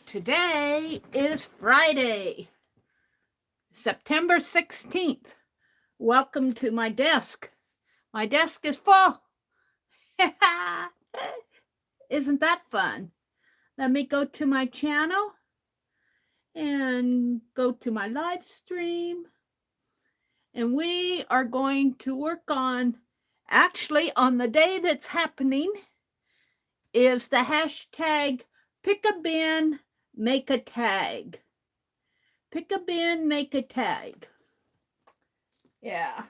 Today is Friday, September 16th. Welcome to my desk. My desk is full. Isn't that fun? Let me go to my channel and go to my live stream. And we are going to work on, actually on the day that's happening, is the hashtag pick a bin, make a tag. Pick a bin, make a tag. Yeah.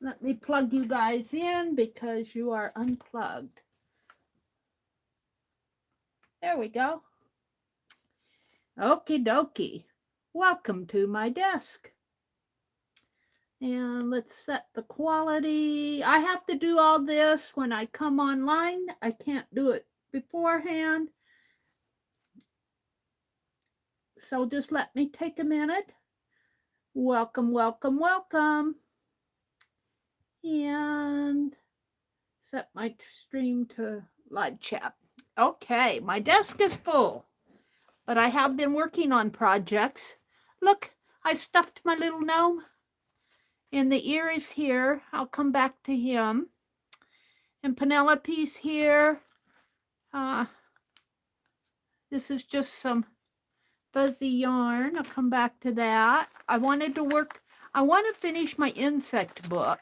Let me plug you guys in because you are unplugged. There we go. Okie dokie. Welcome to my desk. And let's set the quality. I have to do all this when I come online. I can't do it beforehand. So just let me take a minute. Welcome, welcome, welcome. And set my stream to live chat. Okay, my desk is full, but I have been working on projects. Look, I stuffed my little gnome. And the ear is here. I'll come back to him. And Penelope's here. This is just some fuzzy yarn. I'll come back to that. I want to finish my insect book.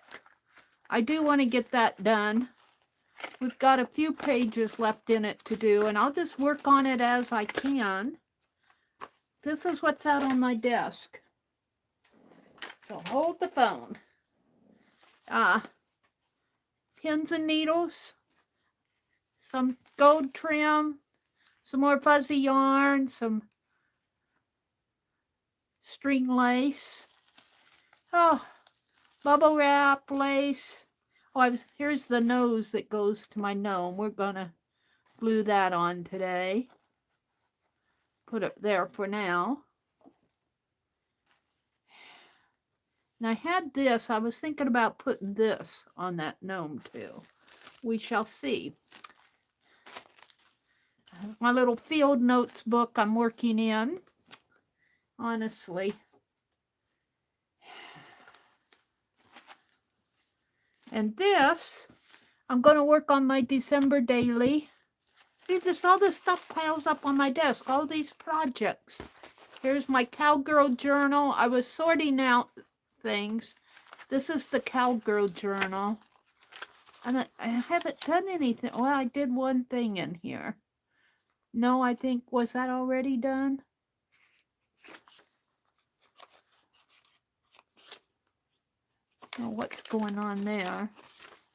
I do want to get that done. We've got a few pages left in it to do, and I'll just work on it as I can. This is what's out on my desk. So hold the phone. Pins and needles, some gold trim, some more fuzzy yarn, some string lace. Oh, bubble wrap lace. Oh, here's the nose that goes to my gnome. We're gonna glue that on today. Put it there for now. And I had this. I was thinking about putting this on that gnome too. We shall see. My little field notes book I'm working in. Honestly. And this, I'm going to work on my December daily. See, all this stuff piles up on my desk. All these projects. Here's my cowgirl journal. I was sorting out things. This is the cowgirl journal. And I haven't done anything. Well, I did one thing in here. No, I think, was that already done? Oh, what's going on there?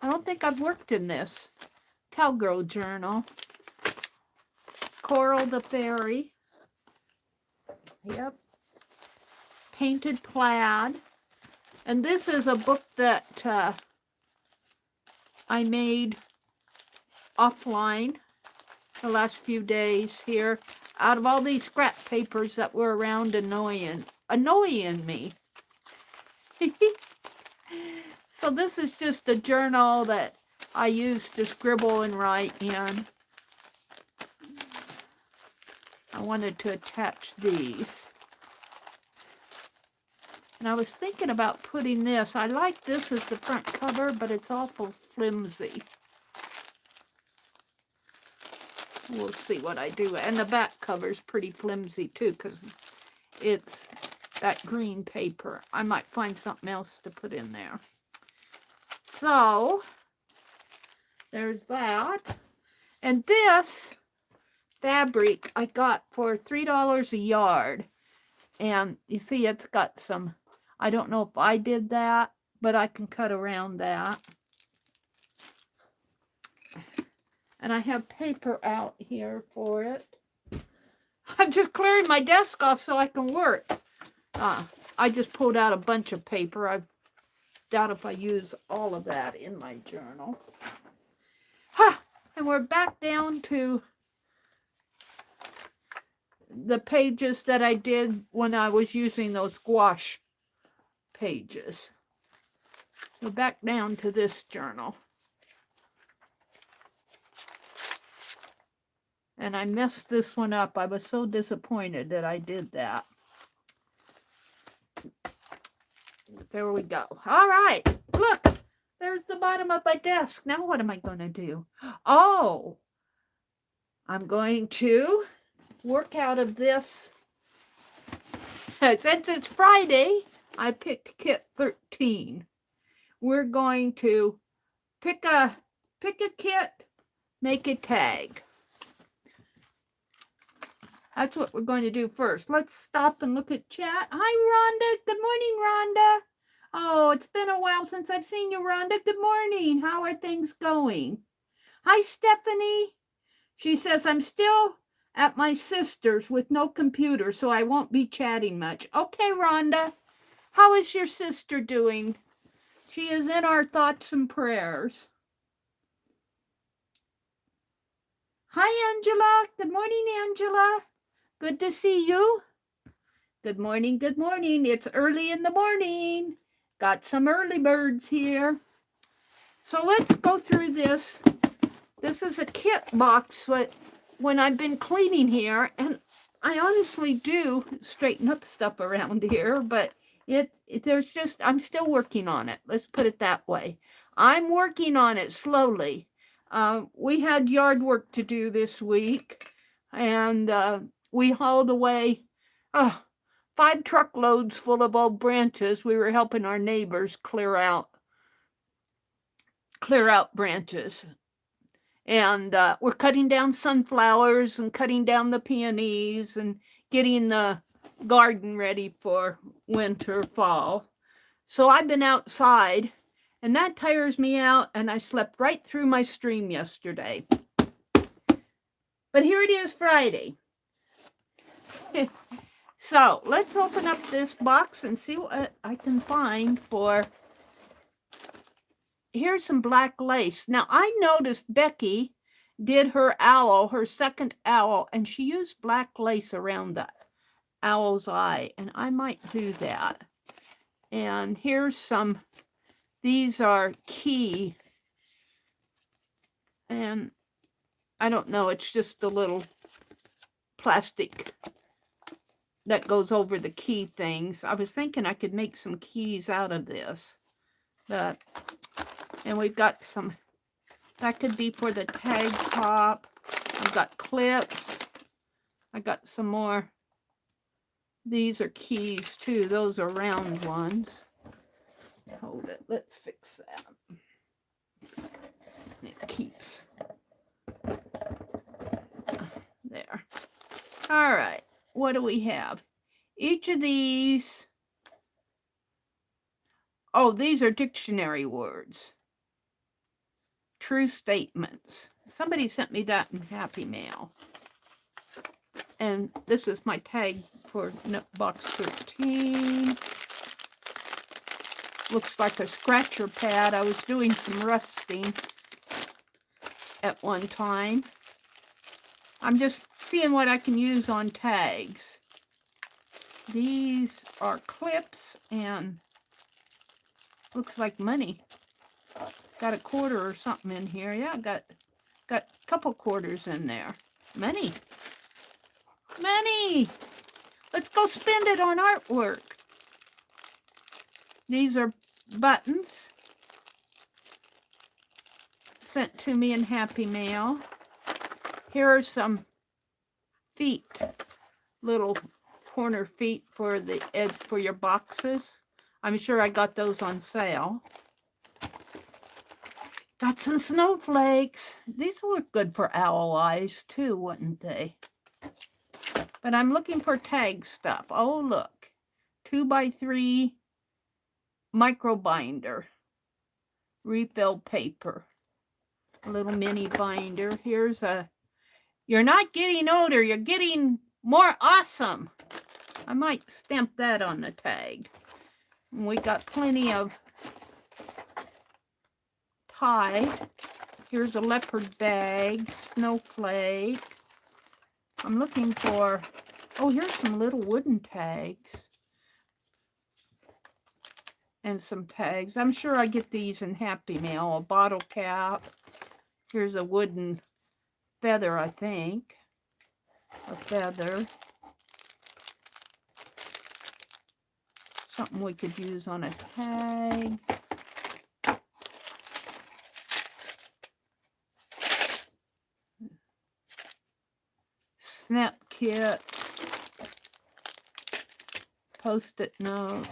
I don't think I've worked in this. Cowgirl journal. Coral the Fairy. Yep. Painted Plaid. And this is a book that I made offline the last few days here out of all these scrap papers that were around annoying me. So this is just a journal that I used to scribble and write in. I wanted to attach these. And I was thinking about putting this. I like this as the front cover, but it's awful flimsy. We'll see what I do. And the back cover's pretty flimsy too, because it's that green paper. I might find something else to put in there. So, there's that. And this fabric I got for $3 a yard. And you see it's got some, I don't know if I did that, but I can cut around that. And I have paper out here for it. I'm just clearing my desk off so I can work. I just pulled out a bunch of paper. I doubt if I use all of that in my journal. And we're back down to the pages that I did when I was using those gouache pages. We're back down to this journal. And I messed this one up. I was so disappointed that I did that. There we go. All right. Look, there's the bottom of my desk. Now what am I going to do? Oh, I'm going to work out of this. Since it's Friday, I picked kit 13. We're going to pick a kit, make a tag. That's what we're going to do first. Let's stop and look at chat. Hi, Rhonda. Good morning, Rhonda. Oh, it's been a while since I've seen you, Rhonda. Good morning. How are things going? Hi, Stephanie. She says, I'm still at my sister's with no computer, so I won't be chatting much. Okay, Rhonda. How is your sister doing? She is in our thoughts and prayers. Hi, Angela. Good morning, Angela. Good to see you. Good morning, good morning. It's early in the morning. Got some early birds here. So let's go through this. This is a kit box that when I've been cleaning here, and I honestly do straighten up stuff around here, but there's just, I'm still working on it. Let's put it that way. I'm working on it slowly. We had yard work to do this week, and we hauled away 5 truckloads full of old branches. We were helping our neighbors clear out branches. And we're cutting down sunflowers and cutting down the peonies and getting the garden ready for winter, fall. So I've been outside, and that tires me out, and I slept right through my stream yesterday. But here it is, Friday. So let's open up this box and see what I can find for. Here's some black lace. Now, I noticed Becky did her owl, her second owl, and she used black lace around the owl's eye, and I might do that. And here's some, these are key, and I don't know, it's just a little plastic that goes over the key things. I was thinking I could make some keys out of this, but, and we've got some, that could be for the tag top. I've got clips. I got some more. These are keys too. Those are round ones. Hold it. Let's fix that. It keeps. There. All right. What do we have? Each of these. Oh, these are dictionary words. True statements. Somebody sent me that in Happy Mail. And this is my tag for box 13. Looks like a scratcher pad. I was doing some rusting at one time. I'm just seeing what I can use on tags. These are clips and looks like money. Got a quarter or something in here. Yeah, got a couple quarters in there. Money. Money. Let's go spend it on artwork. These are buttons sent to me in Happy Mail. Here are some feet, little corner feet for the for your boxes. I'm sure I got those on sale. Got some snowflakes. These would look good for owl eyes too, wouldn't they? But I'm looking for tag stuff. Oh, look. 2x3 micro binder. Refill paper. A little mini binder. Here's a, you're not getting older, you're getting more awesome. I might stamp that on the tag. And we got plenty of tie. Here's a leopard bag, snowflake. I'm looking for, oh, here's some little wooden tags. And some tags. I'm sure I get these in Happy Mail. A bottle cap. Here's a wooden feather, I think. a feather. Something we could use on a tag. Snap kit. Post-it notes.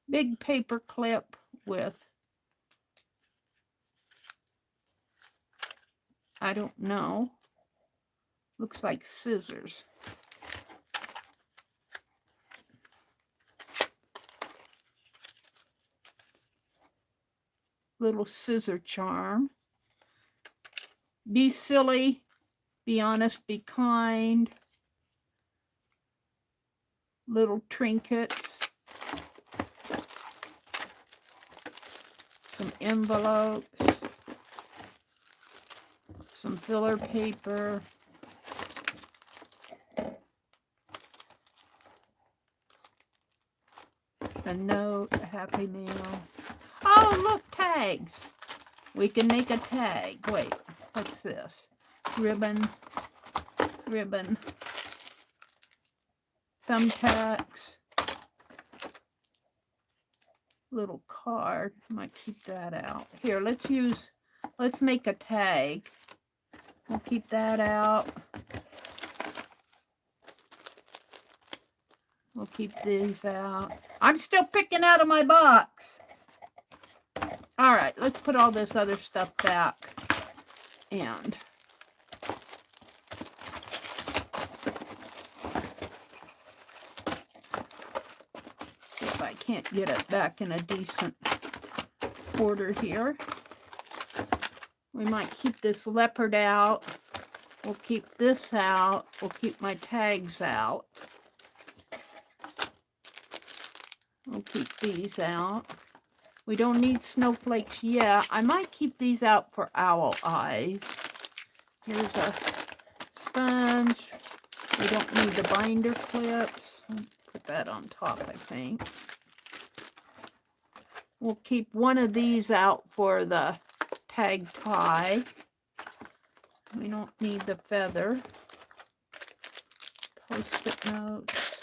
Big paper clip with, I don't know, looks like scissors. Little scissor charm. Be silly, be honest, be kind. Little trinkets. Some envelopes. Some filler paper. A note, a Happy Meal. Oh, look, tags. We can make a tag. Wait, what's this? Ribbon, ribbon, thumbtacks, little card. Might keep that out. Here, let's make a tag. We'll keep that out. We'll keep these out. I'm still picking out of my box. All right, let's put all this other stuff back. And see if I can't get it back in a decent order here. We might keep this leopard out. We'll keep this out. We'll keep my tags out. We'll keep these out. We don't need snowflakes yet. I might keep these out for owl eyes. Here's a sponge. We don't need the binder clips. Put that on top, I think. We'll keep one of these out for the tag tie. We don't need the feather. Post-it notes.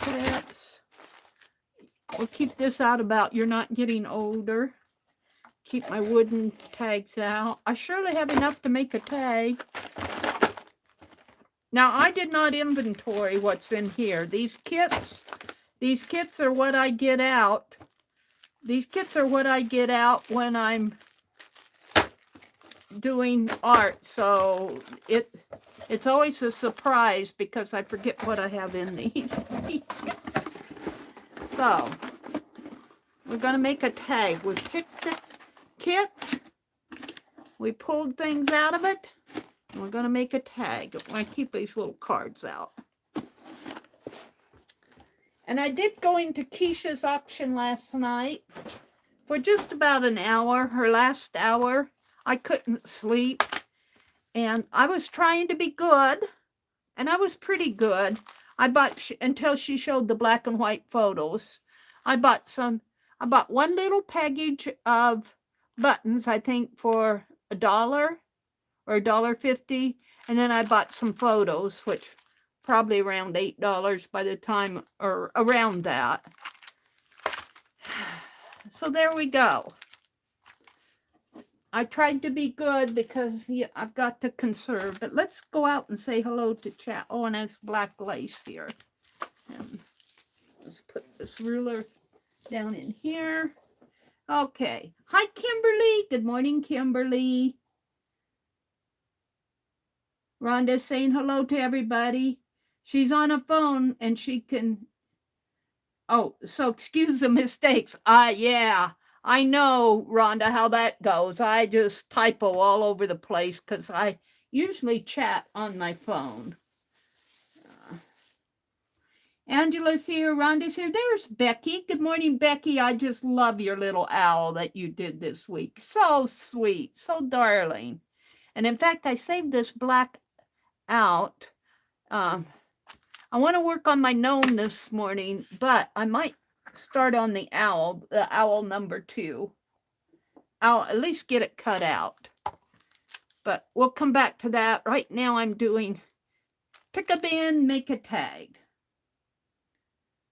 Clips. We'll keep this out about you're not getting older. Keep my wooden tags out. I surely have enough to make a tag. Now, I did not inventory what's in here. These kits are what I get out. These kits are what I get out when I'm doing art. So it's always a surprise because I forget what I have in these. So, we're going to make a tag. We picked the kit. We pulled things out of it. And we're going to make a tag. I keep these little cards out. And I did go into Keisha's auction last night for just about an hour. Her last hour. I couldn't sleep. And I was trying to be good. And I was pretty good. I bought, until she showed the black and white photos, I bought one little package of buttons, I think for $1 or $1.50. And then I bought some photos, which probably around $8 by the time, or around that. So there we go. I tried to be good because I've got to conserve. But let's go out and say hello to chat. Oh, and there's black lace here. And let's put this ruler down in here. Okay. Hi, Kimberly. Good morning, Kimberly. Rhonda's saying hello to everybody. She's on a phone and she can... Oh, so excuse the mistakes. Yeah. I know, Rhonda, how that goes. I just typo all over the place because I usually chat on my phone. Angela's here. Rhonda's here. There's Becky. Good morning, Becky. I just love your little owl that you did this week. So sweet. So darling. And in fact, I saved this black out. I want to work on my gnome this morning, but I might start on the owl number 2. I'll at least get it cut out. But we'll come back to that. Right now I'm doing pick a bin, make a tag.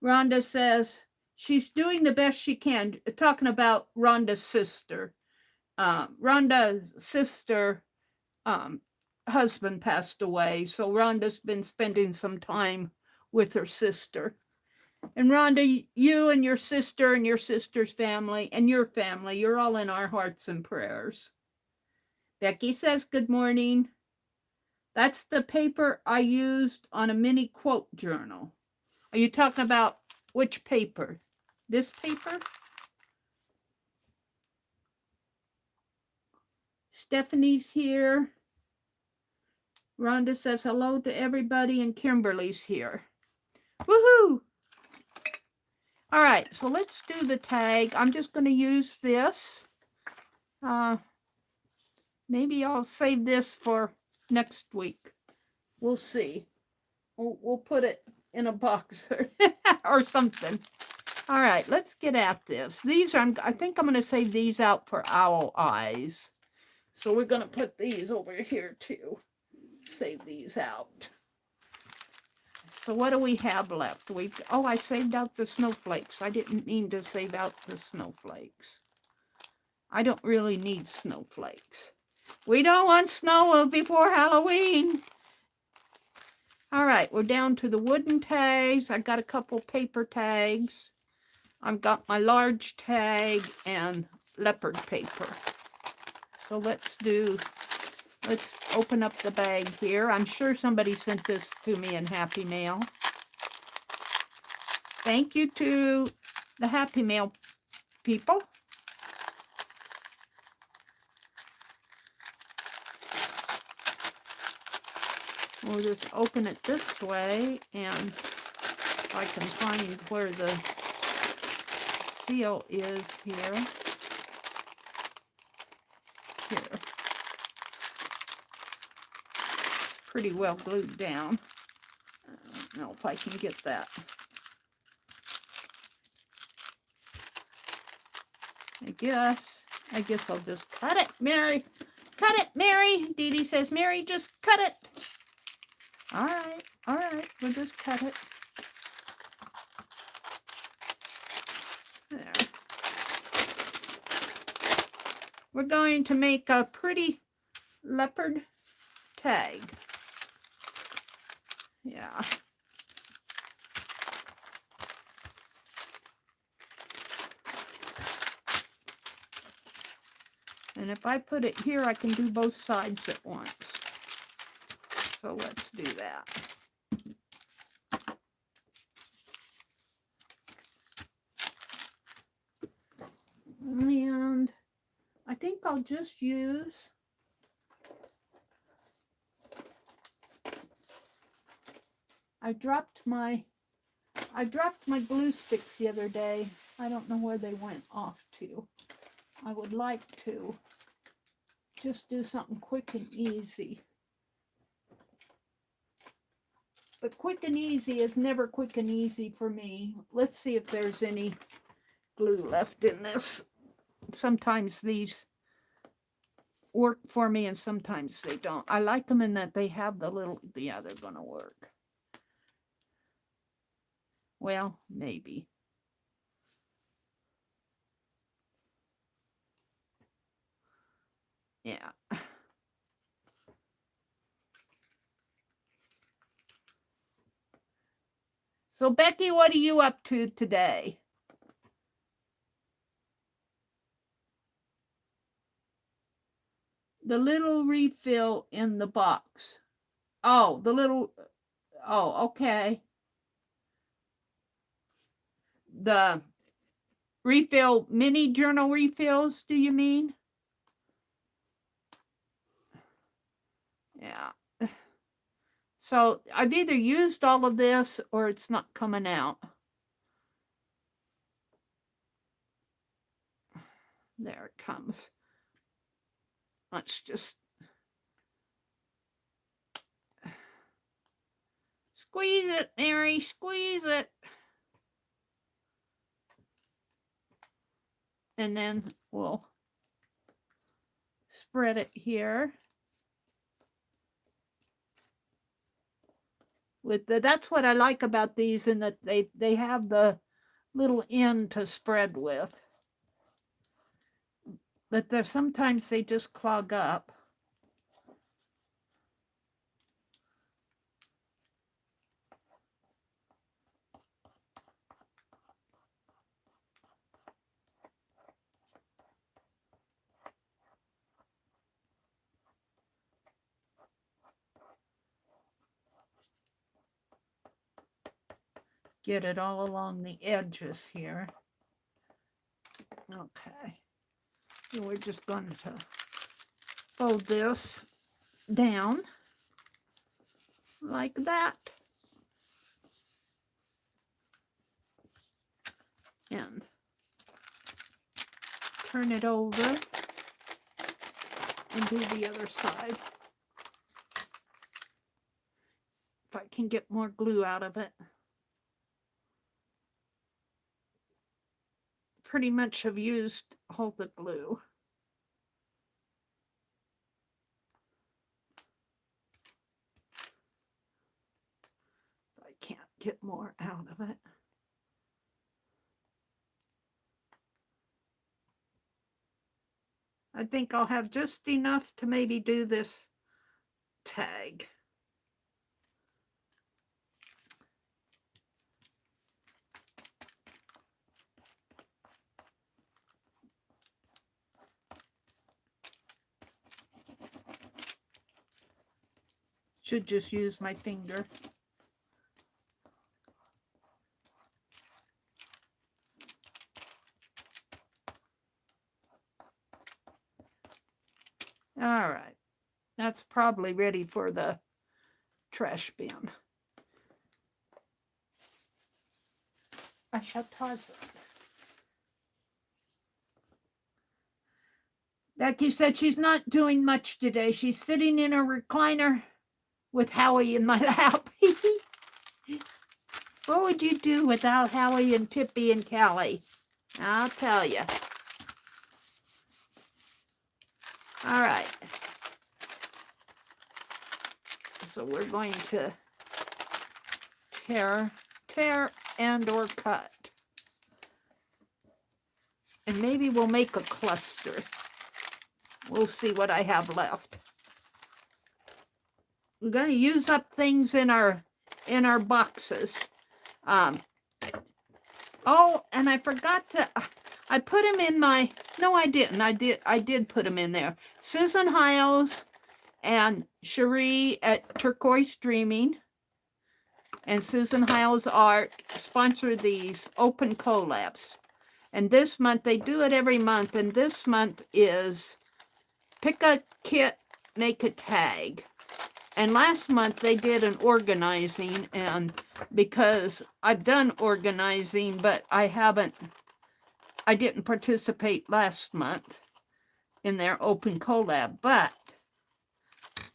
Rhonda says she's doing the best she can. Talking about Rhonda's sister. Rhonda's sister husband passed away, so Rhonda's been spending some time with her sister. And Rhonda, you and your sister's family, and your family, you're all in our hearts and prayers. Becky says, good morning. That's the paper I used on a mini quote journal. Are you talking about which paper? This paper? Stephanie's here. Rhonda says hello to everybody, and Kimberly's here. Woohoo! All right, so let's do the tag. I'm just going to use this. Maybe I'll save this for next week. We'll see. We'll put it in a box or something. All right, let's get at this. These are, I think I'm going to save these out for owl eyes. So we're going to put these over here too. Save these out. So what do we have left? Oh, I saved out the snowflakes. I didn't mean to save out the snowflakes. I don't really need snowflakes. We don't want snow before Halloween. All right, we're down to the wooden tags. I got a couple paper tags. I've got my large tag and leopard paper. So let's open up the bag here. I'm sure somebody sent this to me in Happy Mail. Thank you to the Happy Mail people. We'll just open it this way, and if I can find where the seal is here. Here. Pretty well glued down. I don't know if I can get that. I guess I'll just cut it, Meri. Cut it, Meri. Dee Dee says, Meri, just cut it. All right, we'll just cut it. There. We're going to make a pretty leopard tag. Yeah. And if I put it here, I can do both sides at once. So let's do that. And I think I'll just use I dropped my glue sticks the other day. I don't know where they went off to. I would like to just do something quick and easy. But quick and easy is never quick and easy for me. Let's see if there's any glue left in this. Sometimes these work for me and sometimes they don't. I like them in that they have the little, yeah, they're going to work. Well, maybe. Yeah. So, Becky, what are you up to today? The little refill in the box. Oh, the little, oh, okay. The refill, mini journal refills, do you mean? Yeah. So I've either used all of this or it's not coming out. There it comes. Let's just squeeze it, Meri, squeeze it. And then we'll spread it here. With that's what I like about these, in that they have the little end to spread with. But sometimes they just clog up. Get it all along the edges here. Okay. So we're just going to fold this down like that. And turn it over and do the other side. If I can get more glue out of it. Pretty much have used all the glue. I can't get more out of it. I think I'll have just enough to maybe do this tag. Should just use my finger. All right, that's probably ready for the trash bin. I shall toss it. Becky said she's not doing much today. She's sitting in a recliner with Howie in my lap. What would you do without Howie and Tippy and Callie? I'll tell you. All right. So we're going to tear and or cut. And maybe we'll make a cluster. We'll see what I have left. We're going to use up things in our boxes. Oh, and I forgot to, I put them in my, no, I didn't. I did put them in there. Susan Hiles and Sheree at Turquoise Dreaming and Susan Hiles Art sponsor these open collabs. And this month, they do it every month, and this month is pick a kit, make a tag. And last month they did an organizing, and because I've done organizing, but I didn't participate last month in their open collab, but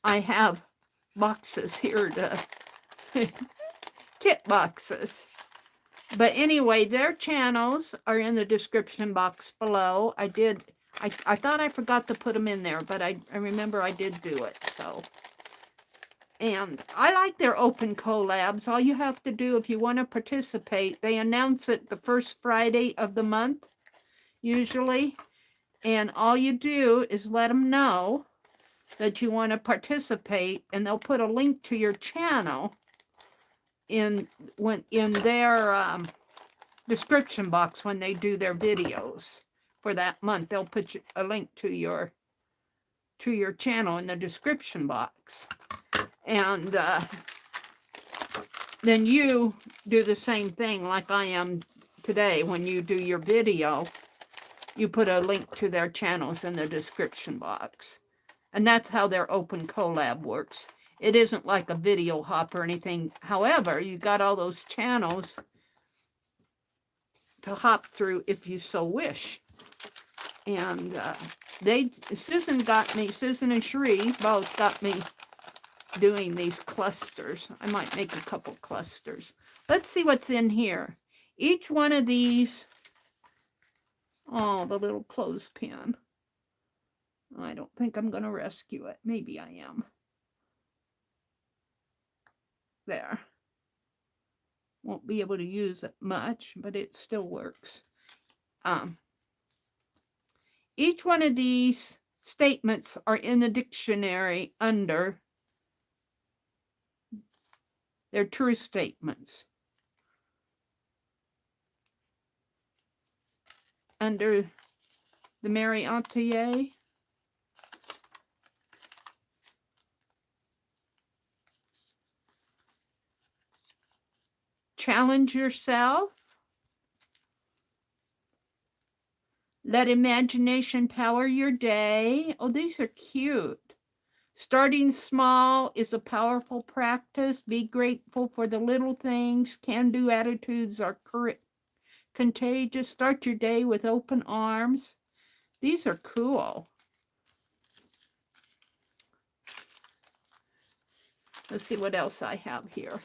I have boxes here to kit boxes. But anyway, their channels are in the description box below. I thought I forgot to put them in there, but I remember I did do it, so. And I like their open collabs. All you have to do if you want to participate, they announce it the first Friday of the month, usually. And all you do is let them know that you want to participate, and they'll put a link to your channel in their description box when they do their videos for that month. They'll put a link to your channel in the description box. And then you do the same thing like I am today. When you do your video, you put a link to their channels in the description box. And that's how their open collab works. It isn't like a video hop or anything. However, you got all those channels to hop through if you so wish. And Susan and Sheree both got me doing these clusters. I might make a couple clusters. Let's see what's in here. Each one of these, oh, the little clothespin. I don't think I'm going to rescue it. Maybe I am. There. Won't be able to use it much, but it still works. Each one of these statements are in the dictionary under their true statements. Under the Meri Atelier. Challenge yourself. Let imagination power your day. Oh, these are cute. Starting small is a powerful practice. Be grateful for the little things. Can-do attitudes are contagious. Start your day with open arms. These are cool. Let's see what else I have here.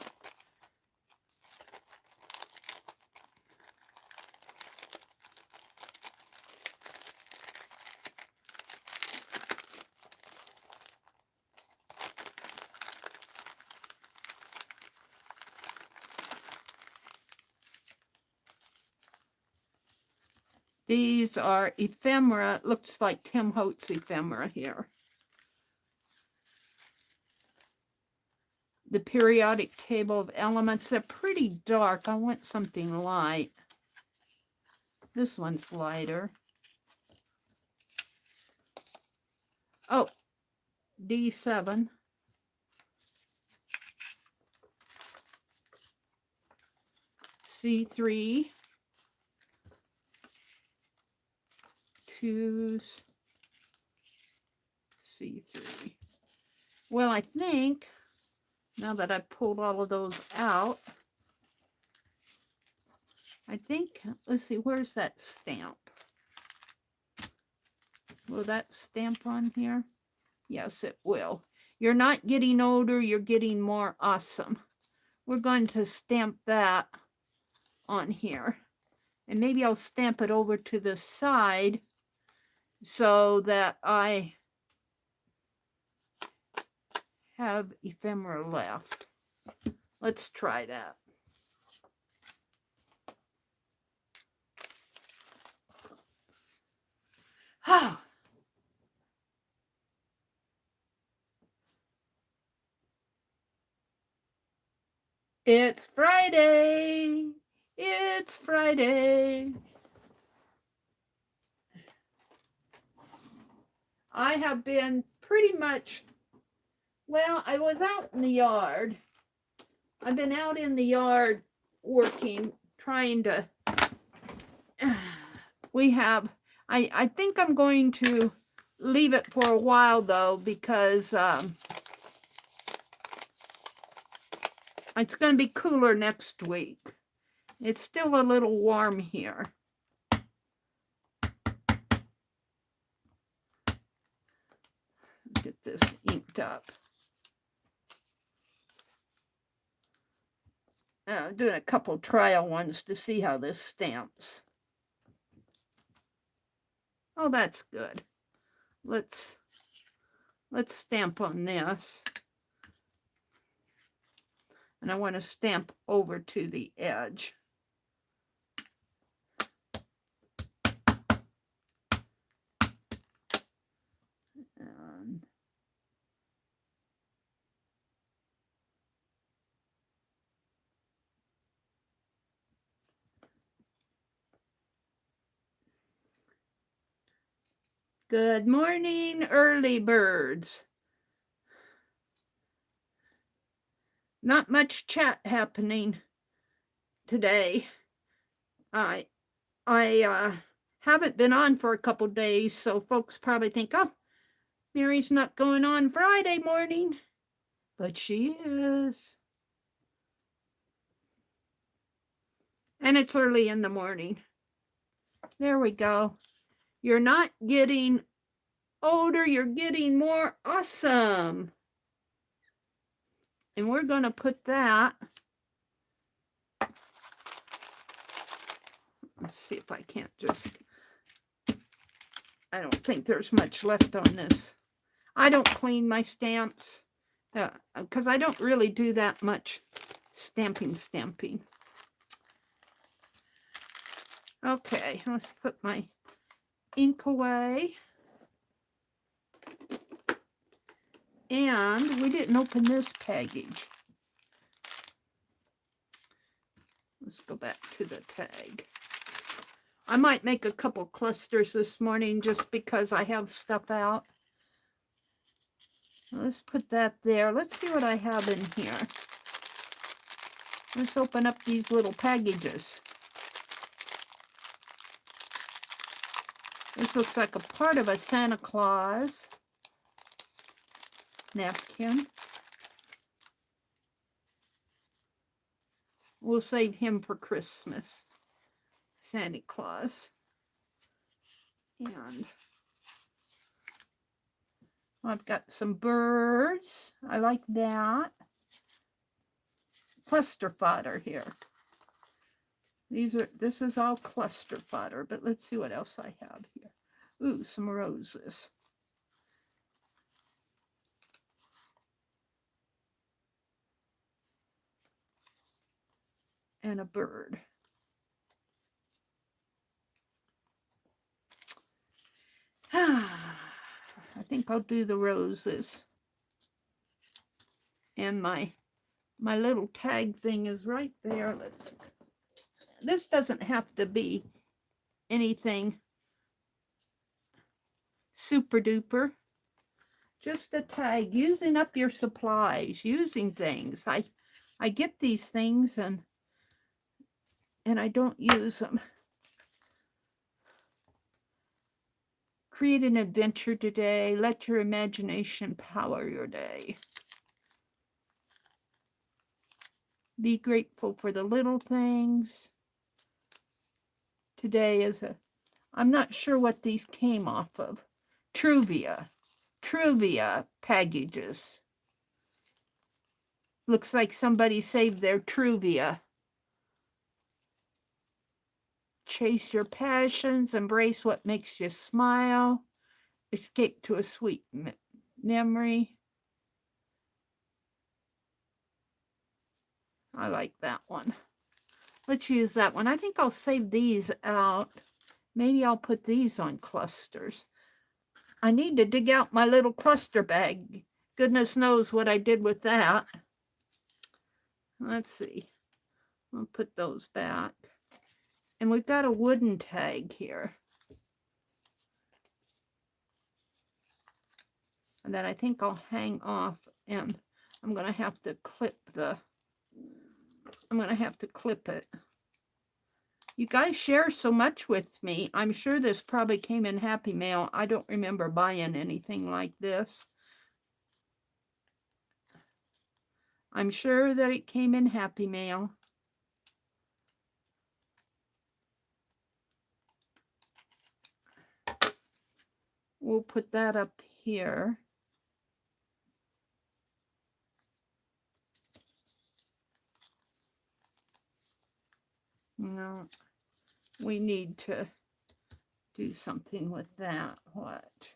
These are ephemera. It looks like Tim Holtz ephemera here. The periodic table of elements. They're pretty dark. I want something light. This one's lighter. Oh, D7. C3. 2s. C3. Well, I think now that I've pulled all of those out, I think, let's see, where's that stamp? Will that stamp on here? Yes, it will. You're not getting older, you're getting more awesome. We're going to stamp that on here. And maybe I'll stamp it over to the side so that I have ephemera left. Let's try that. Oh. It's Friday. It's Friday. I have been pretty much, well, I was out in the yard. I've been out in the yard working, trying to, we have, I think I'm going to leave it for a while though, because it's going to be cooler next week. It's still a little warm here. Get this inked up. I'm doing a couple trial ones to see how this stamps. Oh, that's good. Let's stamp on this. And I want to stamp over to the edge. And good morning, early birds. Not much chat happening today. I haven't been on for a couple days, so folks probably think, oh, Mary's not going on Friday morning. But she is. And it's early in the morning. There we go. You're not getting older, you're getting more awesome. And we're going to put that. Let's see if I can't just. I don't think there's much left on this. I don't clean my stamps because I don't really do that much stamping. Okay, let's put my ink away. And we didn't open this package. Let's go back to the tag. I might make a couple clusters this morning just because I have stuff out. Let's put that there. Let's see what I have in here. Let's open up these little packages. This looks like a part of a Santa Claus napkin. We'll save him for Christmas. Santa Claus. And I've got some birds. I like that. Cluster fodder here. This is all cluster fodder, but let's see what else I have here. Ooh, some roses. And a bird. I think I'll do the roses. And my little tag thing is right there. This doesn't have to be anything super duper. Just a tag, using up your supplies, using things. I get these things and I don't use them. Create an adventure today. Let your imagination power your day. Be grateful for the little things. Today is I'm not sure what these came off of. Truvia packages. Looks like somebody saved their Truvia. Chase your passions, embrace what makes you smile, escape to a sweet memory. I like that one. Let's use that one. I think I'll save these out. Maybe I'll put these on clusters. I need to dig out my little cluster bag. Goodness knows what I did with that. Let's see. I'll put those back. And we've got a wooden tag here. And that I think I'll hang off, and I'm going to have to clip it. You guys share so much with me. I'm sure this probably came in Happy Mail. I don't remember buying anything like this. I'm sure that it came in Happy Mail. We'll put that up here. No, we need to do something with that. What?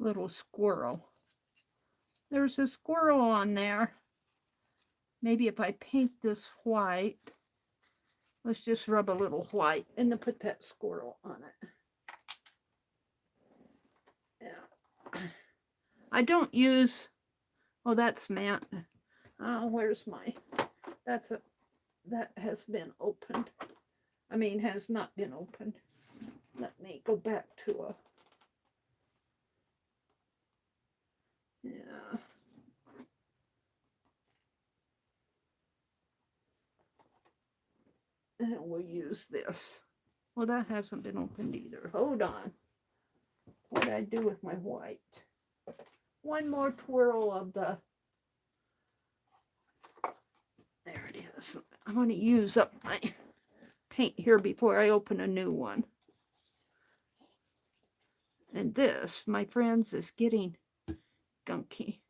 Little squirrel. There's a squirrel on there. Maybe if I paint this white, let's just rub a little white and then put that squirrel on it. Yeah. I don't use, oh, that's matte. Oh, where's my, that has been opened. I mean, has not been opened. Let me go back to a, yeah. And we'll use this. Well, that hasn't been opened either. Hold on. What did I do with my white? One more twirl of the, there it is. I'm going to use up my paint here before I open a new one. And this, my friends, is getting gunky.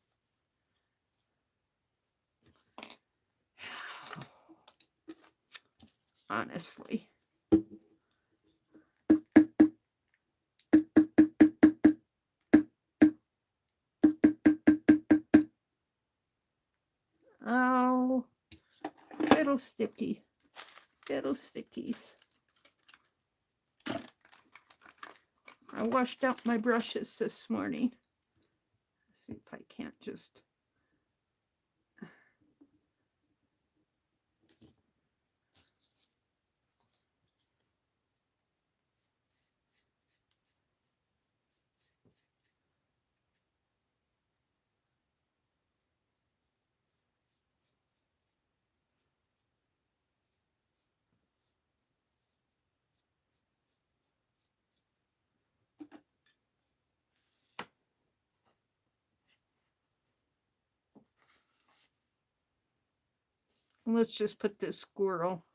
Honestly. Oh, little sticky. Little stickies. I washed out my brushes this morning. Let's see if I can't just... Let's just put this squirrel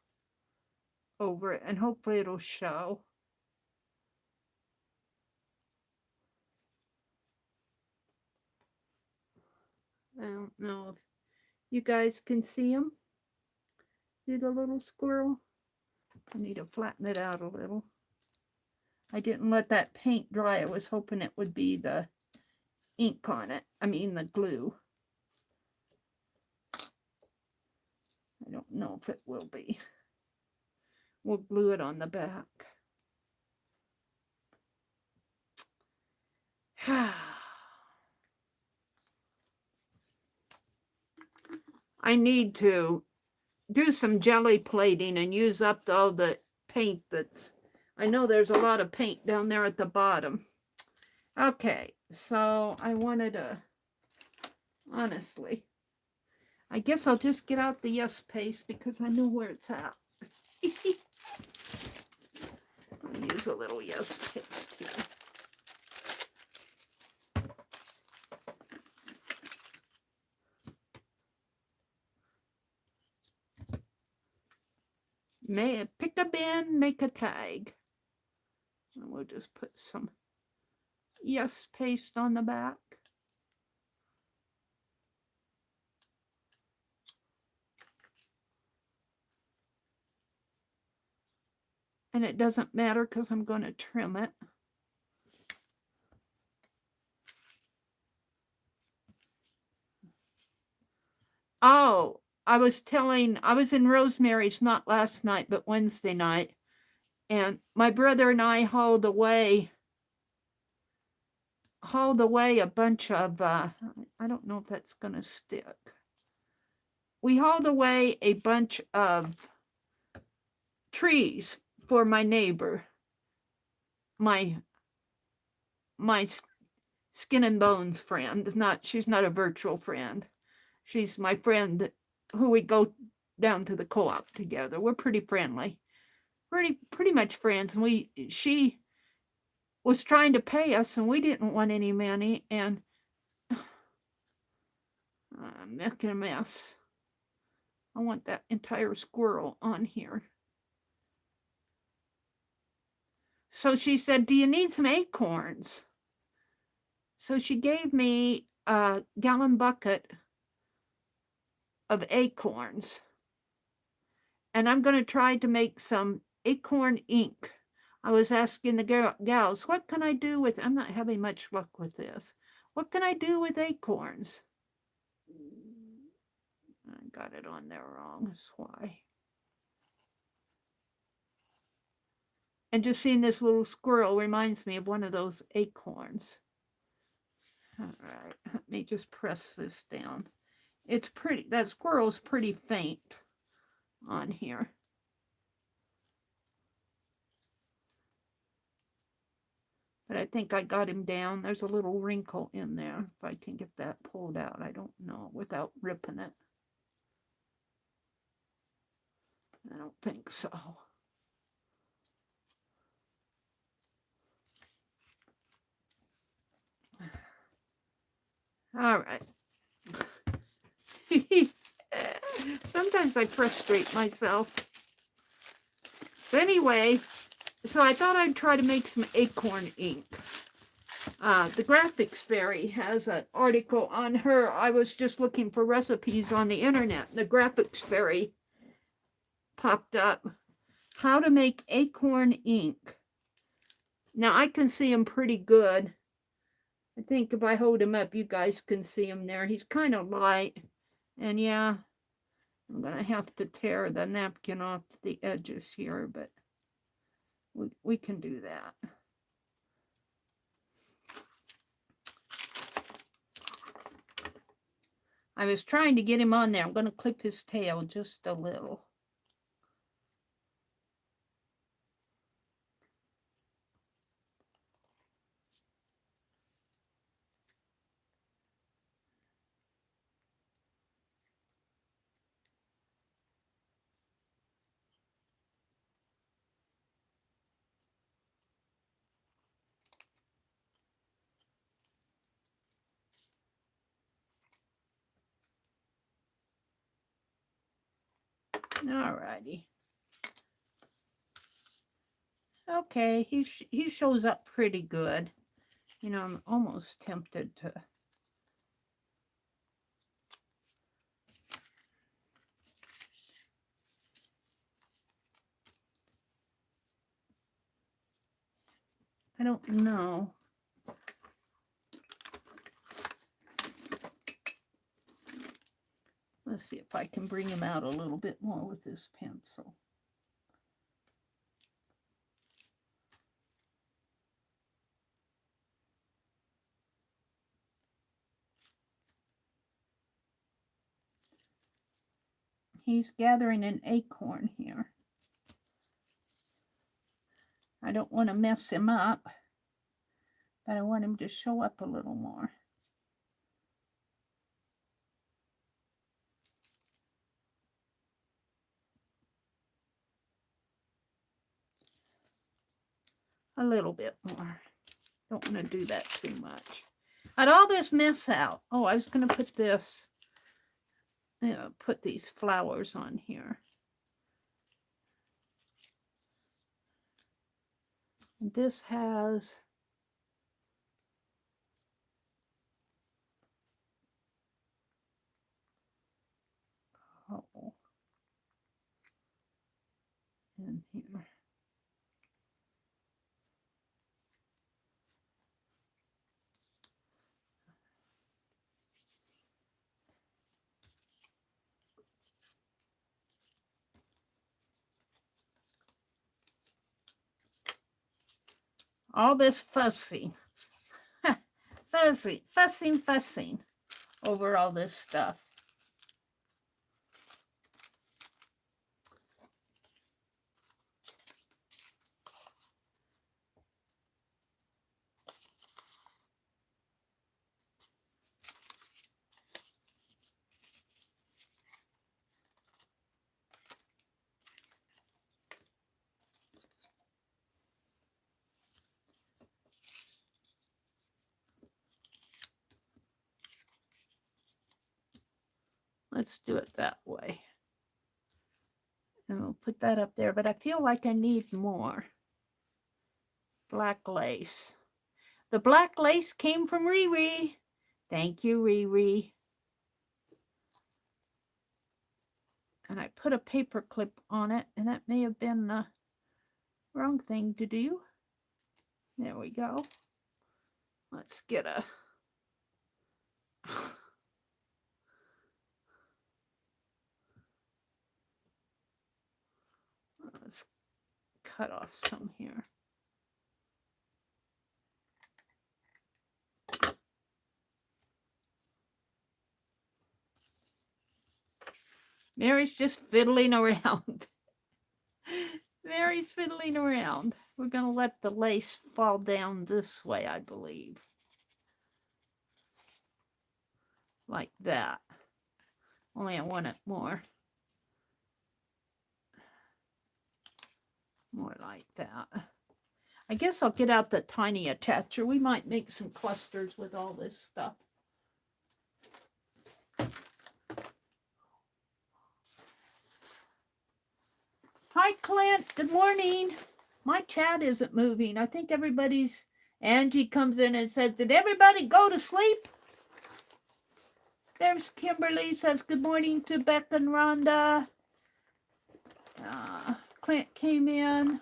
over it and hopefully it'll show. I don't know if you guys can see him. See the little squirrel? I need to flatten it out a little. I didn't let that paint dry. I was hoping it would be the ink on it. I mean the glue. I don't know if it will be. We'll glue it on the back. I need to do some jelly plating and use up all the paint that's... I know there's a lot of paint down there at the bottom. Okay, so I wanted to... Honestly, I guess I'll just get out the Yes paste because I know where it's at. I'll use a little Yes paste here. Pick a bin, make a tag. And we'll just put some Yes paste on the back. And it doesn't matter because I'm going to trim it. Oh, I was in Rosemary's not last night, but Wednesday night. And my brother and I hauled away a bunch of, I don't know if that's going to stick. We hauled away a bunch of trees for my neighbor, my skin and bones friend. She's not a virtual friend. She's my friend who we go down to the co-op together. We're pretty friendly, pretty much friends. And she was trying to pay us, and we didn't want any money, and I'm making a mess. I want that entire squirrel on here. So she said, do you need some acorns? So she gave me a gallon bucket of acorns. And I'm going to try to make some acorn ink. I was asking the gals, what can I do with... I'm not having much luck with this. What can I do with acorns? I got it on there wrong. That's why. And just seeing this little squirrel reminds me of one of those acorns. All right, let me just press this down. It's pretty, that squirrel's pretty faint on here. But I think I got him down. There's a little wrinkle in there. If I can get that pulled out, I don't know, without ripping it. I don't think so. All right. Sometimes I frustrate myself. But anyway, so I thought I'd try to make some acorn ink. The Graphics Fairy has an article on her. I was just looking for recipes on the internet. The Graphics Fairy popped up. How to make acorn ink. Now, I can see him pretty good. I think if I hold him up, you guys can see him there. He's kind of light. And yeah, I'm going to have to tear the napkin off the edges here, but we can do that. I was trying to get him on there. I'm going to clip his tail just a little. Alrighty. Okay, he shows up pretty good. You know, I'm almost tempted to. I don't know. Let's see if I can bring him out a little bit more with this pencil. He's gathering an acorn here. I don't want to mess him up, but I want him to show up a little more. A little bit more. Don't want to do that too much. Got all this mess out. Oh, I was going to put this, put these flowers on here. And this has in here. All this fussing. Fussing over all this stuff. Let's do it that way. And we'll put that up there, but I feel like I need more black lace. The black lace came from Riri. Thank you, Riri. And I put a paper clip on it, and that may have been the wrong thing to do. There we go. Let's get a... Let's cut off some here. Meri's just fiddling around. Meri's fiddling around. We're going to let the lace fall down this way, I believe. Like that. Only I want it more like that. I guess I'll get out the tiny attacher. We might make some clusters with all this stuff. Hi, Clint. Good morning. My chat isn't moving. I think everybody's Angie comes in and says, did everybody go to sleep? There's Kimberly, says good morning to Beck and Rhonda. Clint came in.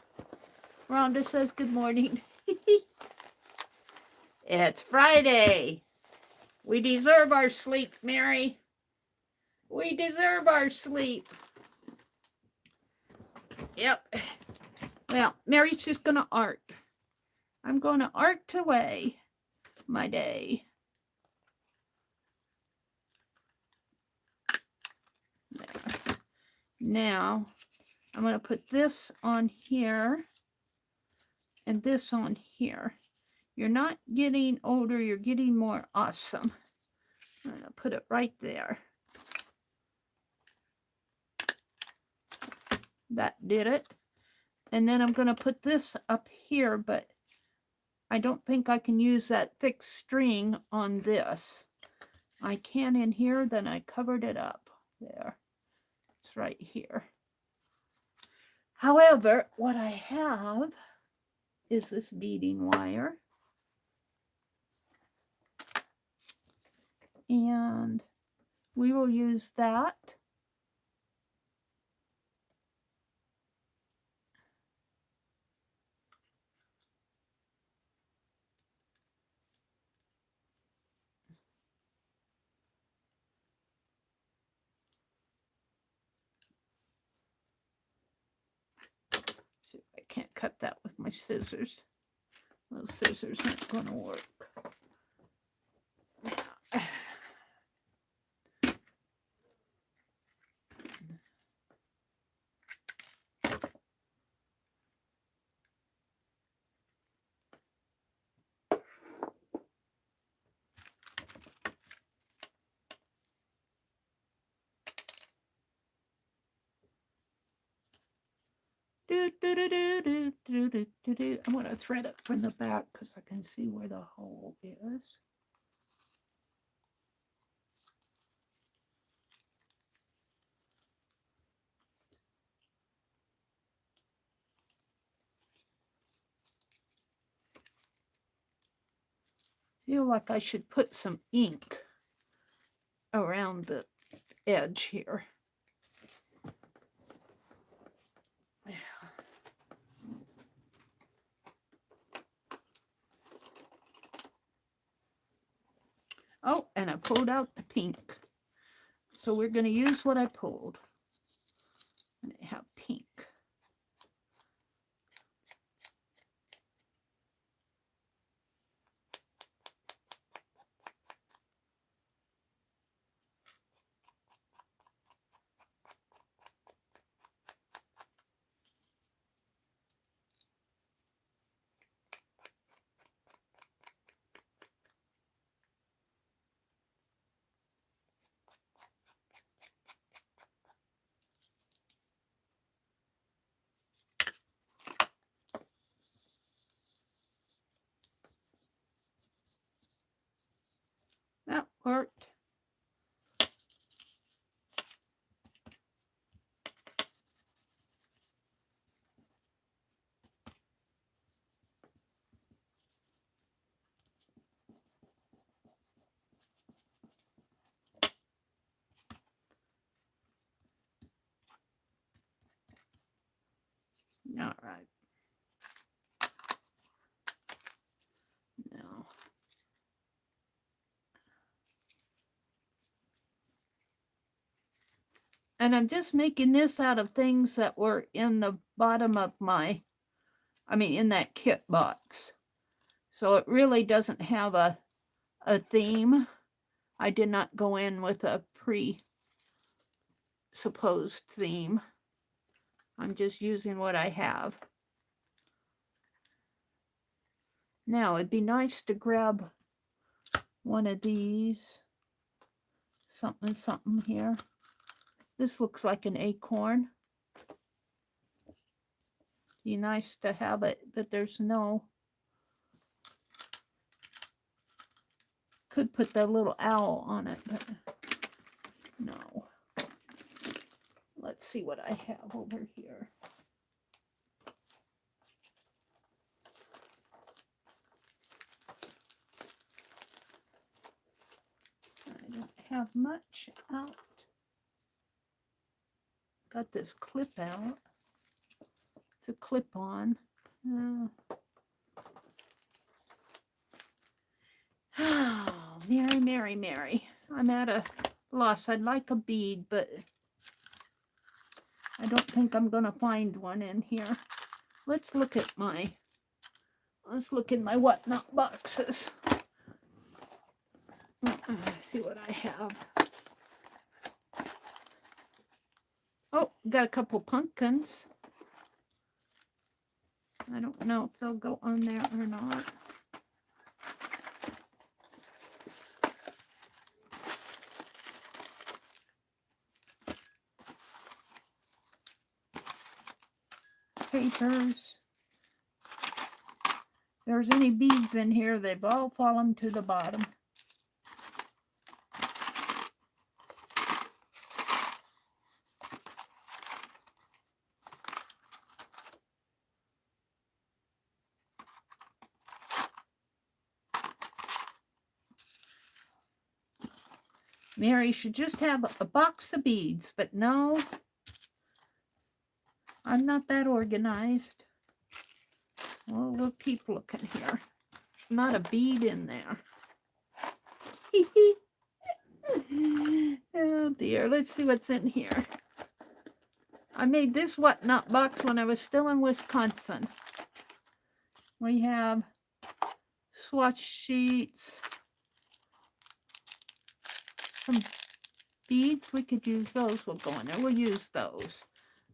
Rhonda says good morning. It's Friday. We deserve our sleep, Meri. We deserve our sleep. Yep. Well, Mary's just going to art. I'm going to art away my day. There. Now, I'm going to put this on here and this on here. You're not getting older, you're getting more awesome. I'm going to put it right there. That did it. And then I'm going to put this up here, but I don't think I can use that thick string on this. I can in here, then I covered it up. There. It's right here. However, what I have is this beading wire. And we will use that. See if I can't cut that with my scissors. Those scissors aren't going to work. I'm going to thread it from the back because I can see where the hole is. Feel like I should put some ink around the edge here. Oh, and I pulled out the pink. So we're going to use what I pulled. And I have pink. That worked. All right. Now, and I'm just making this out of things that were in the bottom of my, in that kit box. So it really doesn't have a theme. I did not go in with a presupposed theme. I'm just using what I have. Now, it'd be nice to grab one of these. Something here. This looks like an acorn. Be nice to have it, but there's no. Could put that little owl on it, but no. Let's see what I have over here. have much out. Got this clip out. It's a clip-on. Oh, Meri, Meri, Meri. I'm at a loss. I'd like a bead, but I don't think I'm going to find one in here. Let's look in my whatnot boxes. See what I have. Oh, got a couple pumpkins. I don't know if they'll go on there or not. Papers. If there's any beads in here, they've all fallen to the bottom. Meri should just have a box of beads, but no, I'm not that organized. Well, we'll keep looking here. Not a bead in there. Oh dear, let's see what's in here. I made this whatnot box when I was still in Wisconsin. We have swatch sheets, some beads. We could use those. We'll go in there. We'll use those.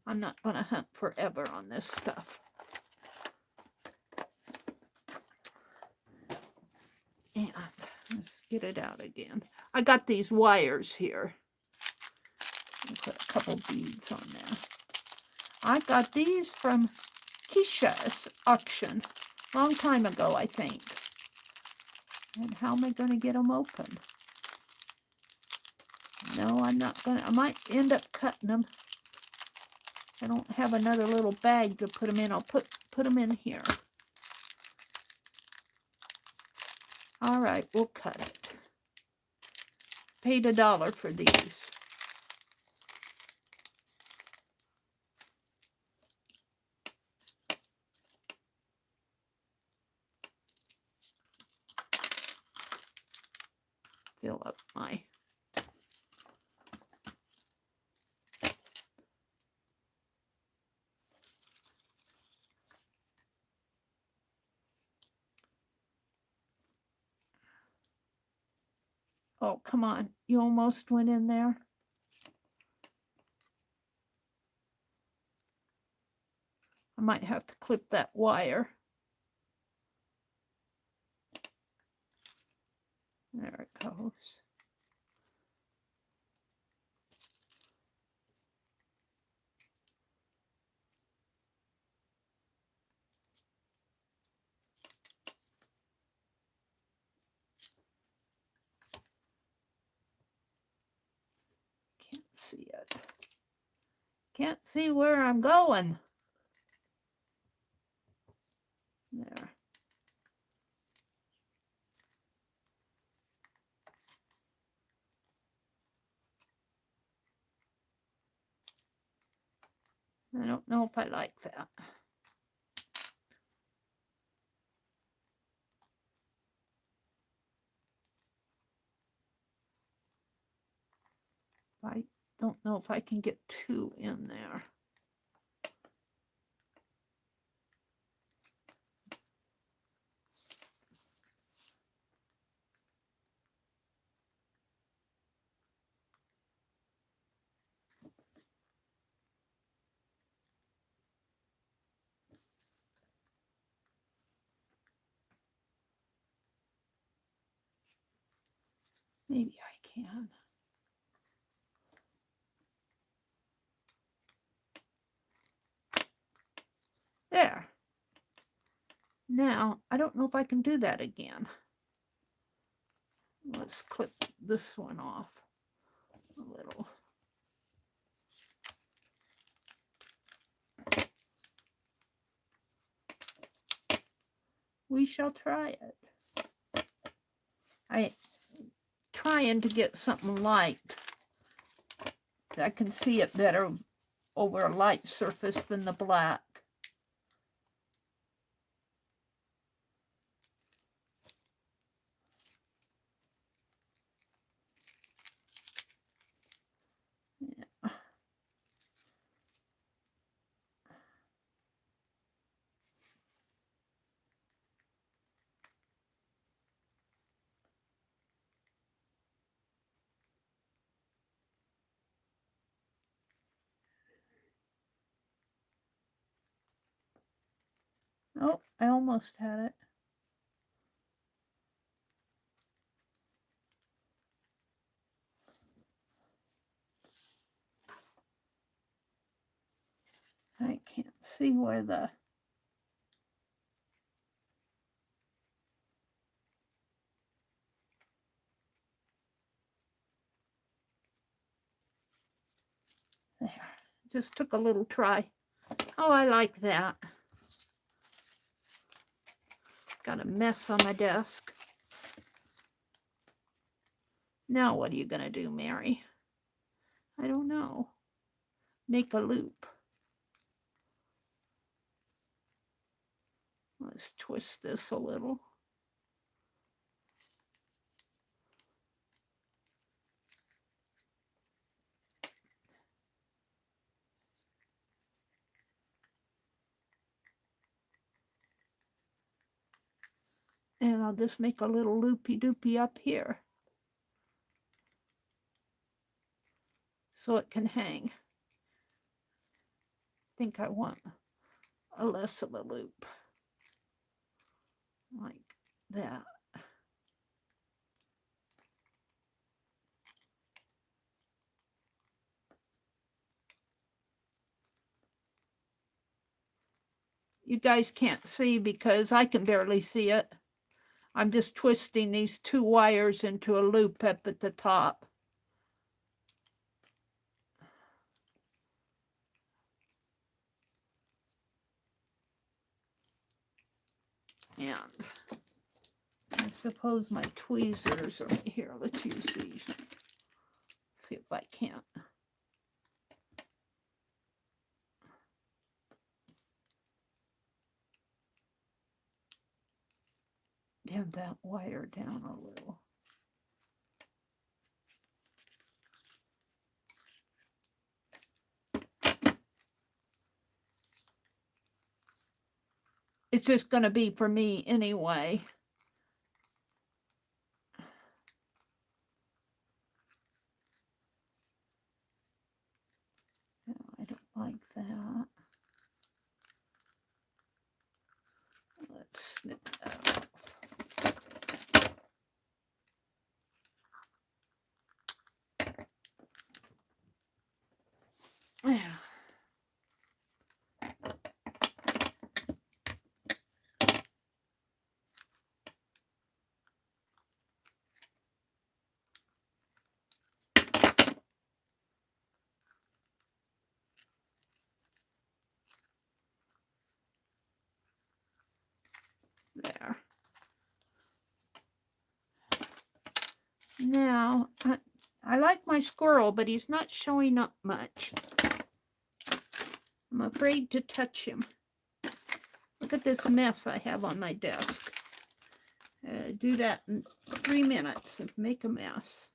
I'm not going to hunt forever on this stuff. And let's get it out again. I got these wires here. I'll put a couple beads on there. I got these from Keisha's auction a long time ago, I think. And how am I going to get them open? No, I'm not going to. I might end up cutting them. I don't have another little bag to put them in. I'll put them in here. All right, we'll cut it. Paid $1 for these. Fill up my oh, come on. You almost went in there. I might have to clip that wire. There it goes. Can't see it. Can't see where I'm going. There. I don't know if I like that. I don't know if I can get 2 in there. Maybe I can. There. Now, I don't know if I can do that again. Let's clip this one off a little. We shall try it. trying to get something light. I can see it better over a light surface than the black. Yeah. Oh, I almost had it. I can't see where the... There. Just took a little try. Oh, I like that. Got a mess on my desk. Now what are you going to do, Meri? I don't know. Make a loop. Let's twist this a little. And I'll just make a little loopy-doopy up here, so it can hang. I think I want a less of a loop, like that. You guys can't see because I can barely see it. I'm just twisting these two wires into a loop up at the top. And I suppose my tweezers are here. Let's use these. See if I can't. Bend that wire down a little. It's just going to be for me anyway. No, I don't like that. Let's snip that off. Yeah. There. Now, I like my squirrel, but he's not showing up much. I'm afraid to touch him. Look at this mess I have on my desk. Do that in 3 minutes and make a mess.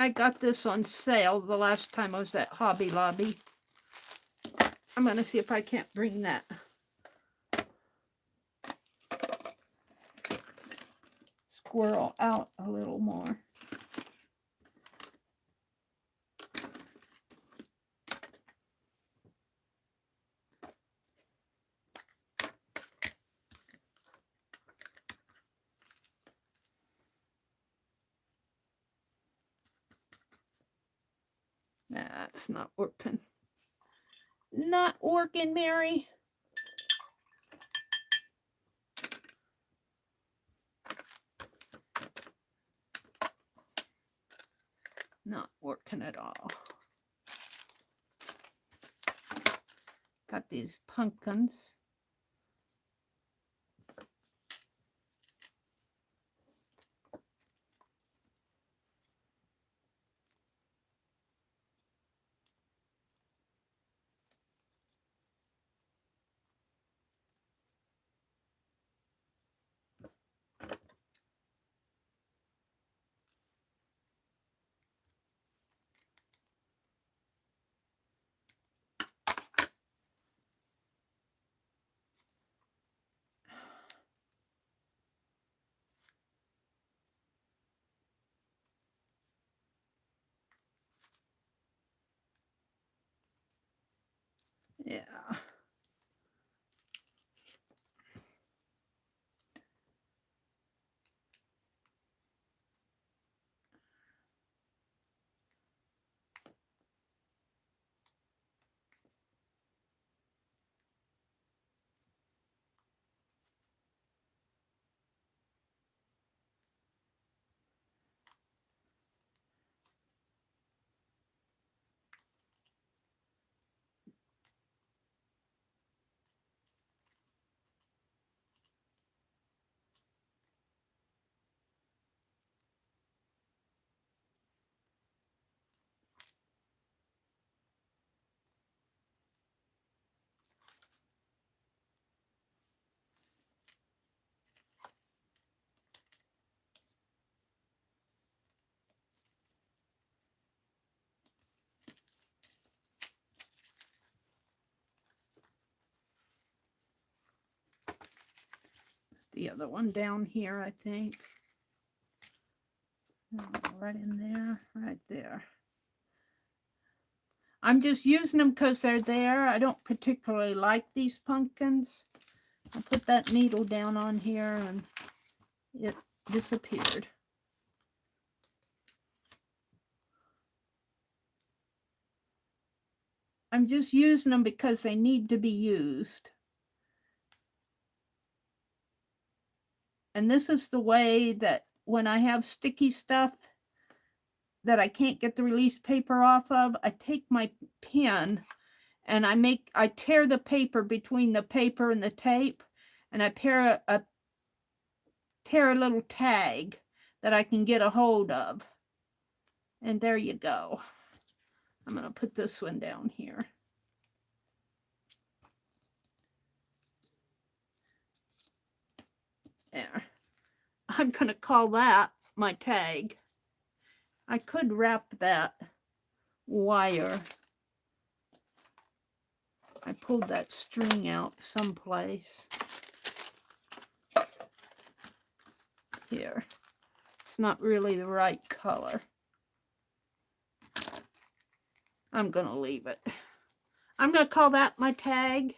I got this on sale the last time I was at Hobby Lobby. I'm going to see if I can't bring that squirrel out a little more. That's not working. Not working, Meri. mixing it all. Got these pumpkins. Yeah. The other one down here, I think. Right in there, right there. I'm just using them because they're there. I don't particularly like these pumpkins. I put that needle down on here and it disappeared. I'm just using them because they need to be used. And this is the way that when I have sticky stuff that I can't get the release paper off of, I take my pen and I tear the paper between the paper and the tape, and I tear a little tag that I can get a hold of. And there you go. I'm going to put this one down here. There. I'm going to call that my tag. I could wrap that wire. I pulled that string out someplace. Here. It's not really the right color. I'm going to leave it. I'm going to call that my tag.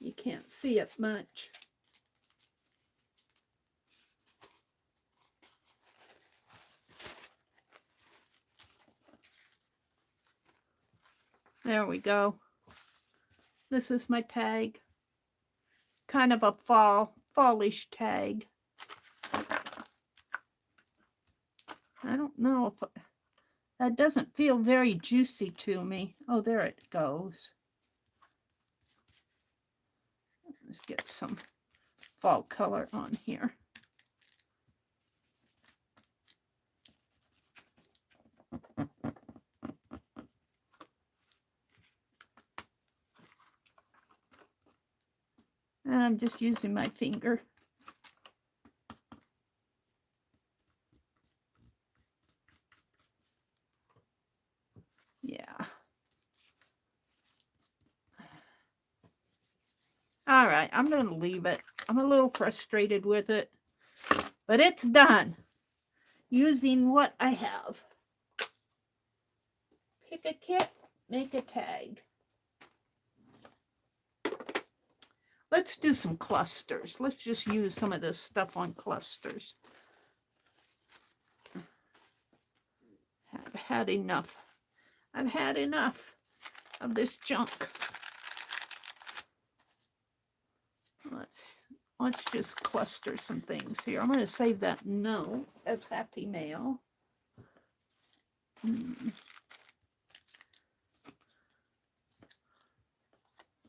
You can't see it much. There we go. This is my tag. Kind of a fallish tag. I don't know if that doesn't feel very juicy to me. Oh, there it goes. Let's get some fall color on here. And I'm just using my finger. Yeah. All right, I'm going to leave it. I'm a little frustrated with it, but it's done. Using what I have. Pick a kit, make a tag. Let's do some clusters. Let's just use some of this stuff on clusters. I've had enough. I've had enough of this junk. Let's just cluster some things here. I'm going to save that note as Happy Mail.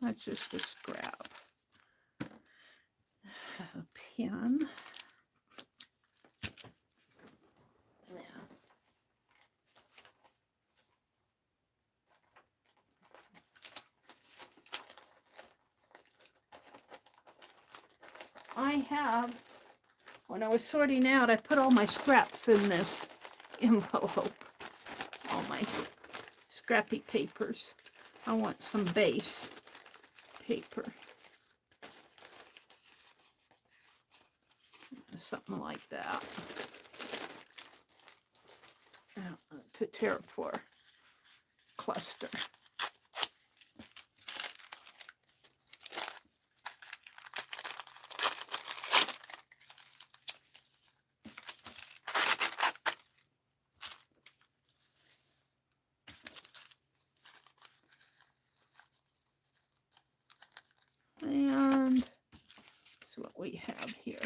That's just a scrap. A pen. I have, when I was sorting out, I put all my scraps in this envelope. All my scrappy papers. I want some base paper. Something like that. To terraform cluster. And that's what we have here.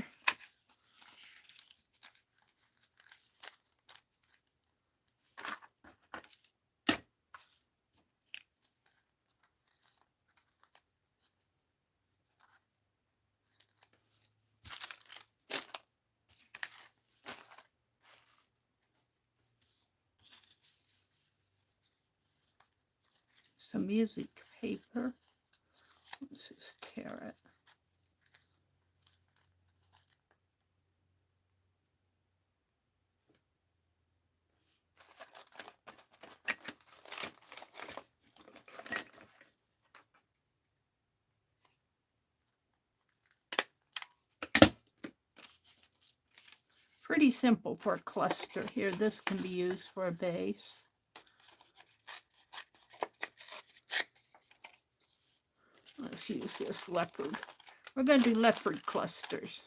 Some music paper. Let's just tear it. Pretty simple for a cluster here. This can be used for a base. Let's use this leopard. We're going to do leopard clusters.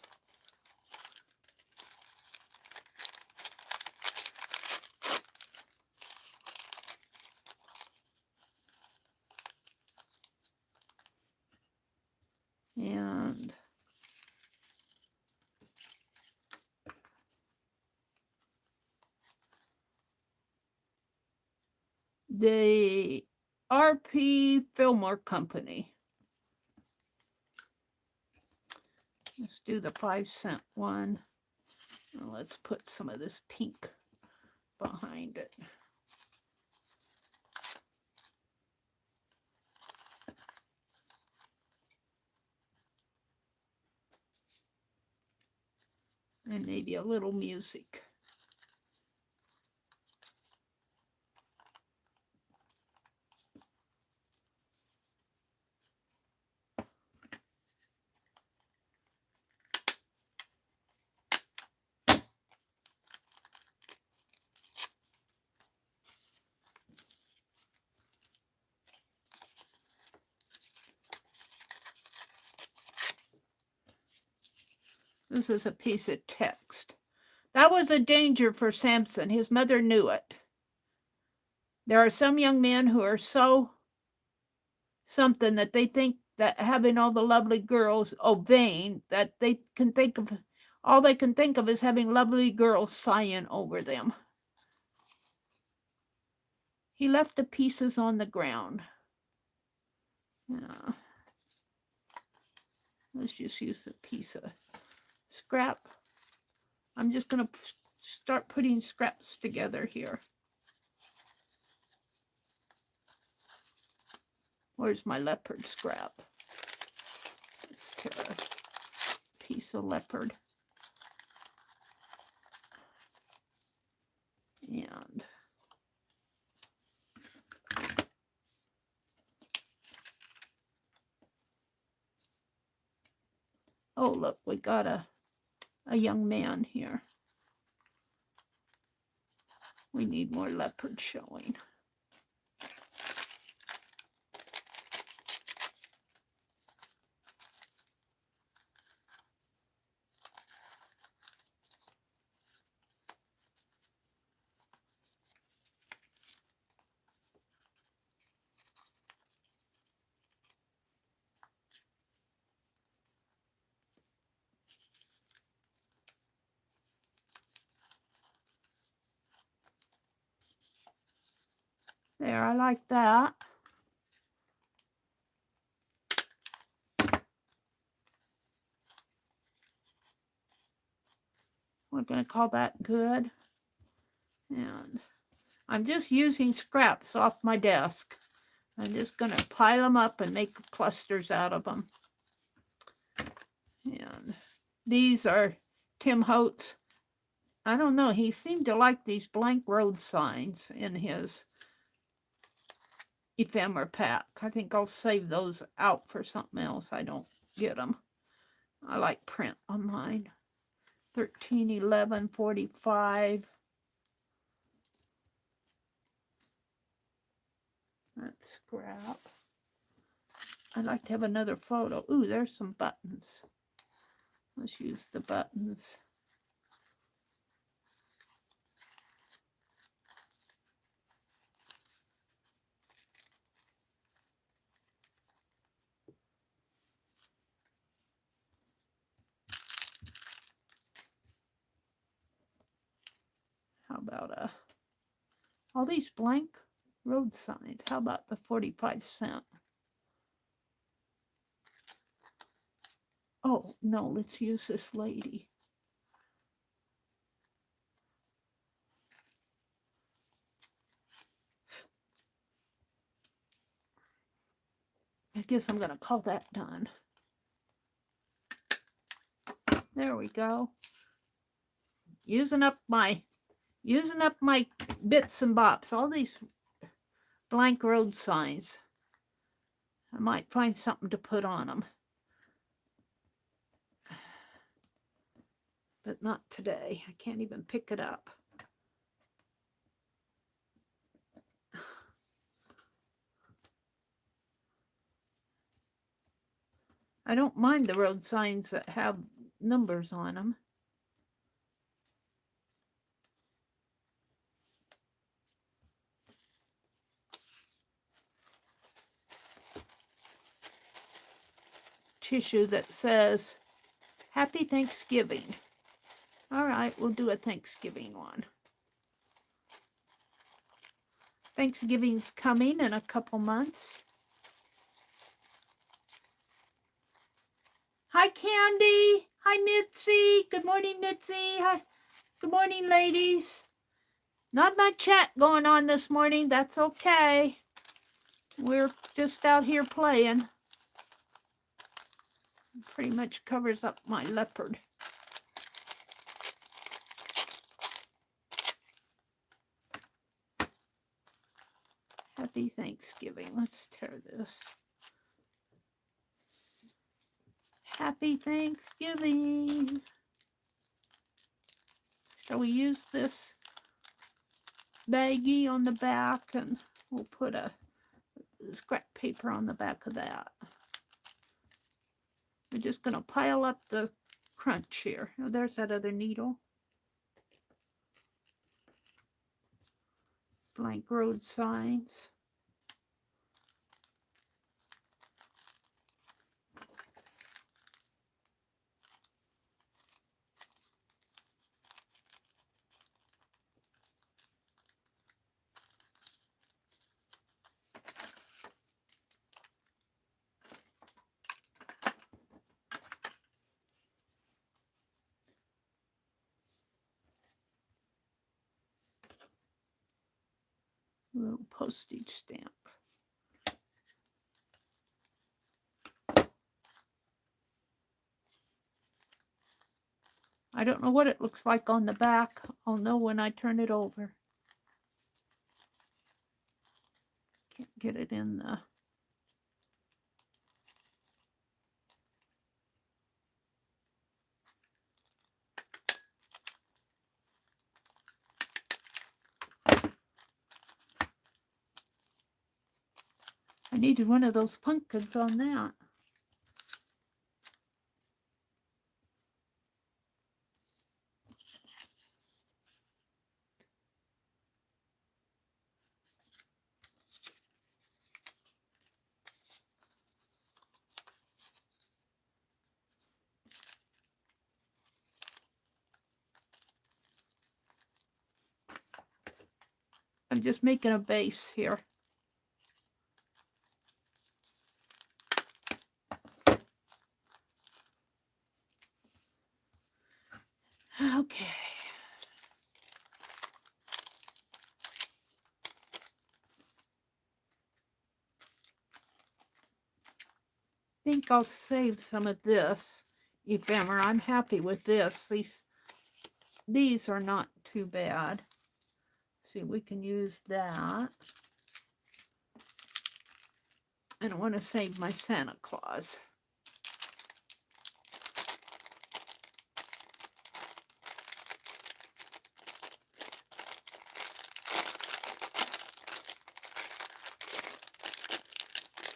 And the RP Fillmore Company. Let's do the 5-cent one. And let's put some of this pink behind it. And maybe a little music. This is a piece of text. That was a danger for Samson. His mother knew it. There are some young men who are so something that they think that having all the lovely girls, vain, that they can think of, all they can think of is having lovely girls sighing over them. He left the pieces on the ground. Let's just use a piece of scrap. I'm just going to start putting scraps together here. Where's my leopard scrap? Let's tear a piece of leopard. And oh, look, we got a young man here. We need more leopard showing. There, I like that. We're going to call that good. And I'm just using scraps off my desk. I'm just going to pile them up and make clusters out of them. And these are Tim Holtz. I don't know, he seemed to like these blank road signs in his ephemera pack. I think I'll save those out for something else. I don't get them. I like print on mine. 13, 11, 45. That's scrap. I'd like to have another photo. Ooh, there's some buttons. Let's use the buttons. How about all these blank road signs? How about the 45¢? Oh, no, let's use this lady. I guess I'm going to call that done. There we go. Using up my bits and bops. All these blank road signs. I might find something to put on them. But not today. I can't even pick it up. I don't mind the road signs that have numbers on them. Tissue that says, Happy Thanksgiving. All right, we'll do a Thanksgiving one. Thanksgiving's coming in a couple months. Hi, Candy. Hi, Mitzi. Good morning, Mitzi. Hi. Good morning, ladies. Not much chat going on this morning. That's okay. We're just out here playing. Pretty much covers up my leopard. Happy Thanksgiving. Let's tear this. Happy Thanksgiving. Shall we use this baggie on the back, and we'll put a scrap paper on the back of that. We're just going to pile up the crunch here. Oh, there's that other needle. Blank road signs. Little postage stamp. I don't know what it looks like on the back. I'll know when I turn it over. Can't get it in the... I needed one of those pumpkins on that. I'm just making a base here. Okay. I think I'll save some of this ephemera. I'm happy with this. These are not too bad. See, we can use that. And I want to save my Santa Claus.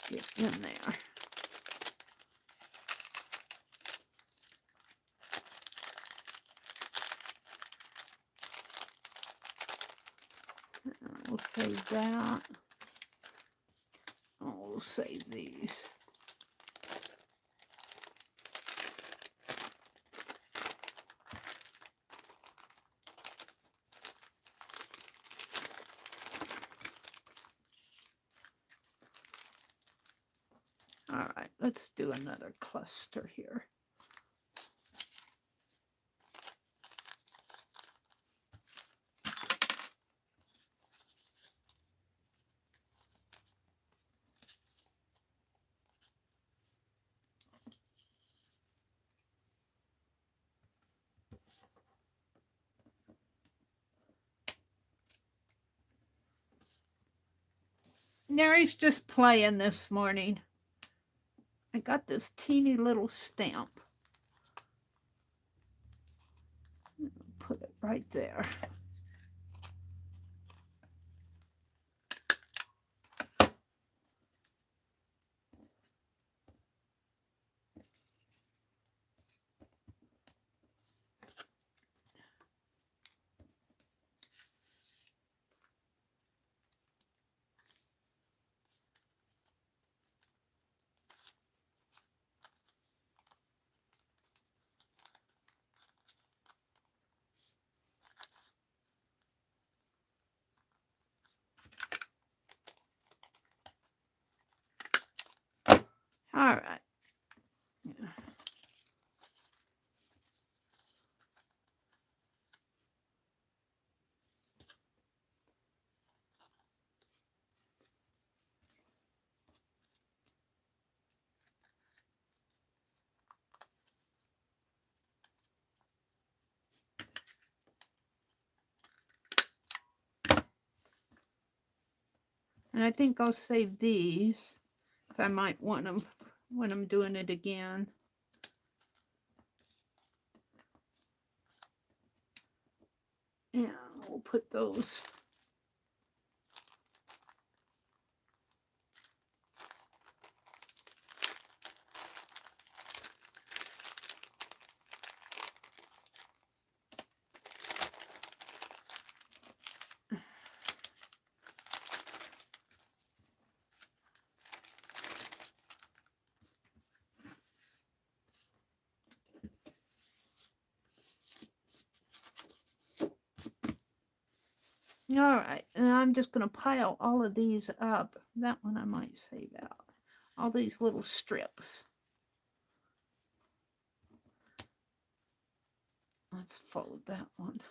Get in there. We'll save that. Oh, we'll save these. All right, let's do another cluster here. Meri's just playing this morning. I got this teeny little stamp. Put it right there. All right. Yeah. And I think I'll save these, because I might want them when I'm doing it again. Yeah, we'll put those. All right, and I'm just going to pile all of these up. That one I might save out. All these little strips. Let's fold that one.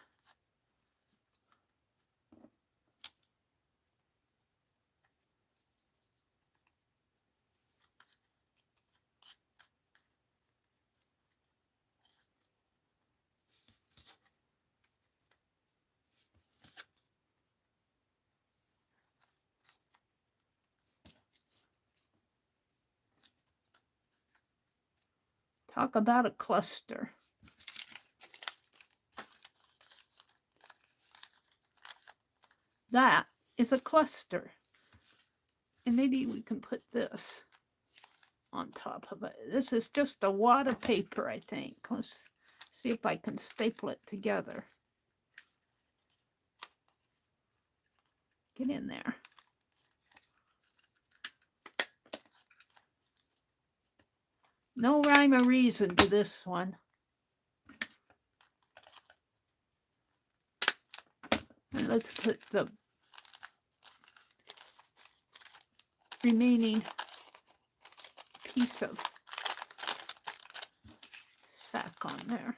Talk about a cluster. That is a cluster. And maybe we can put this on top of it. This is just a wad of paper, I think. Let's see if I can staple it together. Get in there. No rhyme or reason to this one. And let's put the remaining piece of sack on there.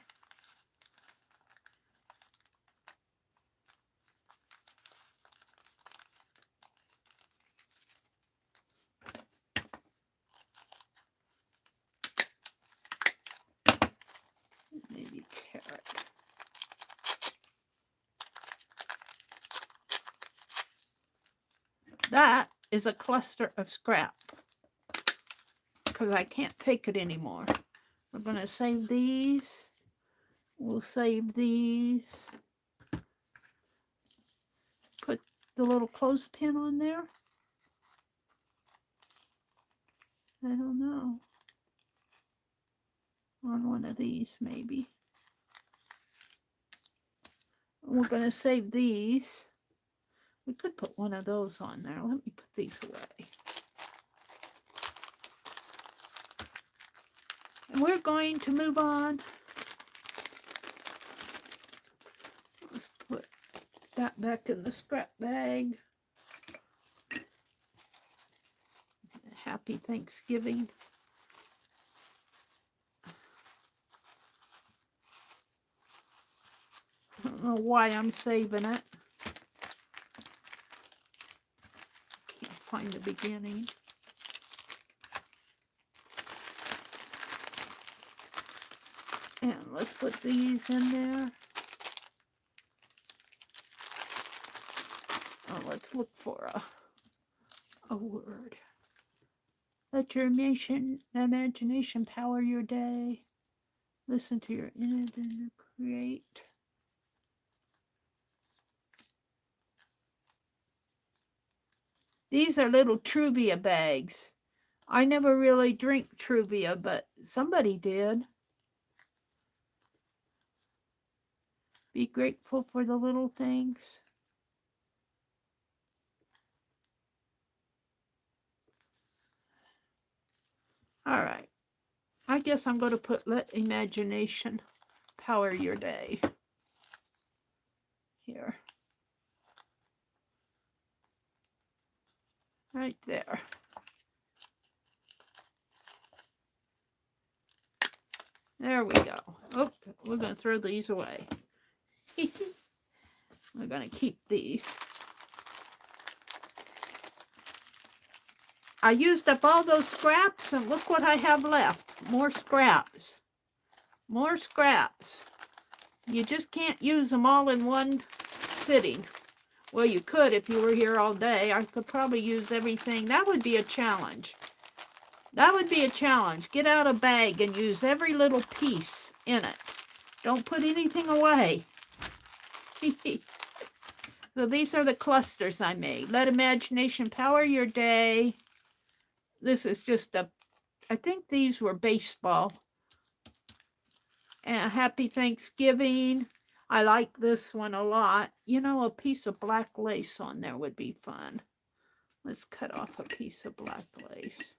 That is a cluster of scrap because I can't take it anymore. We're going to save these. We'll save these. Put the little clothespin on there. I don't know. On one of these, maybe. We're going to save these. We could put one of those on there. Let me put these away. And we're going to move on. Let's put that back in the scrap bag. Happy Thanksgiving. I don't know why I'm saving it. Can't find the beginning. And let's put these in there. Oh, let's look for a word. Let your imagination power your day. Listen to your inner and create. These are little Truvia bags. I never really drink Truvia, but somebody did. Be grateful for the little things. All right. I guess I'm going to put let imagination power your day. Here. Right there. There we go. Oh, we're going to throw these away. We're going to keep these. I used up all those scraps, and look what I have left. More scraps. More scraps. You just can't use them all in one sitting. Well, you could if you were here all day. I could probably use everything. That would be a challenge. That would be a challenge. Get out a bag and use every little piece in it. Don't put anything away. So these are the clusters I made. Let imagination power your day. This is just I think these were baseball. And Happy Thanksgiving. I like this one a lot. You know, a piece of black lace on there would be fun. Let's cut off a piece of black lace.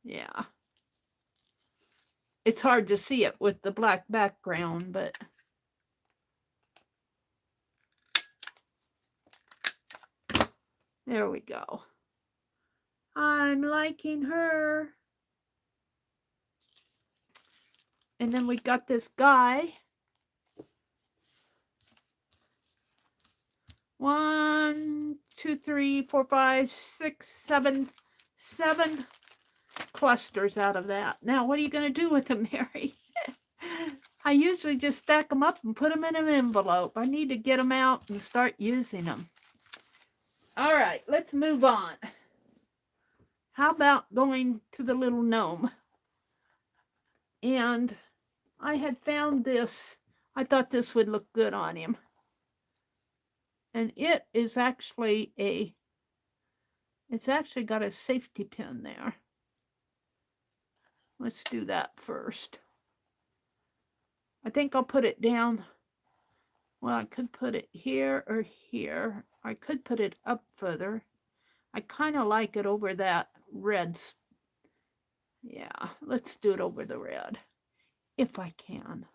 Yeah. It's hard to see it with the black background, but there we go. I'm liking her. And then we got this guy. 1, 2, 3, 4, 5, 6, 7 clusters out of that. Now, what are you going to do with them, Meri? I usually just stack them up and put them in an envelope. I need to get them out and start using them. All right, let's move on. How about going to the little gnome? And I had found this. I thought this would look good on him. And it is actually it's actually got a safety pin there. Let's do that first. I think I'll put it down. Well, I could put it here or here. I could put it up further. I kind of like it over that red. Yeah, let's do it over the red, if I can.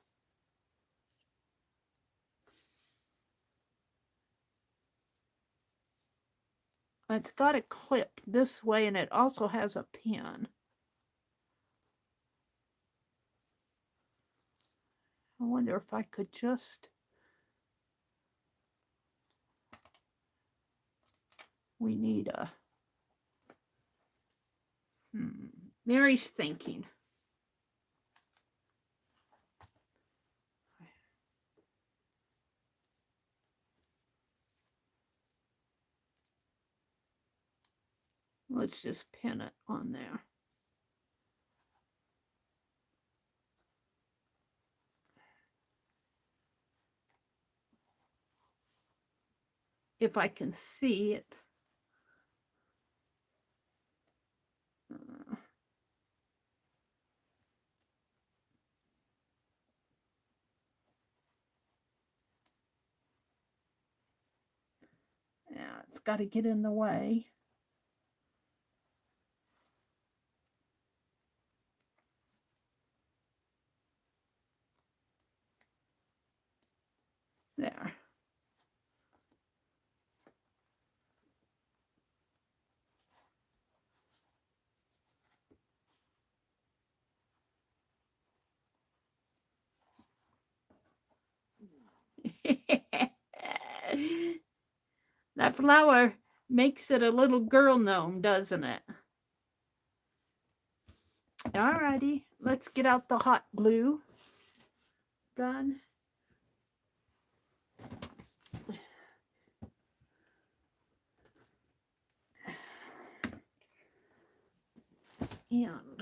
It's got a clip this way, and it also has a pin. I wonder if I could just... We need a... Meri's thinking. Let's just pin it on there. If I can see it. Yeah, it's got to get in the way. There. That flower makes it a little girl gnome, doesn't it? Alrighty, let's get out the hot glue gun. And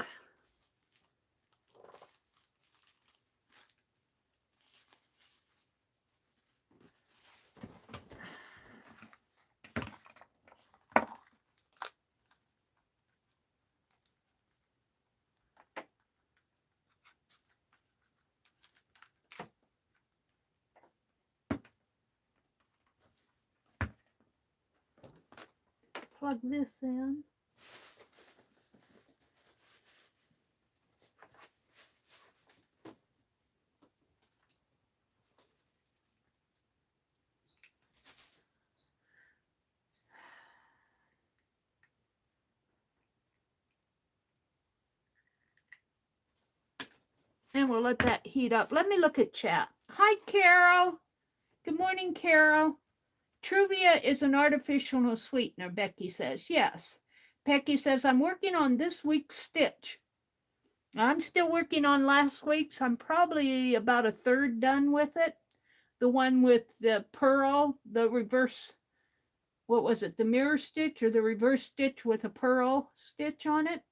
plug this in. And we'll let that heat up. Let me look at chat. Hi, Carol. Good morning, Carol. Truvia is an artificial sweetener, Becky says. Yes. Becky says, I'm working on this week's stitch. I'm still working on last week's. I'm probably about a third done with it. The one with the pearl, the reverse, what was it? The mirror stitch or the reverse stitch with a pearl stitch on it.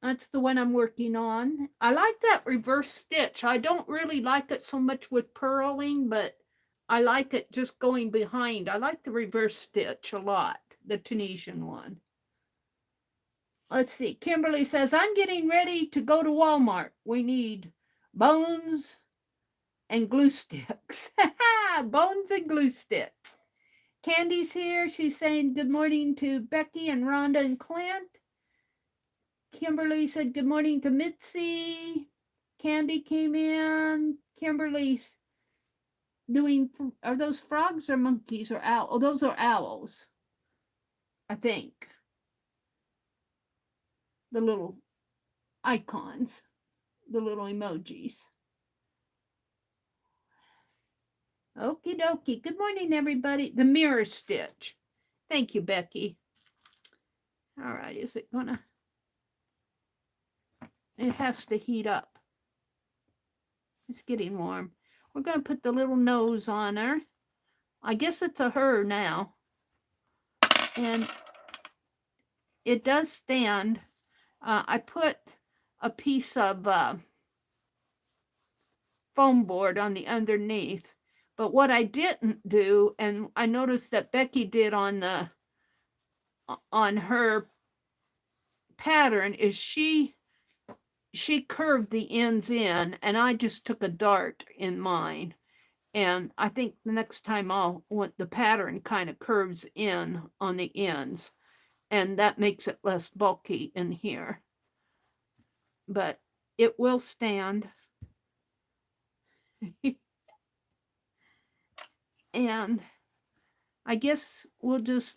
That's the one I'm working on. I like that reverse stitch. I don't really like it so much with purling, but I like it just going behind. I like the reverse stitch a lot, the Tunisian one. Let's see. Kimberly says, I'm getting ready to go to Walmart. We need bones and glue sticks. Bones and glue sticks. Candy's here. She's saying good morning to Becky and Rhonda and Clint. Kimberly said good morning to Mitzi. Candy came in. Kimberly's doing, are those frogs or monkeys or owls? Oh, those are owls, I think. The little icons, the little emojis. Okie dokie. Good morning, everybody. The mirror stitch. Thank you, Becky. All right, is it gonna? It has to heat up. It's getting warm. We're gonna put the little nose on her. I guess it's a her now. And it does stand. I put a piece of foam board on the underneath. But what I didn't do, and I noticed that Becky did on her pattern, is she curved the ends in, and I just took a dart in mine. And I think the next time I'll want the pattern kind of curves in on the ends, and that makes it less bulky in here. But it will stand. And I guess we'll just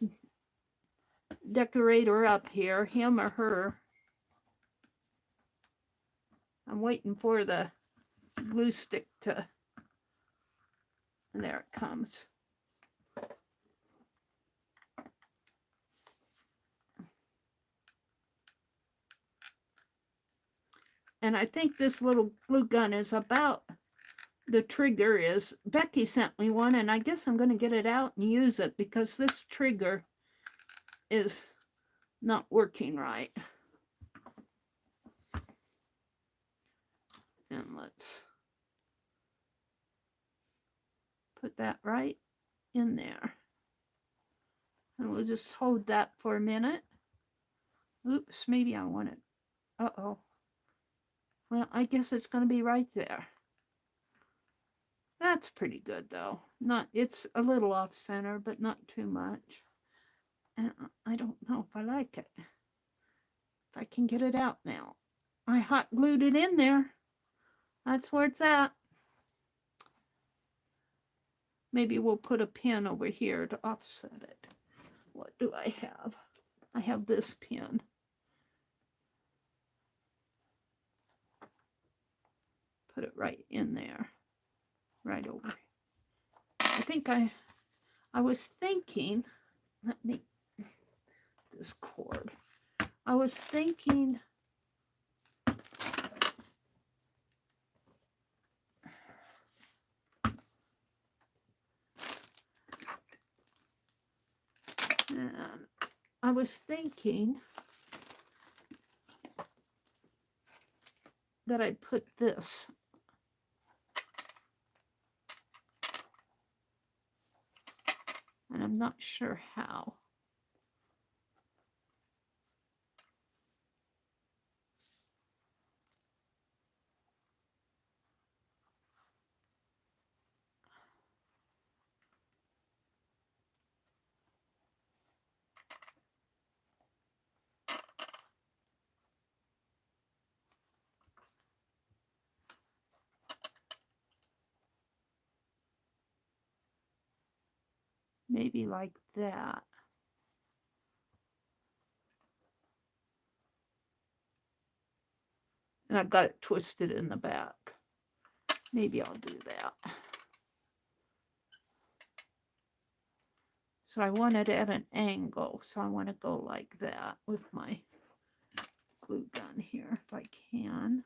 decorate her up here, him or her. I'm waiting for the glue stick to, and there it comes. And I think this little glue gun is about, the trigger is, Becky sent me one, and I guess I'm going to get it out and use it because this trigger is not working right. And let's put that right in there. And we'll just hold that for a minute. Oops, maybe I want it. Uh-oh. Well, I guess it's going to be right there. That's pretty good, though. It's a little off center, but not too much. And I don't know if I like it. If I can get it out now. I hot glued it in there. That's where it's at. Maybe we'll put a pin over here to offset it. What do I have? I have this pin. Put it right in there. Right over. I think I was thinking, let me, this cord. I was thinking, that I put this. And I'm not sure how. Maybe like that. And I've got it twisted in the back. Maybe I'll do that. So I want it at an angle. So I want to go like that with my glue gun here if I can.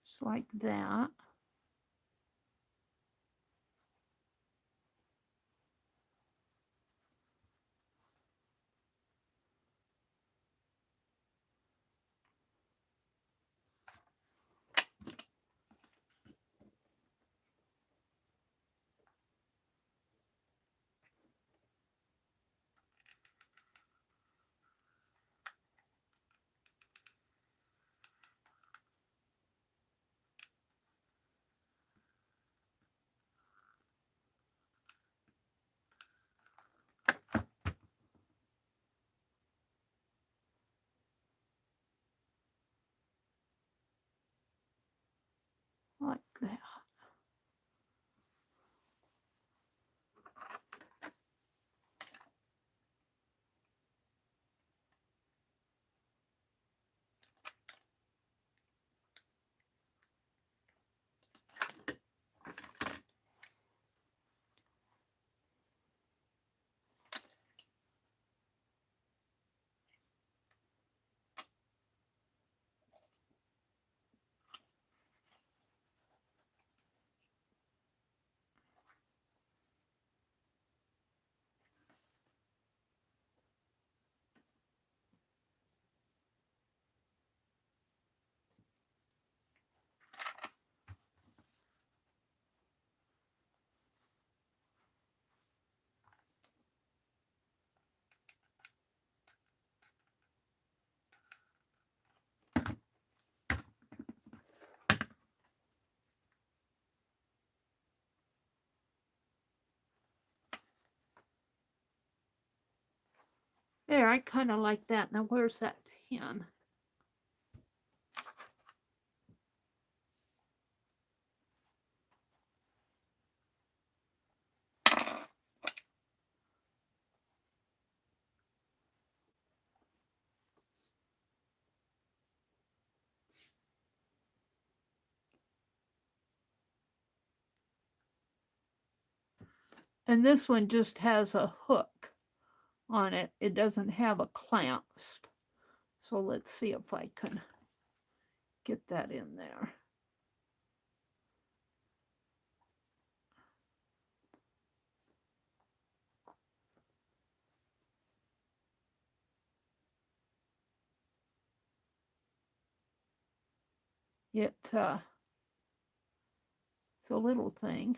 Just like that. Like that. There, I kind of like that. Now, where's that pin? And this one just has a hook on it. It doesn't have a clasp. So let's see if I can get that in there. It's a little thing.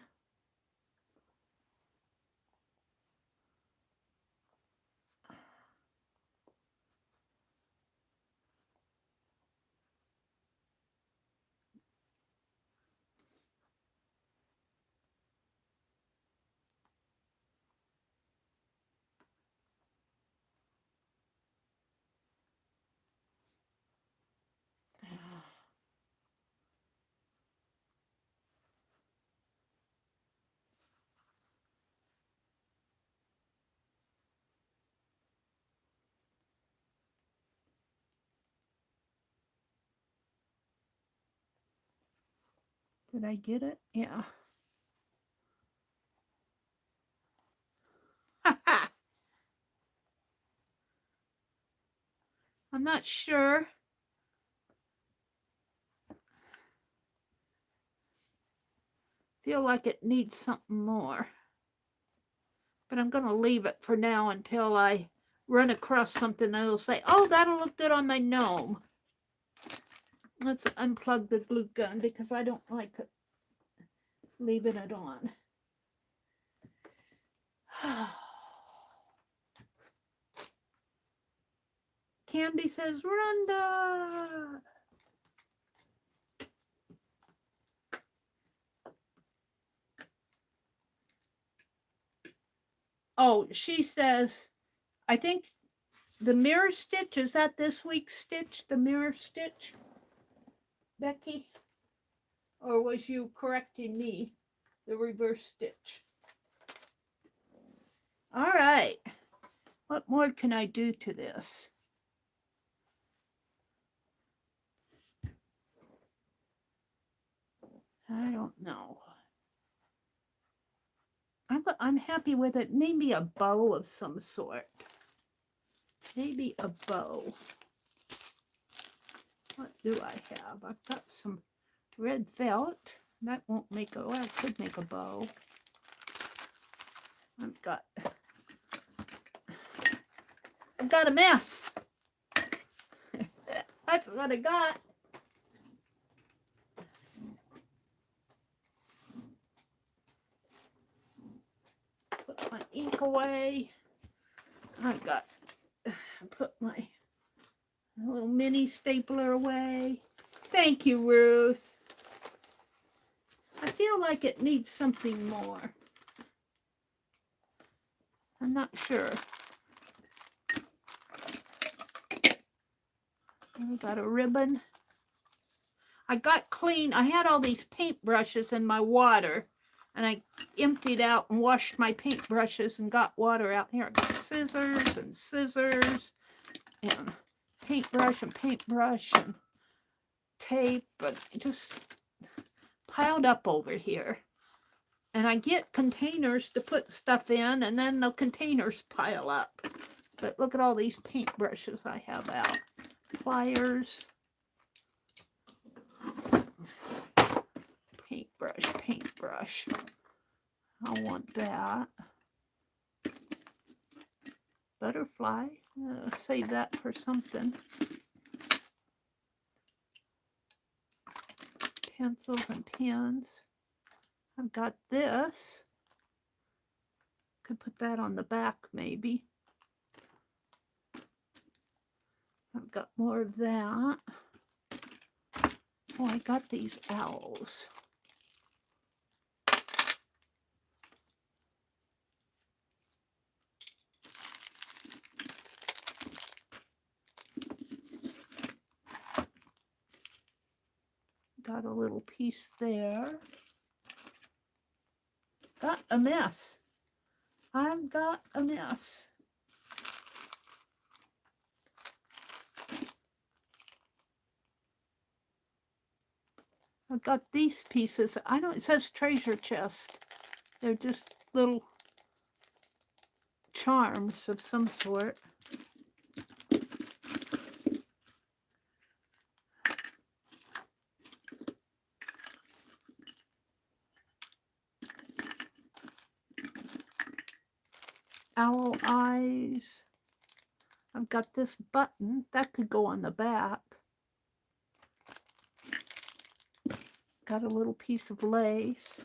Did I get it? Yeah. I'm not sure. Feel like it needs something more. But I'm going to leave it for now until I run across something that'll say, oh, that'll look good on my gnome. Let's unplug the glue gun because I don't like it, leaving it on. Candy says, Rhonda. Oh, she says, I think the mirror stitch, is that this week's stitch, the mirror stitch, Becky? Or was you correcting me, the reverse stitch? All right. What more can I do to this? I don't know. I'm happy with it. Maybe a bow of some sort. Maybe a bow. What do I have? I've got some red felt. That won't make a, well, I could make a bow. I've got a mess. That's what I got. Put my ink away. I've got, put my little mini stapler away. Thank you, Ruth. I feel like it needs something more. I'm not sure. I've got a ribbon. I got clean. I had all these paint brushes in my water, and I emptied out and washed my paint brushes and got water out here. I got scissors and paintbrush and tape, but just piled up over here. And I get containers to put stuff in, and then the containers pile up. But look at all these paintbrushes I have out. Pliers. Paintbrush. I want that. Butterfly. Save that for something. Pencils and pens. I've got this. Could put that on the back maybe. I've got more of that. Oh, I got these owls. Got a little piece there. Got a mess. I've got a mess. I've got these pieces. It says treasure chest. They're just little charms of some sort. Owl eyes. I've got this button that could go on the back. Got a little piece of lace.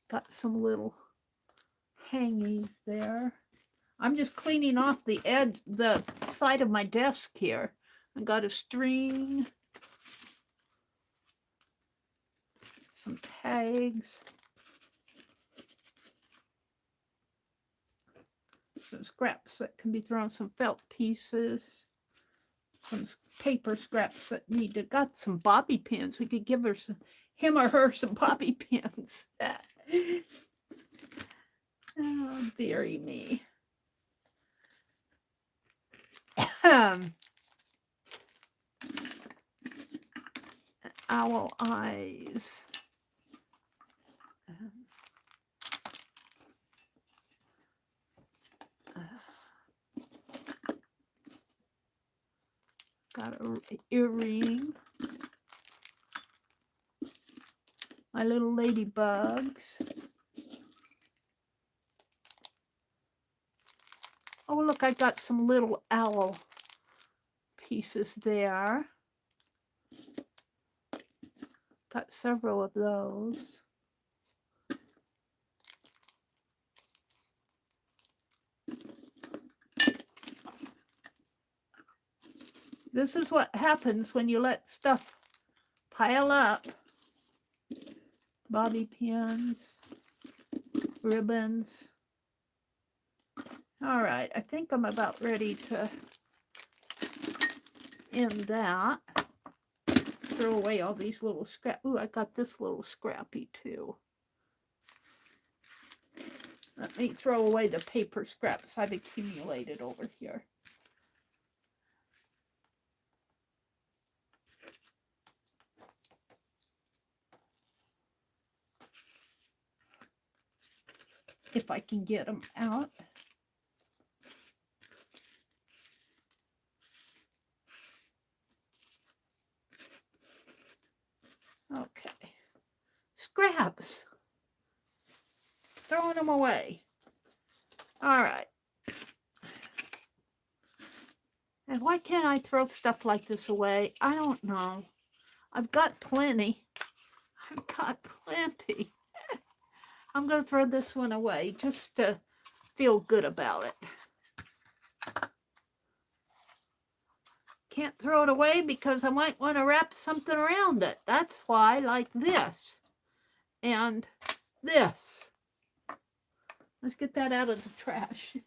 Got some little hangies there. I'm just cleaning off the edge, the side of my desk here. I got a string, some tags, some scraps that can be thrown, some felt pieces, some paper scraps that need to, got some bobby pins. We could give her some, him or her some bobby pins. Oh, dearie me. Owl eyes. Got an earring. My little ladybugs. Oh, look, I got some little owl pieces there. Got several of those. This is what happens when you let stuff pile up. Bobby pins, ribbons. All right, I think I'm about ready to end that. Throw away all these little scrap. Ooh, I got this little scrappy too. Let me throw away the paper scraps I've accumulated over here. If I can get them out. Okay. Scraps. Throwing them away. All right. And why can't I throw stuff like this away? I don't know. I've got plenty. I've got plenty. I'm going to throw this one away just to feel good about it. Can't throw it away because I might want to wrap something around it. That's why, like this and this. Let's get that out of the trash.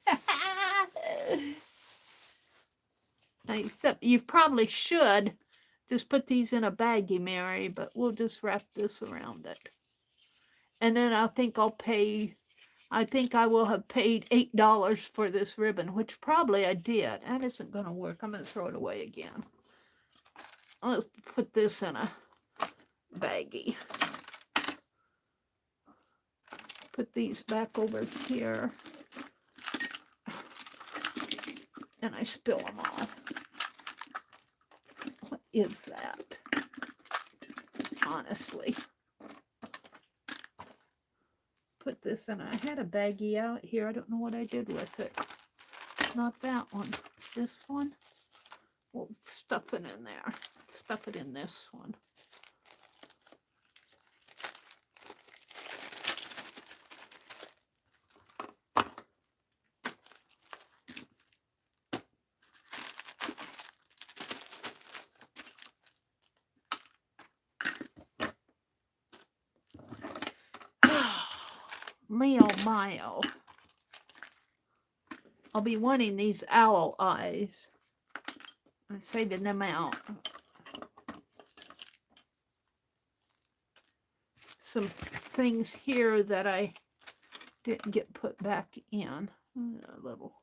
Except you probably should just put these in a baggie, Meri, but we'll just wrap this around it. And then I think I will have paid $8 for this ribbon, which probably I did. That isn't going to work. I'm going to throw it away again. Let's put this in a baggie. Put these back over here. And I spill them all. What is that? Honestly. Put this in. I had a baggie out here. I don't know what I did with it. Not that one. This one. We'll stuff it in there. Stuff it in this one. Me oh my oh. I'll be wanting these owl eyes. I'm saving them out. Some things here that I didn't get put back in. A little.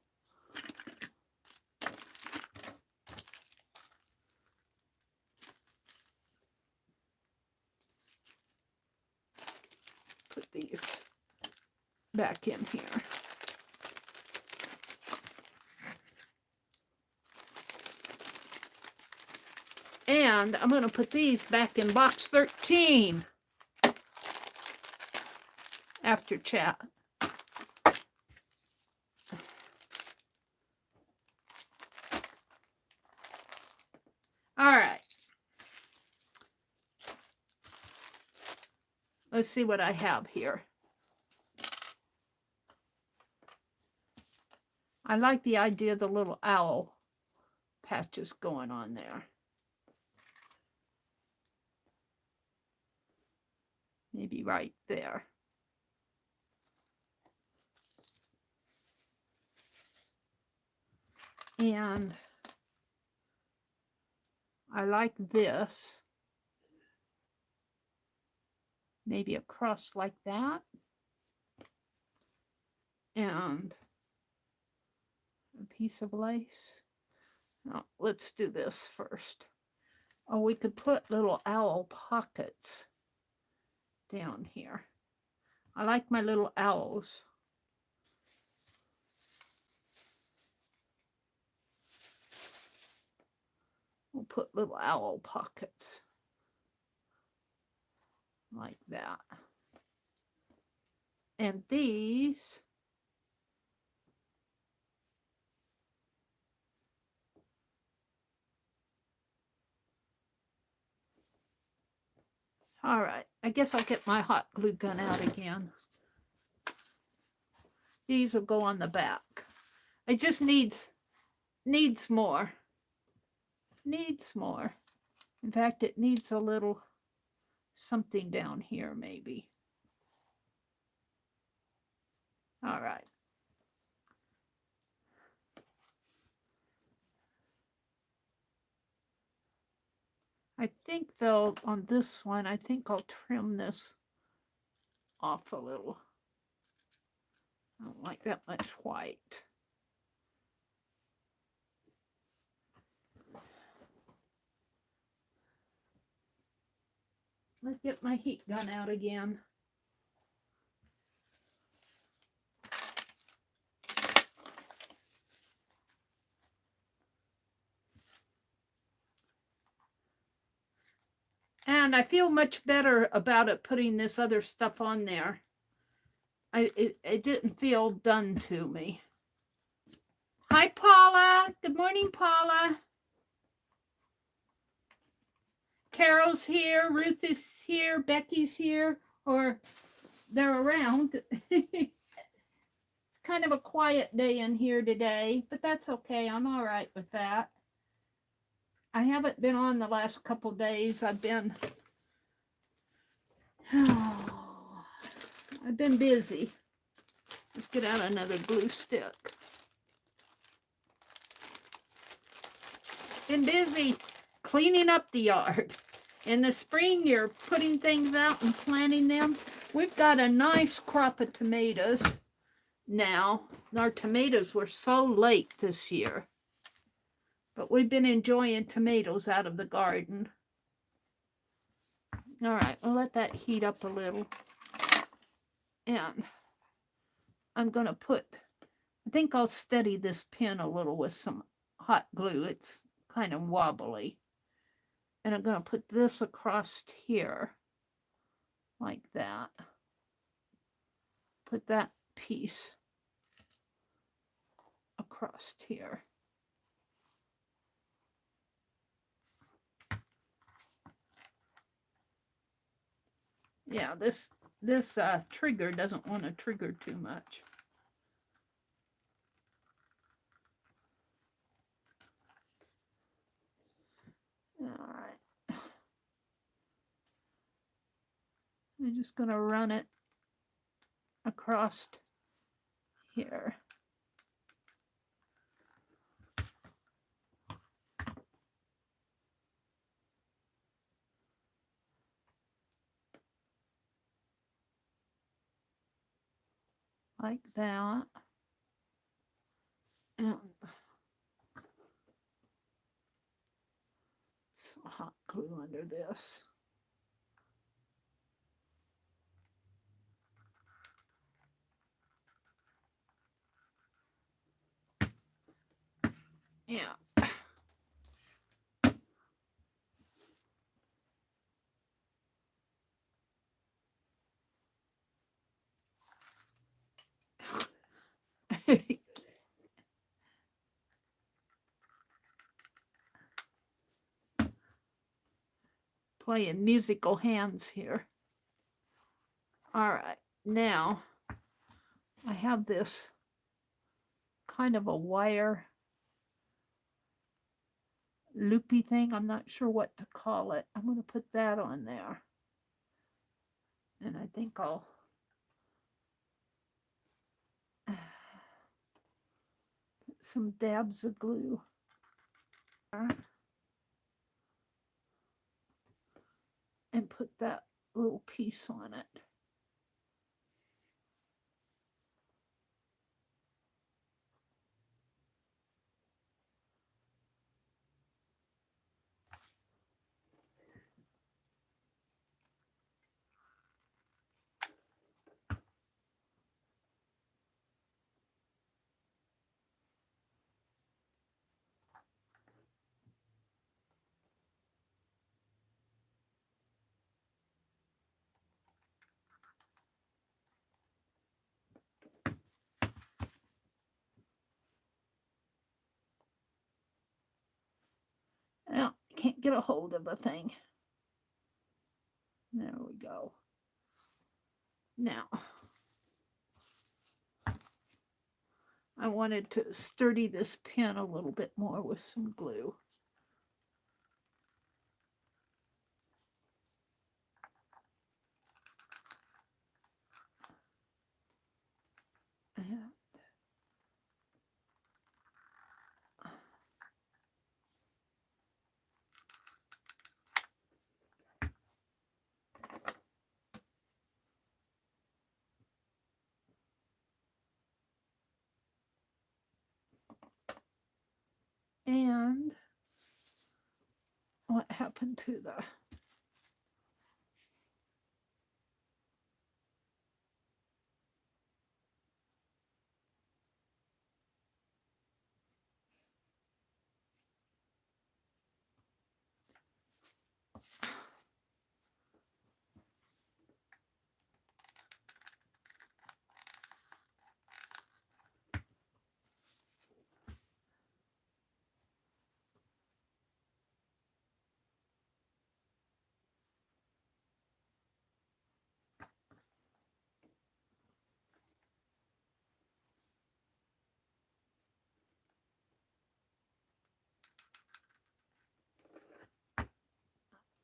Put these back in here. And I'm going to put these back in box 13 after chat. All right. Let's see what I have here. I like the idea of the little owl patches going on there. Maybe right there. And I like this. Maybe a cross like that. And a piece of lace. Now, let's do this first. Oh, we could put little owl pockets down here. I like my little owls. We'll put little owl pockets like that. And these, all right, I guess I'll get my hot glue gun out again. These will go on the back. It just needs more. Needs more. In fact, it needs a little something down here, maybe. All right. I think, though, on this one, I think I'll trim this off a little. I don't like that much white. Let's get my heat gun out again. And I feel much better about it putting this other stuff on there. It didn't feel done to me. Hi, Paula. Good morning, Paula. Carol's here. Ruth is here. Becky's here. Or they're around. It's kind of a quiet day in here today, but that's okay. I'm all right with that. I haven't been on the last couple days. I've been busy. Let's get out another glue stick. Been busy cleaning up the yard. In the spring, you're putting things out and planting them. We've got a nice crop of tomatoes now. Our tomatoes were so late this year. But we've been enjoying tomatoes out of the garden. All right, we'll let that heat up a little. And I'm going to put, I think I'll steady this pin a little with some hot glue. It's kind of wobbly. And I'm going to put this across here like that. Put that piece across here. Yeah, this trigger doesn't want to trigger too much. All right. I'm just going to run it across here. Like that. And some hot glue under this. Yeah. Playing musical hands here. All right, now I have this kind of a wire loopy thing. I'm not sure what to call it. I'm going to put that on there. And I think I'll put some dabs of glue. And put that little piece on it. Well, can't get a hold of the thing. There we go. Now, I wanted to sturdy this pen a little bit more with some glue. And what happened to the...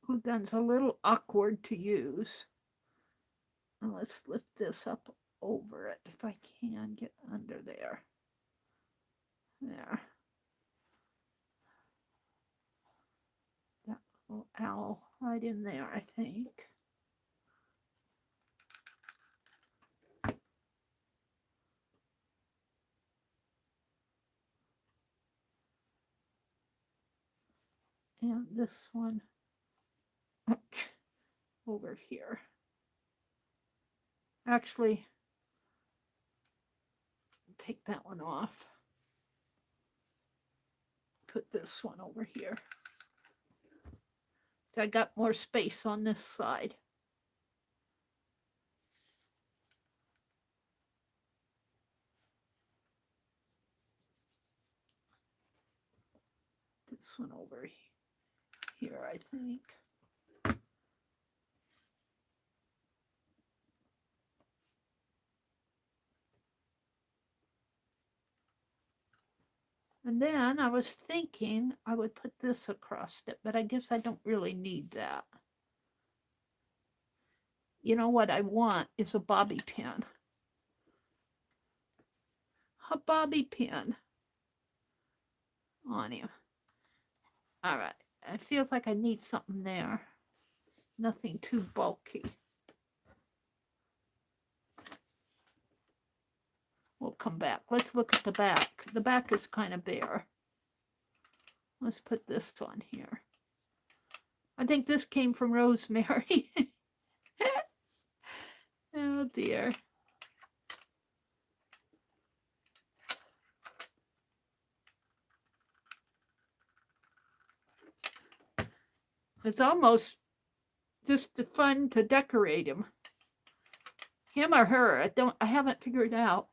glue gun's a little awkward to use. Now let's lift this up over it if I can get under there. There. That little owl right in there, I think. And this one over here. Actually, take that one off. Put this one over here. So I got more space on this side. This one over here, I think. And then I was thinking I would put this across it, but I guess I don't really need that. You know what I want is a bobby pin. A bobby pin on you. All right. I feel like I need something there. Nothing too bulky. We'll come back. Let's look at the back. The back is kind of bare. Let's put this on here. I think this came from Rosemary. Oh dear. It's almost just fun to decorate him. Him or her, I haven't figured out.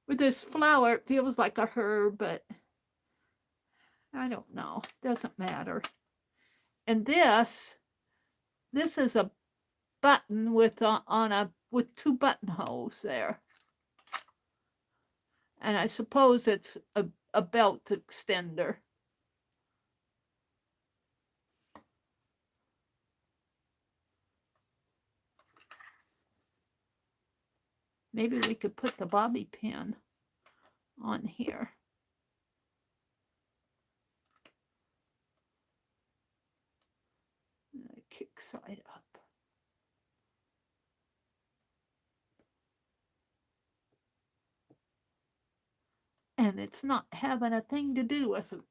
With this flower, it feels like a her, but I don't know. Doesn't matter. And this is a button with with 2 buttonholes there. And I suppose it's a belt extender. Maybe we could put the bobby pin on here. Kick side up. And it's not having a thing to do with it.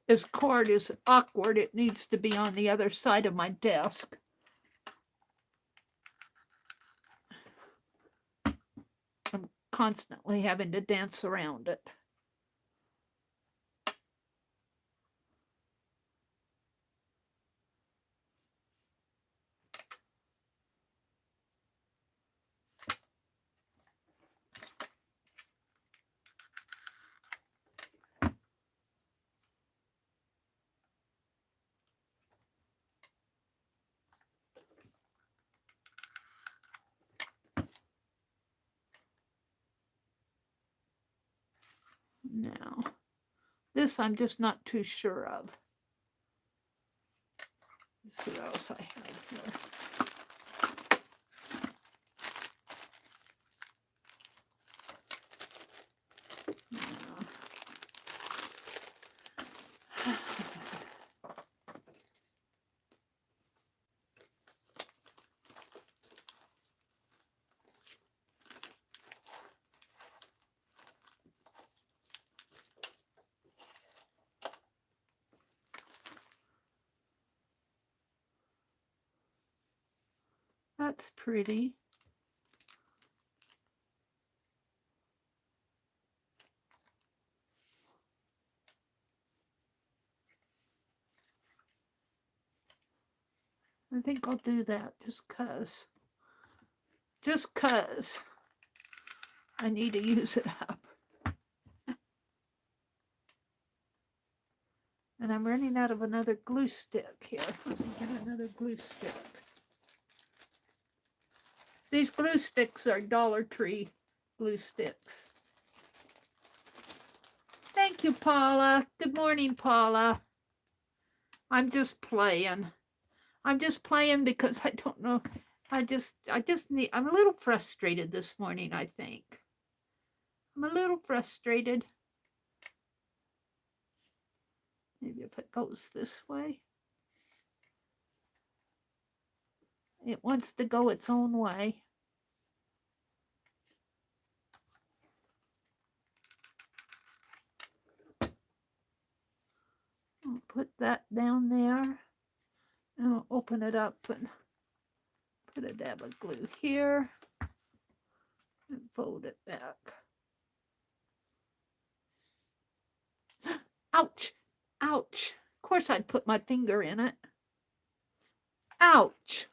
This cord is awkward. It needs to be on the other side of my desk. I'm constantly having to dance around it. Now, this I'm just not too sure of. Let's see what else I have here. That's pretty. I think I'll do that just 'cause. Just 'cause I need to use it up. And I'm running out of another glue stick here. Let me get another glue stick. These glue sticks are Dollar Tree glue sticks. Thank you, Paula. Good morning, Paula. I'm just playing. I'm just playing because I don't know. I just need, I'm a little frustrated this morning, I think. I'm a little frustrated. Maybe if it goes this way. It wants to go its own way. I'll put that down there. And I'll open it up and put a dab of glue here. And fold it back. Ouch! Ouch! Of course I'd put my finger in it. Ouch!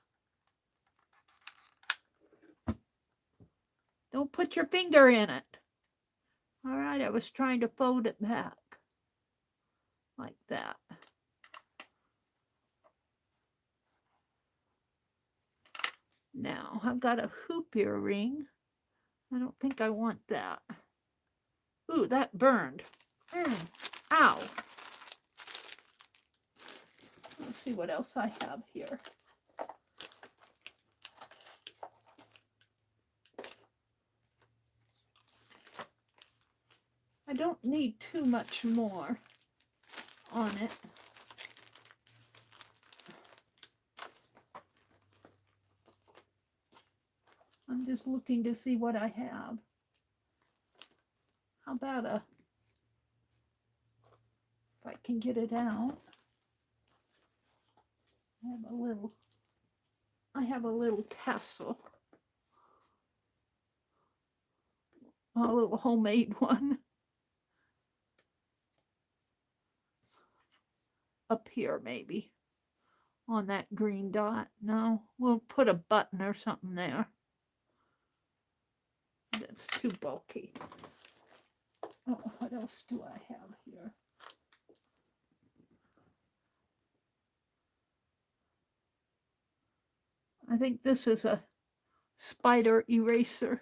Don't put your finger in it. All right, I was trying to fold it back like that. Now, I've got a hoop earring. I don't think I want that. Ooh, that burned. Ow. Let's see what else I have here. I don't need too much more on it. I'm just looking to see what I have. How about if I can get it out. I have a little tassel. A little homemade one. Up here, maybe. On that green dot. No, we'll put a button or something there. That's too bulky. Oh, what else do I have here? I think this is a spider eraser.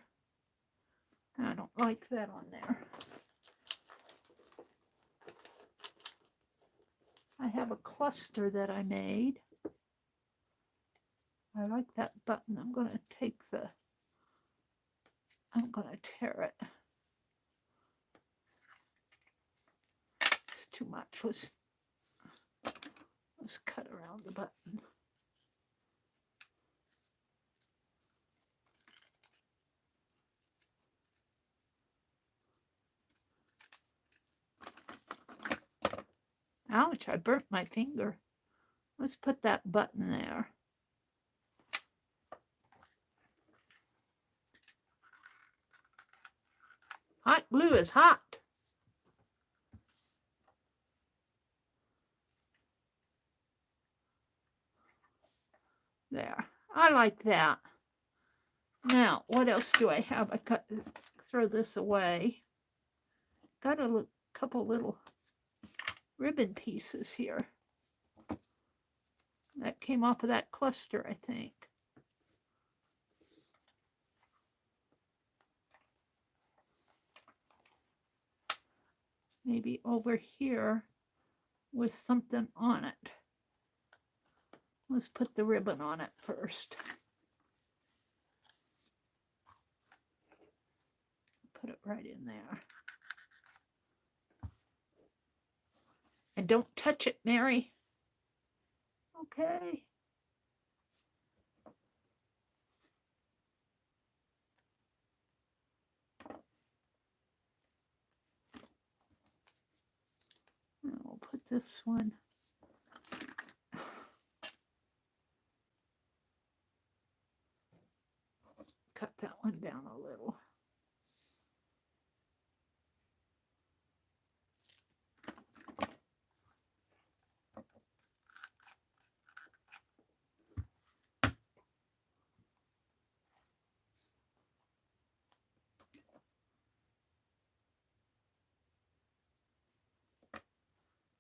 I don't like that on there. I have a cluster that I made. I like that button. I'm going to tear it. It's too much. Let's cut around the button. Ouch, I burnt my finger. Let's put that button there. Hot glue is hot. There. I like that. Now, what else do I have? I throw this away. Got a couple little ribbon pieces here. That came off of that cluster, I think. Maybe over here with something on it. Let's put the ribbon on it first. Put it right in there. And don't touch it, Meri. Okay. And we'll put this one. Cut that one down a little.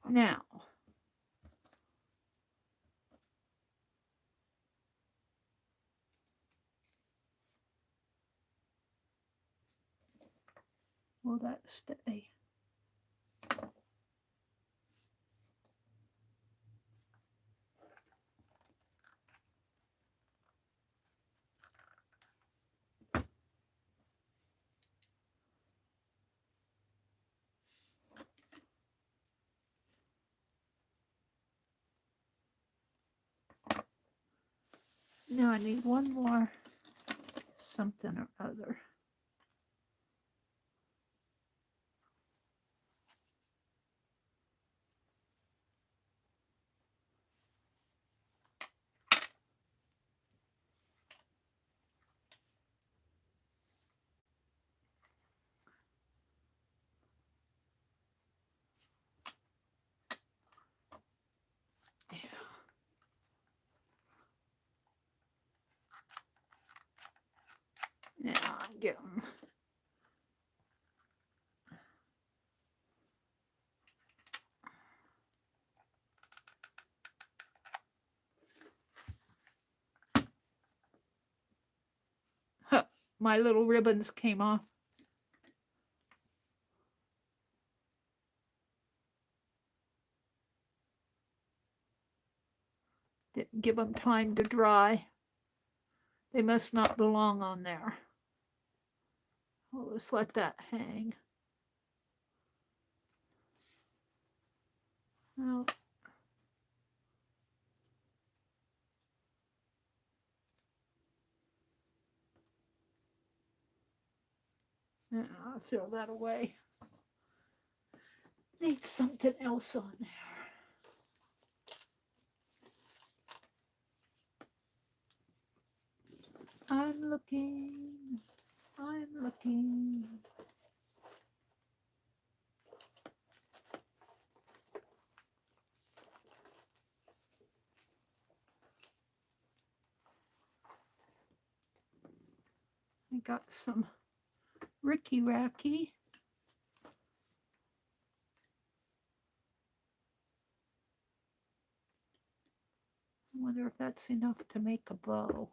Now, will that stay? Now I need one more something or other. Now I'm getting. Huh, my little ribbons came off. Didn't give them time to dry. They must not belong on there. Well, let's let that hang. Well, I'll throw that away. Need something else on there. I'm looking. I'm looking. I got some Ricky Racky. I wonder if that's enough to make a bow.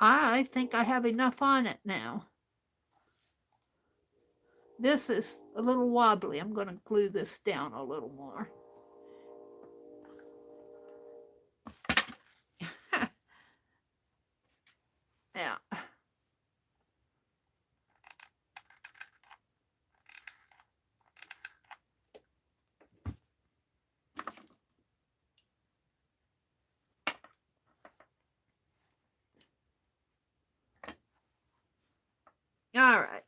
I think I have enough on it now. This is a little wobbly. I'm going to glue this down a little more. Yeah. All right.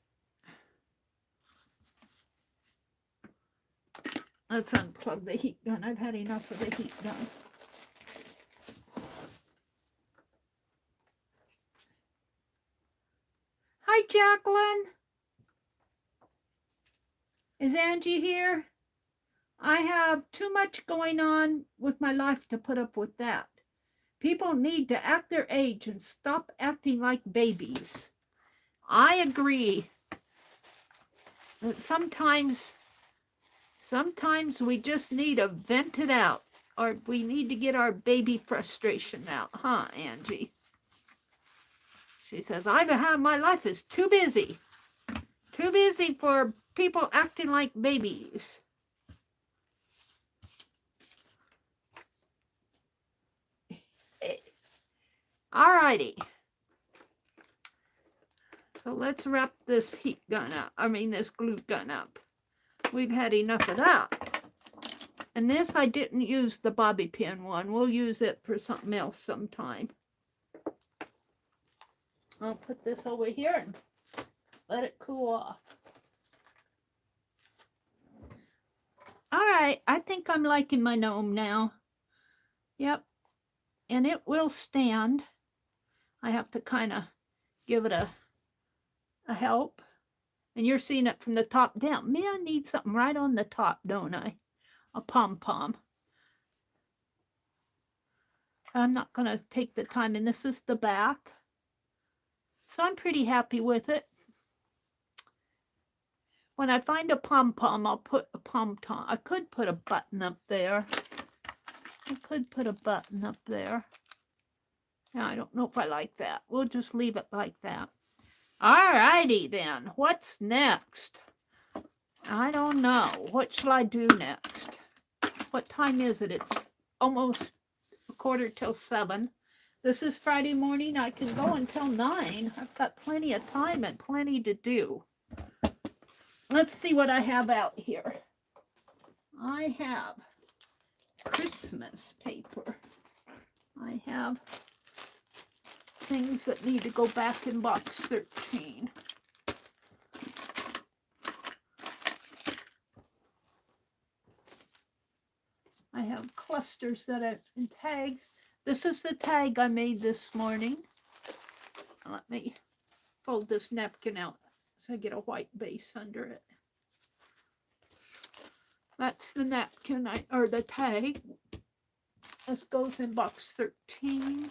Let's unplug the heat gun. I've had enough of the heat gun. Hi, Jacqueline. Is Angie here? I have too much going on with my life to put up with that. People need to act their age and stop acting like babies. I agree that sometimes we just need to vent it out, or we need to get our baby frustration out, huh, Angie? She says, my life is too busy for people acting like babies. All righty. So let's wrap this heat gun up. This glue gun up. We've had enough of that. And this, I didn't use the bobby pin one. We'll use it for something else sometime. I'll put this over here and let it cool off. All right, I think I'm liking my gnome now. Yep, and it will stand. I have to kind of give it a help. And you're seeing it from the top down. Man, I need something right on the top, don't I? A pom-pom. I'm not going to take the time. And this is the back. So I'm pretty happy with it. When I find a pom-pom, I'll put a pom-pom. I could put a button up there. I could put a button up there. Now, I don't know if I like that. We'll just leave it like that. All righty then. What's next? I don't know. What shall I do next? What time is it? It's almost 7:15. This is Friday morning. I can go until 9. I've got plenty of time and plenty to do. Let's see what I have out here. I have Christmas paper. I have things that need to go back in box 13. I have clusters that are in tags. This is the tag I made this morning. Let me fold this napkin out so I get a white base under it. That's the napkin, or the tag. This goes in box 13.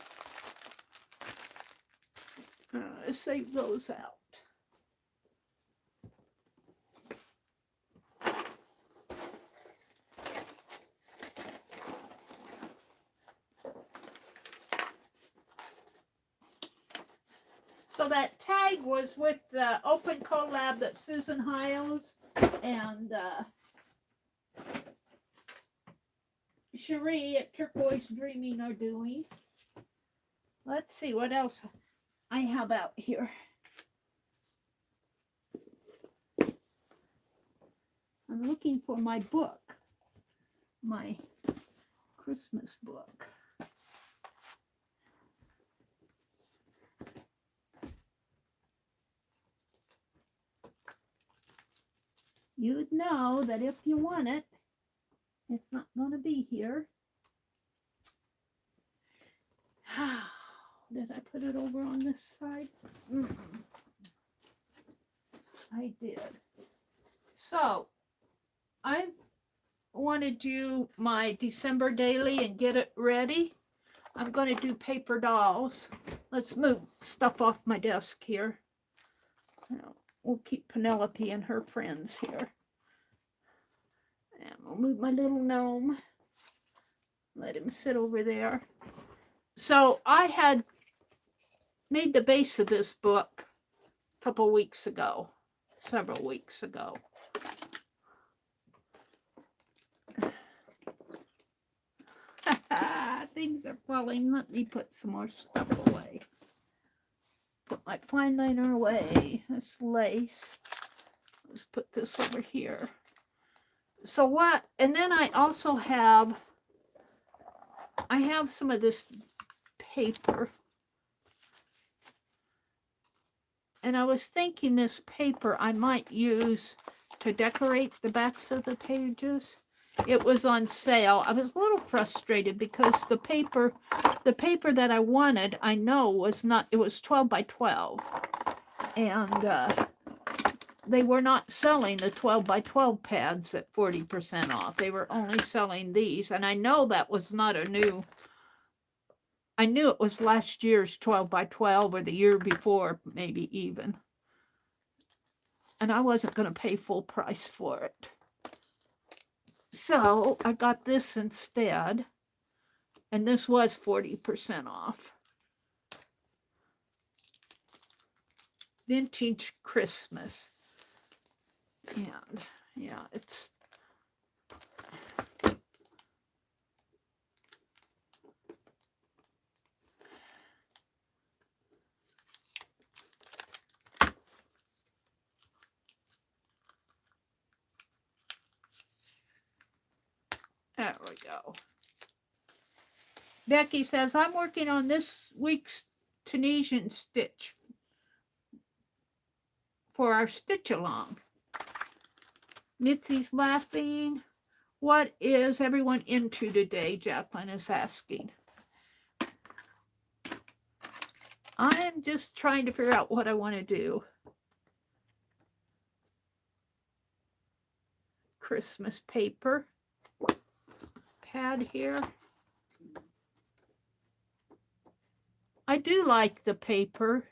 Save those out. So that tag was with the open collab that Susan Hiles and Sheree at Turquoise Dreaming are doing. Let's see what else I have out here. I'm looking for my book, my Christmas book. You'd know that if you want it, it's not going to be here. Did I put it over on this side? I did. So, I want to do my December daily and get it ready. I'm going to do paper dolls. Let's move stuff off my desk here. We'll keep Penelope and her friends here. And we'll move my little gnome. Let him sit over there. So I had made the base of this book a couple weeks ago. Several weeks ago. Things are falling. Let me put some more stuff away. Put my fine liner away. This lace. Let's put this over here. So what? And then I also have, some of this paper. And I was thinking this paper I might use to decorate the backs of the pages. It was on sale. I was a little frustrated because the paper that I wanted, I know was not, it was 12 by 12. And they were not selling the 12 by 12 pads at 40% off. They were only selling these. And I know that was not a new, I knew it was last year's 12 by 12 or the year before, maybe even. And I wasn't going to pay full price for it. So I got this instead. And this was 40% off. Vintage Christmas. And yeah, it's there we go. Becky says, I'm working on this week's Tunisian stitch for our stitch along. Mitzi's laughing. What is everyone into today? Jacqueline is asking. I'm just trying to figure out what I want to do. Christmas paper. Pad here. I do like the papers.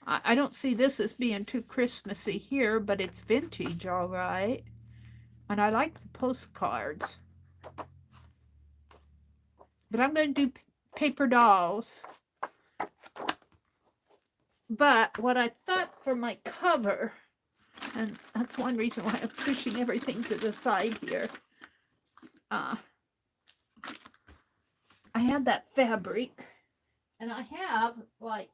I don't see this as being too Christmassy here, but it's vintage, all right. And I like the postcards. But I'm going to do paper dolls. But what I thought for my cover, and that's one reason why I'm pushing everything to the side here. I had that fabric, and I have like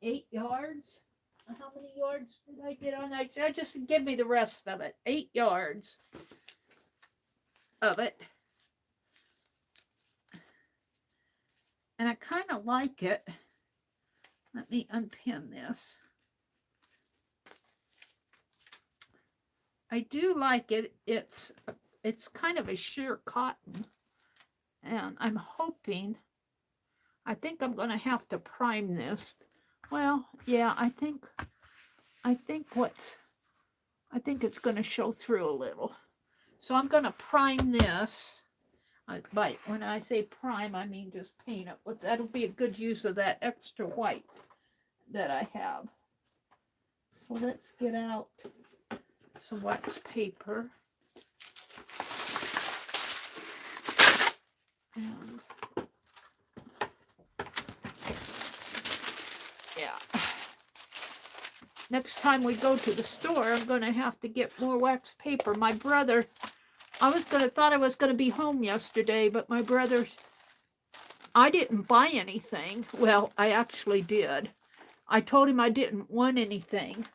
8 yards. How many yards did I get on that? Just give me the rest of it. 8 yards of it. And I kind of like it. Let me unpin this. I do like it. It's kind of a sheer cotton. And I'm hoping, I think I'm going to have to prime this. Well, yeah, I think it's going to show through a little. So I'm going to prime this. But when I say prime, I mean just paint it. But that'll be a good use of that extra white that I have. So let's get out some wax paper. And yeah. Next time we go to the store, I'm going to have to get more wax paper. My brother, thought I was going to be home yesterday, but my brother, I didn't buy anything. Well, I actually did. I told him I didn't want anything.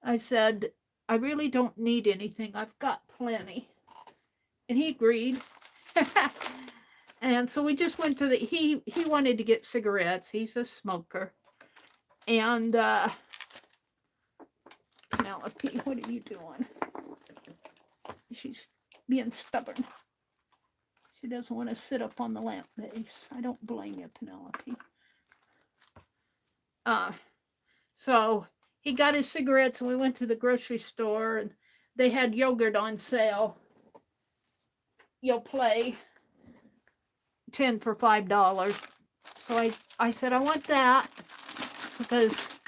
I said, I really don't need anything. I've got plenty. And he agreed. And so we just went to he wanted to get cigarettes. He's a smoker. And Penelope, what are you doing? She's being stubborn. She doesn't want to sit up on the lamp base. I don't blame you, Penelope. So he got his cigarettes and we went to the grocery store and they had yogurt on sale. You'll play 10 for $5. So I said, I want that because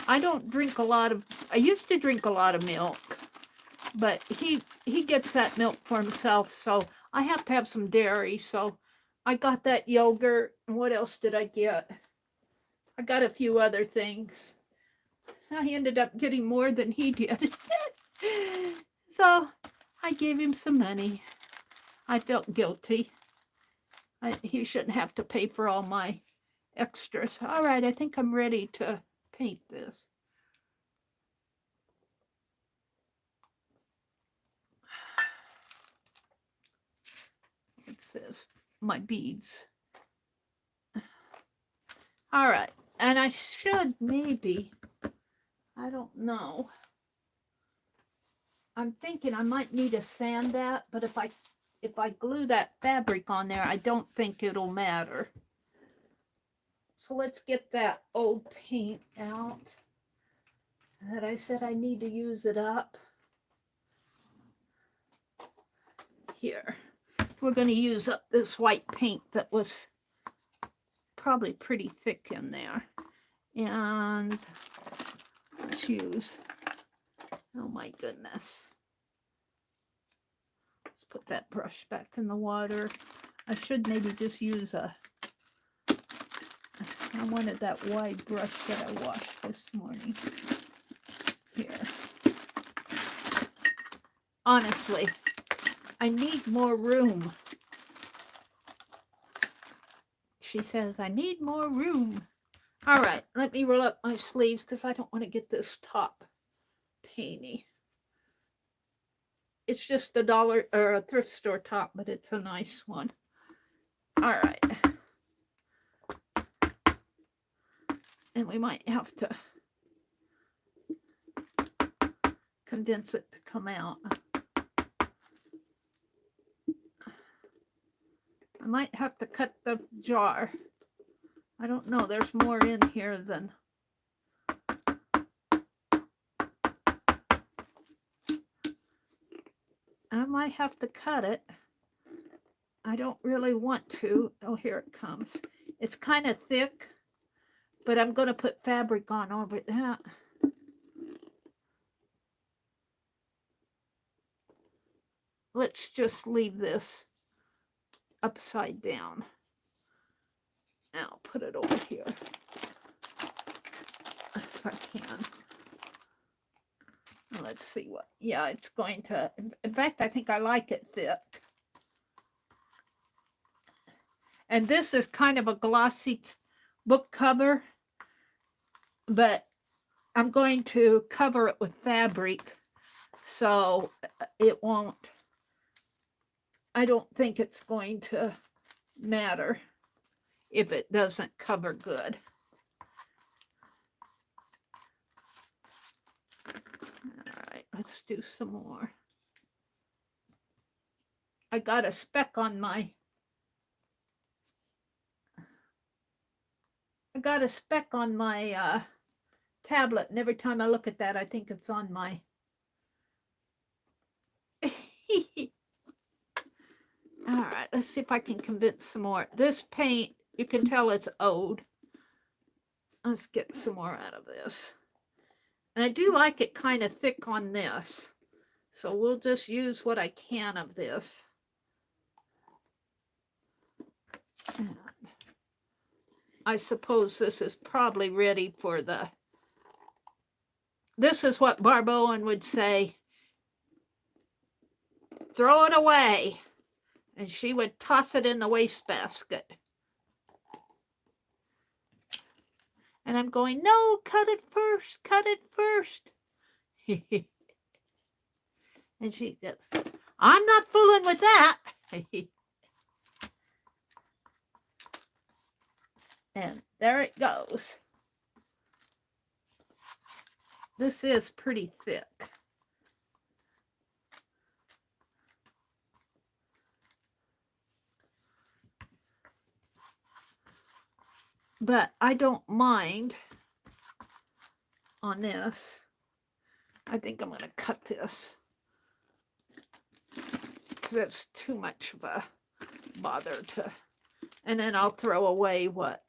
I don't drink a lot of, I used to drink a lot of milk, but he gets that milk for himself. So I have to have some dairy. So I got that yogurt. And what else did I get? I got a few other things. I ended up getting more than he did. So I gave him some money. I felt guilty. He shouldn't have to pay for all my extras. All right, I think I'm ready to paint this. It says my beads. All right, and I should maybe, I don't know. I'm thinking I might need to sand that, but if I glue that fabric on there, I don't think it'll matter. So let's get that old paint out that I said I need to use it up. Here, we're going to use up this white paint that was probably pretty thick in there. And let's use, oh my goodness. Let's put that brush back in the water. I should maybe just use I wanted that wide brush that I washed this morning. Here. Honestly, I need more room. She says, I need more room. All right, let me roll up my sleeves because I don't want to get this top painty. It's just a dollar or a thrift store top, but it's a nice one. All right. And we might have to convince it to come out. I might have to cut the jar. I don't know. There's more in here than... I might have to cut it. I don't really want to. Oh, here it comes. It's kind of thick, but I'm going to put fabric on over that. Let's just leave this upside down. I'll put it over here if I can. Let's see what, yeah, it's going to, in fact, I think I like it thick. And this is kind of a glossy book cover, but I'm going to cover it with fabric so it won't, I don't think it's going to matter if it doesn't cover good. All right, let's do some more. I got a speck on my, tablet, and every time I look at that, I think it's on my... All right, let's see if I can convince some more. This paint, you can tell it's old. Let's get some more out of this. And I do like it kind of thick on this. So we'll just use what I can of this. And I suppose this is probably ready for the... This is what Barb Owen would say. Throw it away. And she would toss it in the wastebasket. And I'm going, no, cut it first, cut it first. And she says, I'm not fooling with that. And there it goes. This is pretty thick. But I don't mind on this. I think I'm going to cut this because it's too much of a bother to, and then I'll throw away what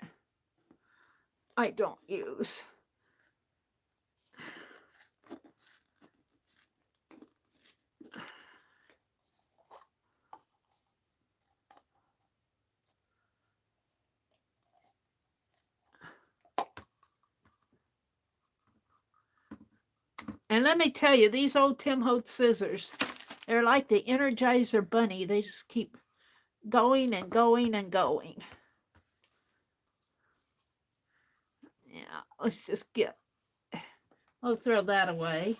I don't use. And let me tell you, these old Tim Holtz scissors, they're like the Energizer Bunny. They just keep going and going and going. Yeah, let's just get, I'll throw that away.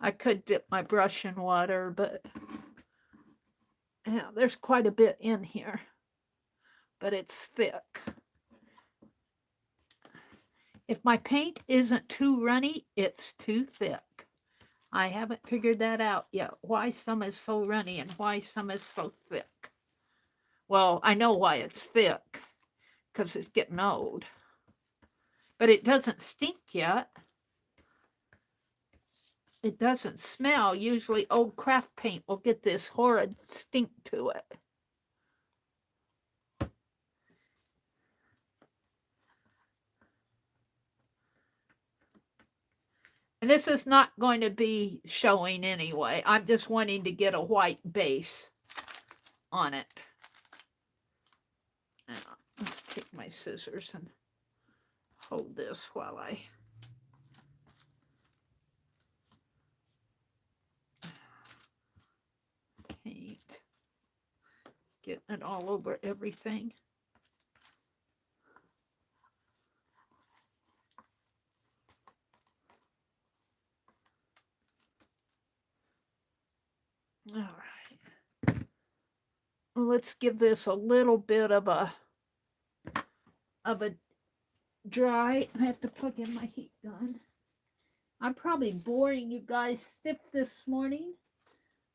I could dip my brush in water, but yeah, there's quite a bit in here, but it's thick. If my paint isn't too runny, it's too thick. I haven't figured that out yet, why some is so runny and why some is so thick. Well, I know why it's thick, because it's getting old. But it doesn't stink yet. It doesn't smell. Usually old craft paint will get this horrid stink to it. And this is not going to be showing anyway. I'm just wanting to get a white base on it. Now, let's take my scissors and hold this while I... paint. Getting it all over everything. All right. let's give this a little bit of a dry. I have to plug in my heat gun. I'm probably boring you guys stiff this morning,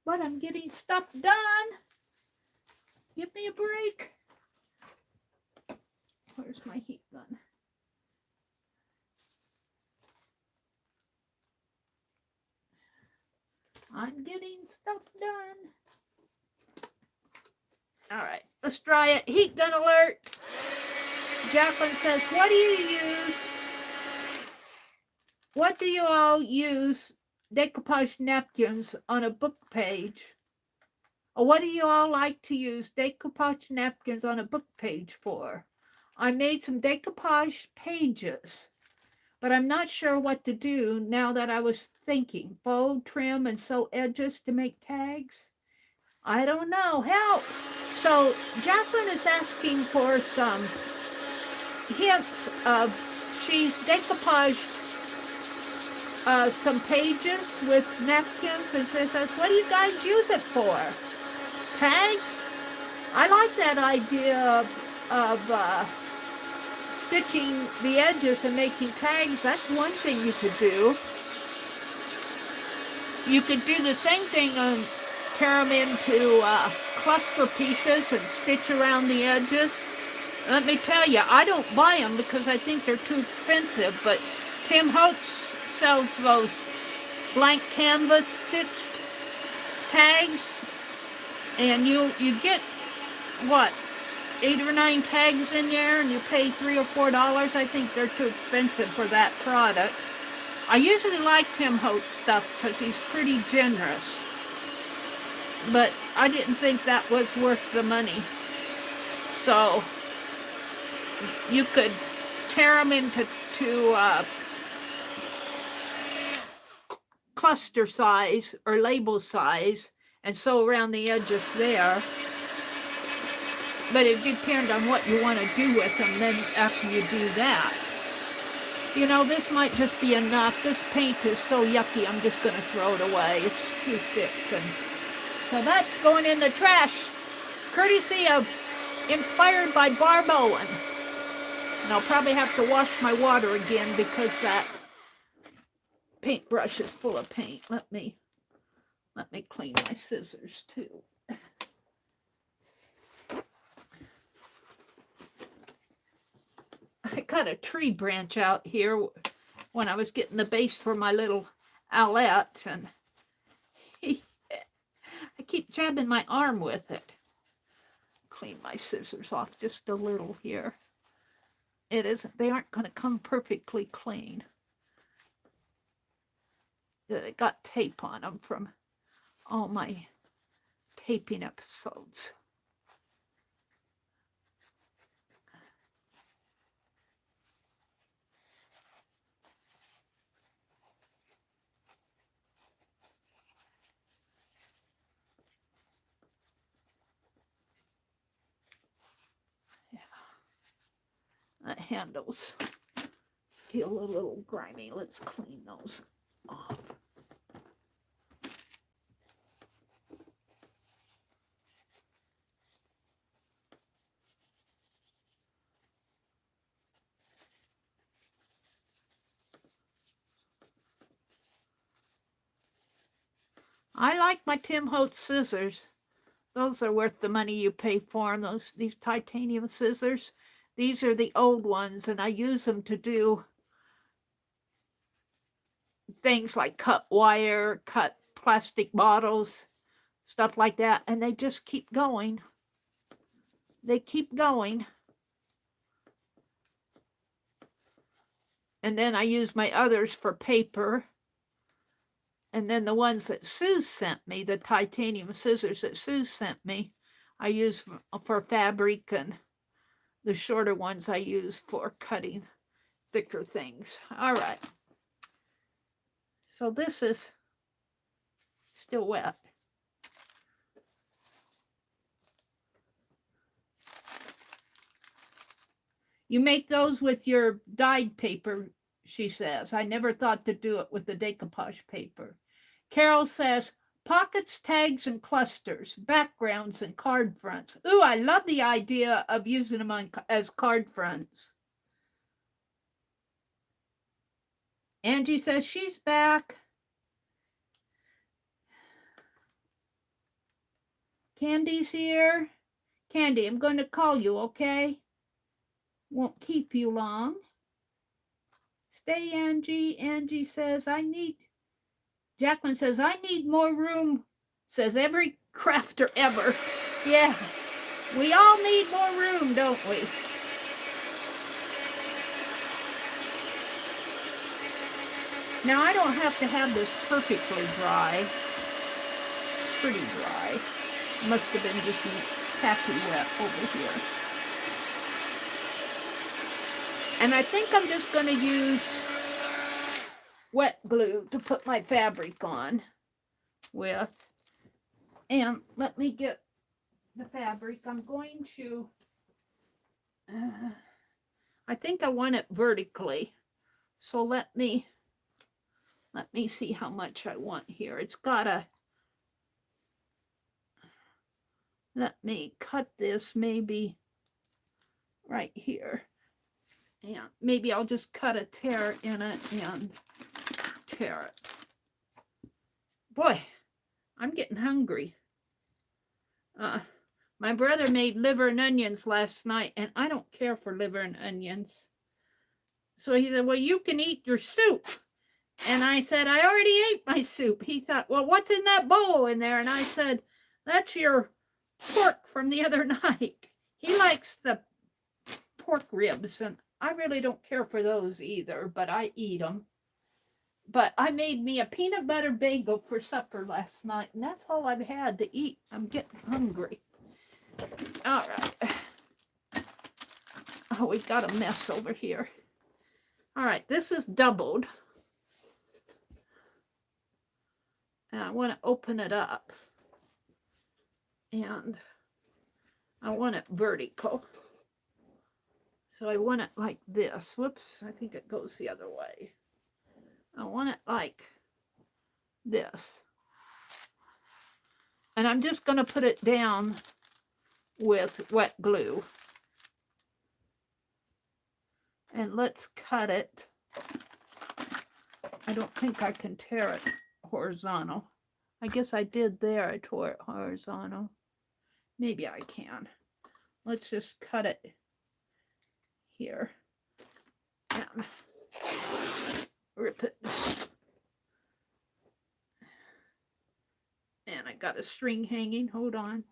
but I'm getting stuff done. Give me a break. Where's my heat gun? I'm getting stuff done. All right, let's try it. Heat gun alert. Jacqueline says, what do you all use decoupage napkins on a book page? Or what do you all like to use decoupage napkins on a book page for? I made some decoupage pages, but I'm not sure what to do now that I was thinking. Fold, trim, and sew edges to make tags? I don't know. Help! So Jacqueline is asking for some hints of, she's decoupaged some pages with napkins, and she says, what do you guys use it for? Tags? I like that idea of stitching the edges and making tags. That's one thing you could do. You could do the same thing and tear them into cluster pieces and stitch around the edges. Let me tell you, I don't buy them because I think they're too expensive, but Tim Holtz sells those blank canvas stitched tags, and you get, what, 8 or 9 tags in there, and you pay $3 or $4. I think they're too expensive for that product. I usually like Tim Holtz stuff because he's pretty generous, but I didn't think that was worth the money. So you could tear them into cluster size or label size and sew around the edges there. But it depends on what you want to do with them then after you do that. You know, this might just be enough. This paint is so yucky, I'm just going to throw it away. It's too thick. And so that's going in the trash, courtesy of Inspired by Barb Owen. And I'll probably have to wash my water again because that paintbrush is full of paint. Let me clean my scissors too. I cut a tree branch out here when I was getting the base for my little owlet, and I keep jabbing my arm with it. Clean my scissors off just a little here. They aren't going to come perfectly clean. They got tape on them from all my taping episodes. The handles feel a little grimy. Let's clean those off. I like my Tim Holtz scissors. Those are worth the money you pay for them. These titanium scissors. These are the old ones, and I use them to do things like cut wire, cut plastic bottles, stuff like that, and they just keep going. They keep going. And then I use my others for paper. And then the ones that Sue sent me, the titanium scissors that Sue sent me, I use for fabric, and the shorter ones I use for cutting thicker things. All right. So this is still wet. You make those with your dyed paper, she says. I never thought to do it with the decoupage paper. Carol says, pockets, tags, and clusters, backgrounds, and card fronts. Ooh, I love the idea of using them as card fronts. Angie says she's back. Candy's here. Candy, I'm going to call you, okay? Won't keep you long. Stay, Angie. Angie says, Jacqueline says, I need more room, says every crafter ever. Yeah, we all need more room, don't we? Now, I don't have to have this perfectly dry. Pretty dry. Must have been just tacky wet over here. And I think I'm just going to use wet glue to put my fabric on with. And let me get the fabric. I'm going to, I think I want it vertically. So let me see how much I want here. It's gotta, let me cut this maybe right here. And maybe I'll just cut a tear in it and tear it. Boy, I'm getting hungry. My brother made liver and onions last night, and I don't care for liver and onions. So he said, well, you can eat your soup. And I said, I already ate my soup. He thought, well, what's in that bowl in there? And I said, that's your pork from the other night. He likes the pork ribs, and I really don't care for those either, but I eat them. But I made me a peanut butter bagel for supper last night, and that's all I've had to eat. I'm getting hungry. All right. Oh, we've got a mess over here. All right, this is doubled. And I want to open it up. And I want it vertical. So I want it like this. Whoops, I think it goes the other way. I want it like this. And I'm just going to put it down with wet glue. And let's cut it. I don't think I can tear it horizontal. I guess I did there. I tore it horizontal. Maybe I can. Let's just cut it here. And rip it. And I got a string hanging. Hold on.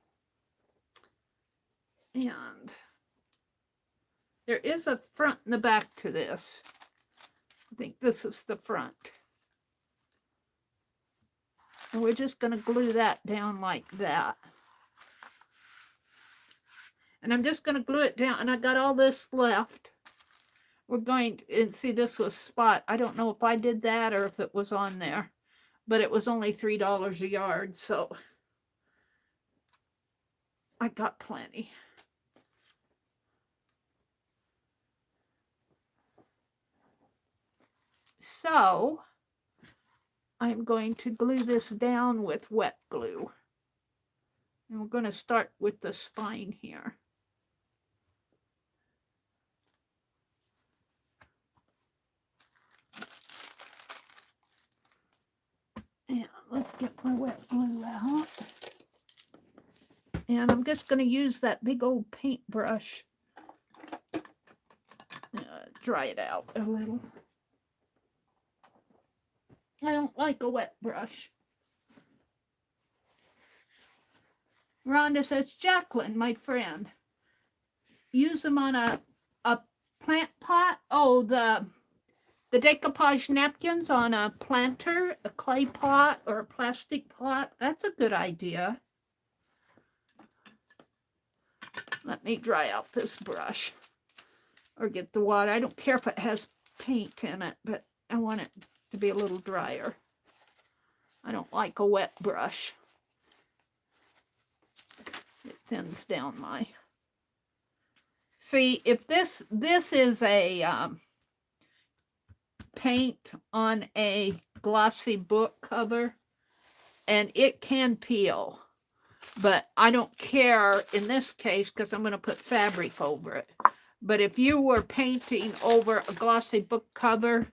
And there is a front and the back to this. I think this is the front. And we're just going to glue that down like that. And I'm just going to glue it down. And I got all this left. We're going to, and see, this was spot. I don't know if I did that or if it was on there. But it was only $3 a yard. So I got plenty. So I'm going to glue this down with wet glue. And we're going to start with the spine here. And let's get my wet glue out. And I'm just going to use that big old paintbrush. Dry it out a little. I don't like a wet brush. Rhonda says, Jacqueline, my friend, use them on a plant pot. Oh, the decoupage napkins on a planter, a clay pot, or a plastic pot. That's a good idea. Let me dry out this brush or get the water. I don't care if it has paint in it, but I want it to be a little drier. I don't like a wet brush. It thins down my... See, if this is a paint on a glossy book cover, and it can peel. But I don't care in this case because I'm going to put fabric over it. But if you were painting over a glossy book cover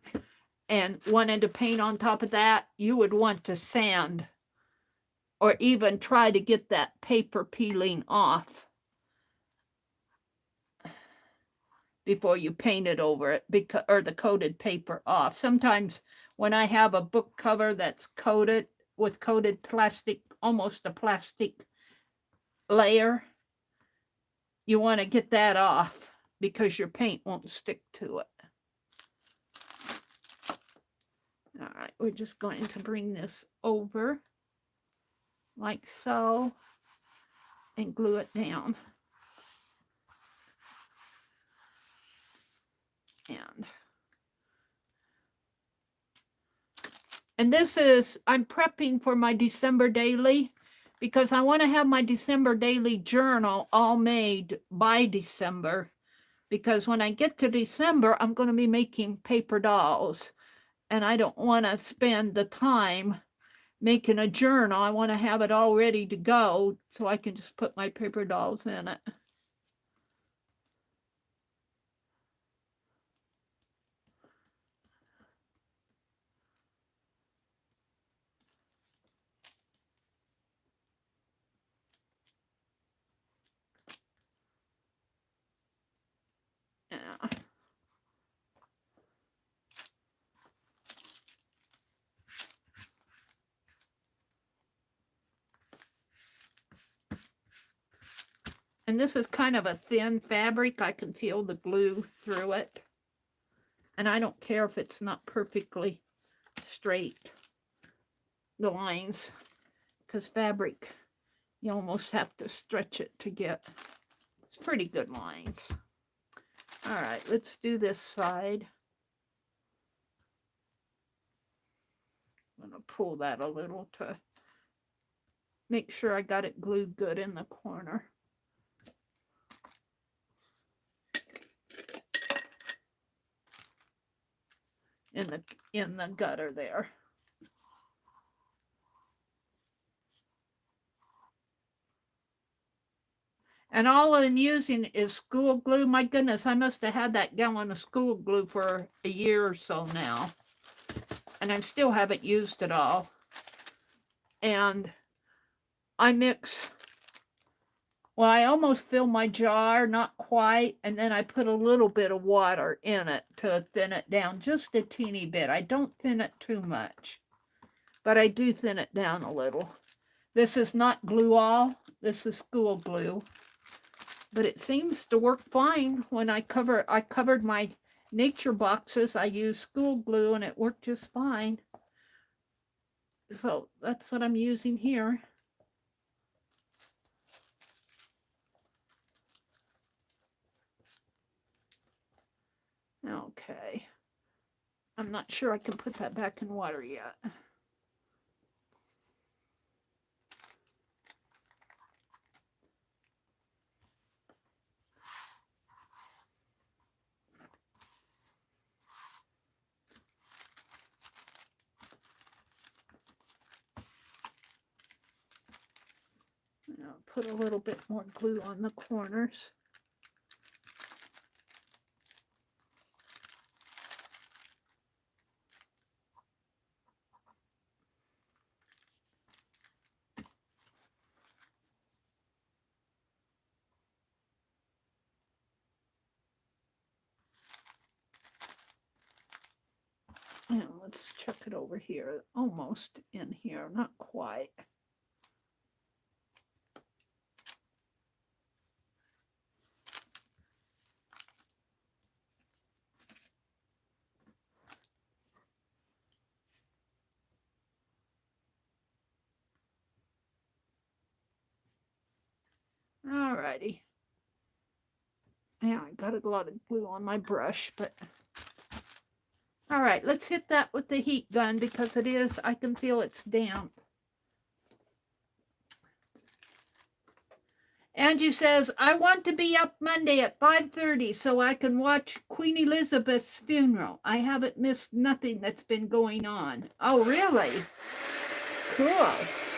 and wanted to paint on top of that, you would want to sand or even try to get that paper peeling off before you paint it over it, because, or the coated paper off. Sometimes when I have a book cover that's coated with coated plastic, almost a plastic layer, you want to get that off because your paint won't stick to it. All right, we're just going to bring this over like so and glue it down. And this is, I'm prepping for my December daily because I want to have my December daily journal all made by December, because when I get to December, I'm going to be making paper dolls and I don't want to spend the time making a journal. I want to have it all ready to go so I can just put my paper dolls in it. Yeah. And this is kind of a thin fabric. I can feel the glue through it. And I don't care if it's not perfectly straight, the lines, because fabric, you almost have to stretch it to get, it's pretty good lines. All right, let's do this side. I'm going to pull that a little to make sure I got it glued good in the corner. In the gutter there. And all I'm using is school glue. My goodness, I must have had that gallon of school glue for a year or so now. And I still haven't used it all. And I mix, well, I almost fill my jar, not quite, and then I put a little bit of water in it to thin it down, just a teeny bit. I don't thin it too much, but I do thin it down a little. This is not glue all, this is school glue, but it seems to work fine. When I covered my nature boxes, I used school glue and it worked just fine. So that's what I'm using here. Okay. I'm not sure I can put that back in water yet. I'll put a little bit more glue on the corners. Now let's check it over here. Almost in here, not quite. Alrighty. Yeah, I got a lot of glue on my brush, but all right, let's hit that with the heat gun because it is, I can feel it's damp. Angie says, I want to be up Monday at 5:30 so I can watch Queen Elizabeth's funeral. I haven't missed nothing that's been going on. Oh, really? Cool.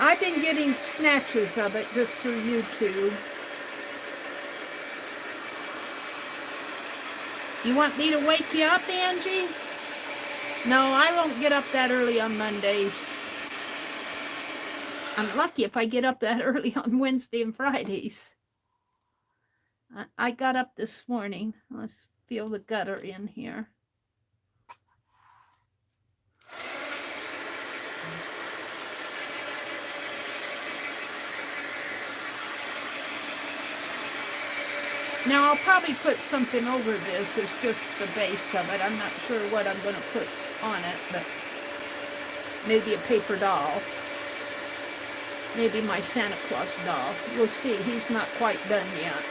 I've been getting snatches of it just through YouTube. You want me to wake you up, Angie? No, I won't get up that early on Mondays. I'm lucky if I get up that early on Wednesday and Fridays. I got up this morning. Let's feel the gutter in here. Now I'll probably put something over this. It's just the base of it. I'm not sure what I'm going to put on it, but maybe a paper doll. Maybe my Santa Claus doll. We'll see. He's not quite done yet.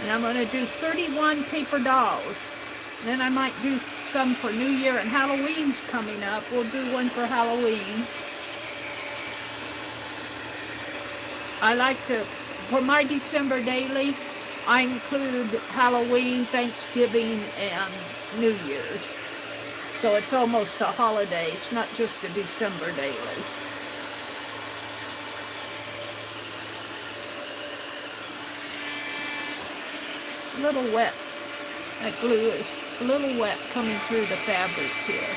And I'm going to do 31 paper dolls. Then I might do some for New Year, and Halloween's coming up. We'll do one for Halloween. I like to, for my December daily, I include Halloween, Thanksgiving, and New Year's. So it's almost a holiday. It's not just a December daily. A little wet. That glue is a little wet coming through the fabric here.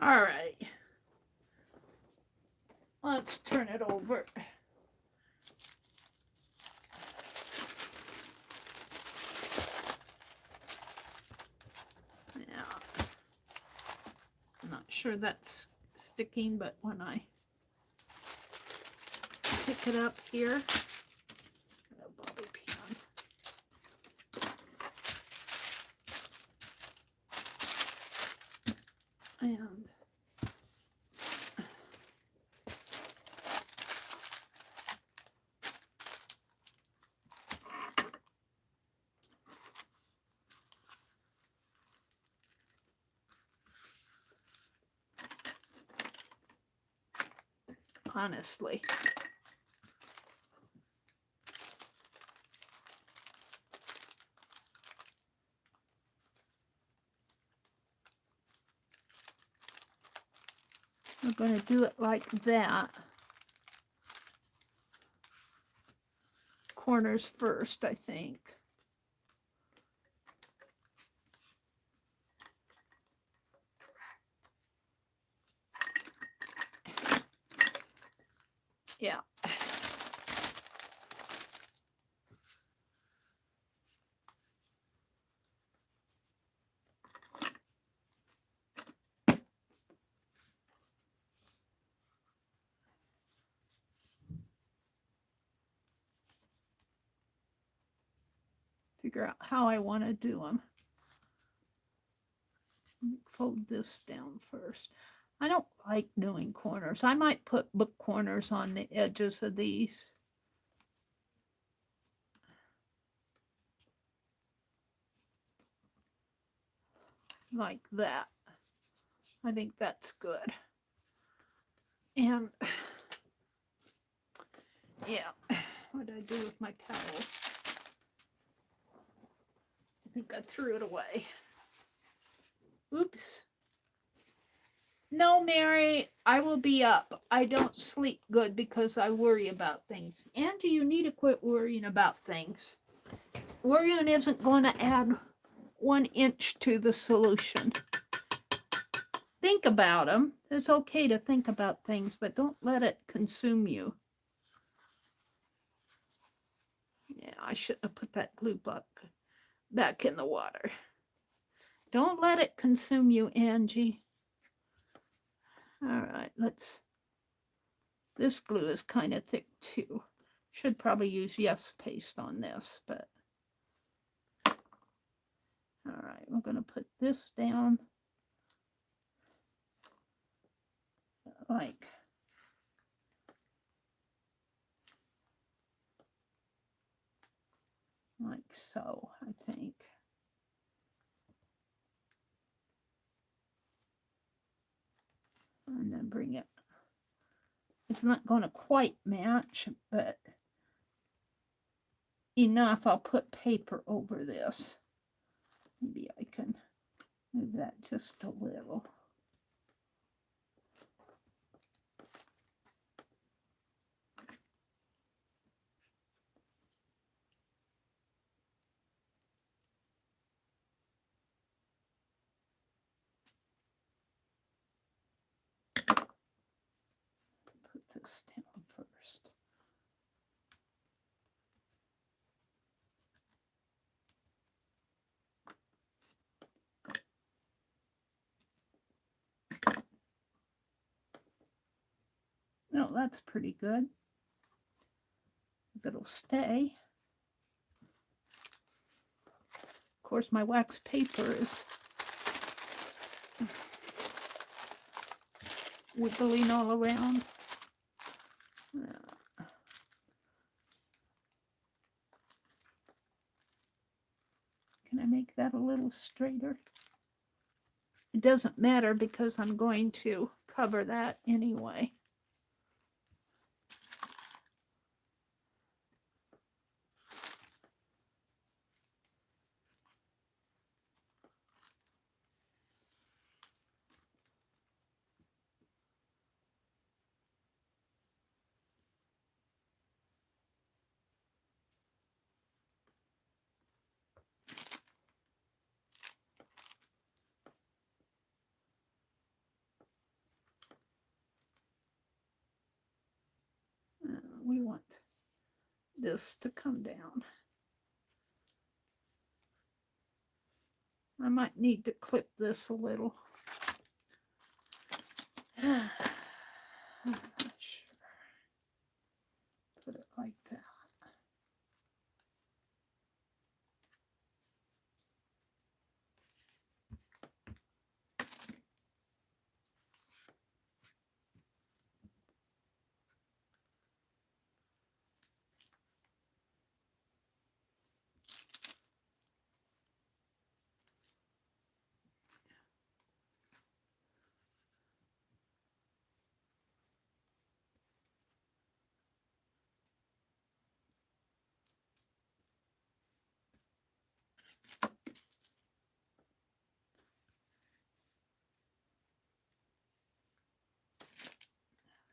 All right. Let's turn it over. Yeah. I'm not sure that's sticking, but when I pick it up here, a bobby pin. And honestly, I'm going to do it like that. Corners first, I think. Yeah. Figure out how I want to do them. Fold this down first. I don't like doing corners. I might put book corners on the edges of these. Like that. I think that's good. And yeah, what did I do with my towel? I think I threw it away. Oops. No, Mary, I will be up. I don't sleep good because I worry about things. Angie, you need to quit worrying about things. Worrying isn't going to add 1 inch to the solution. Think about them. It's okay to think about things, but don't let it consume you. Yeah, I shouldn't have put that glue block back in the water. Don't let it consume you, Angie. All right, this glue is kind of thick too. Should probably use Yes paste on this, but all right, we're going to put this down like so, I think. And then bring it. It's not going to quite match, but enough. I'll put paper over this. Maybe I can move that just a little. Put this down first. No, that's pretty good. If it'll stay. Of course, my wax paper is wiggling all around. Can I make that a little straighter? It doesn't matter because I'm going to cover that anyway. We want this to come down. I might need to clip this a little. I'm not sure. Put it like that.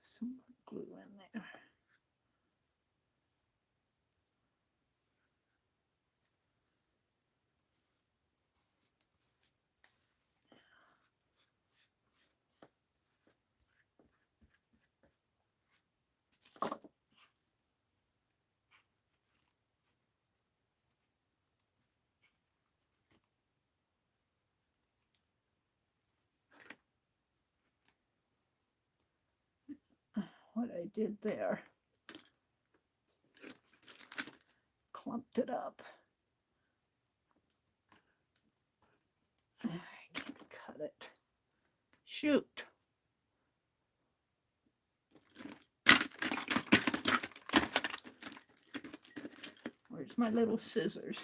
Some glue in there. What I did there, clumped it up. I can't cut it. Shoot. Where's my little scissors?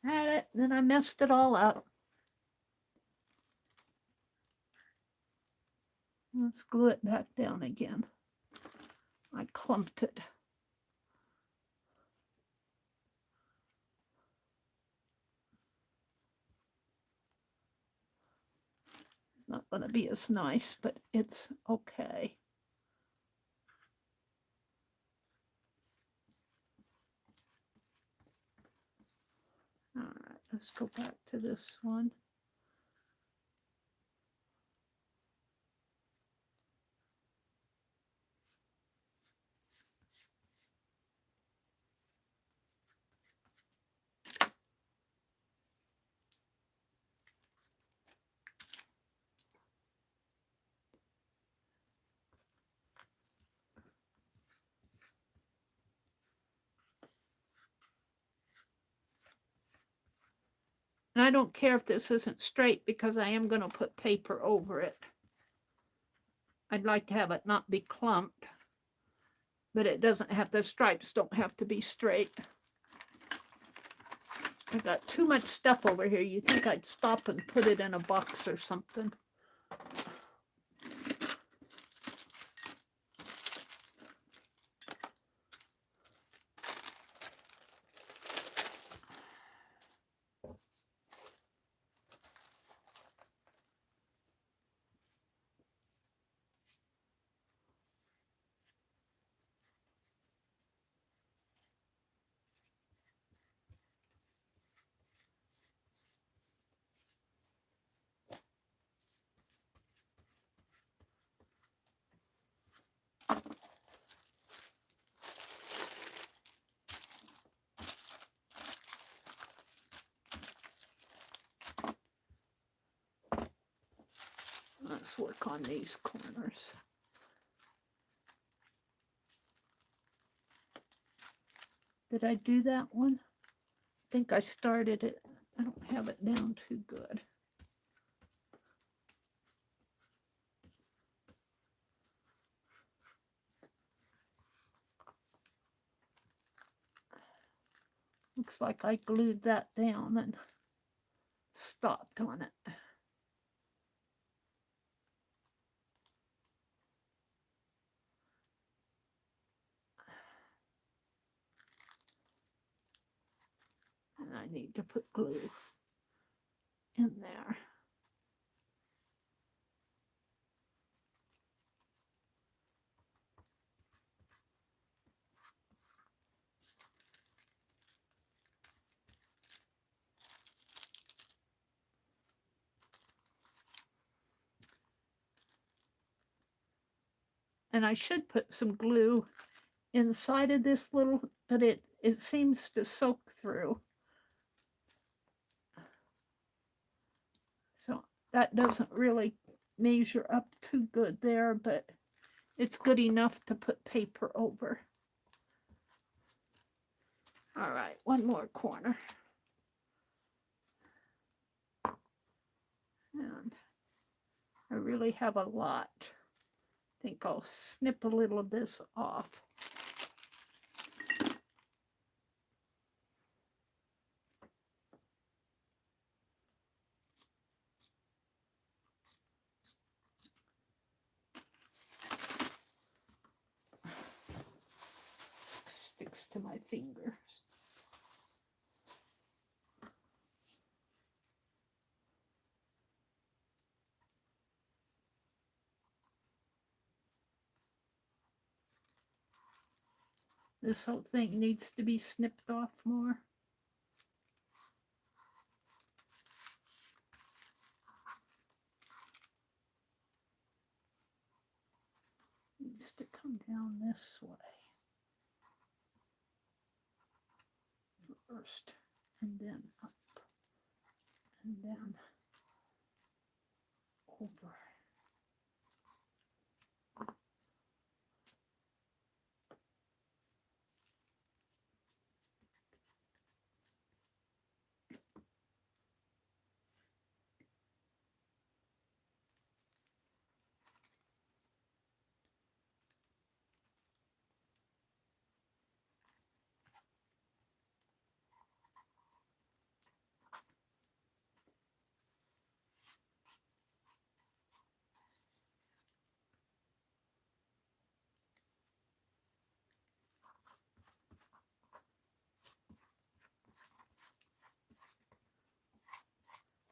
Had it, then I messed it all up. Let's glue it back down again. I clumped it. not going to be as nice, but it's okay. All right, let's go back to this one. And I don't care if this isn't straight because I am going to put paper over it. I'd like to have it not be clumped, but it doesn't have, the stripes don't have to be straight. I got too much stuff over here. You think I'd stop and put it in a box or something. Let's work on these corners. Did I do that one? I think I started it. I don't have it down too good. Looks like I glued that down and stopped on it. And I need to put glue in there. And I should put some glue inside of this little, but it seems to soak through. So that doesn't really measure up too good there, but it's good enough to put paper over. All right, one more corner. And I really have a lot. I think I'll snip a little of this off. Sticks to my fingers. This whole thing needs to be snipped off more. Needs to come down this way first, and then up, and then over.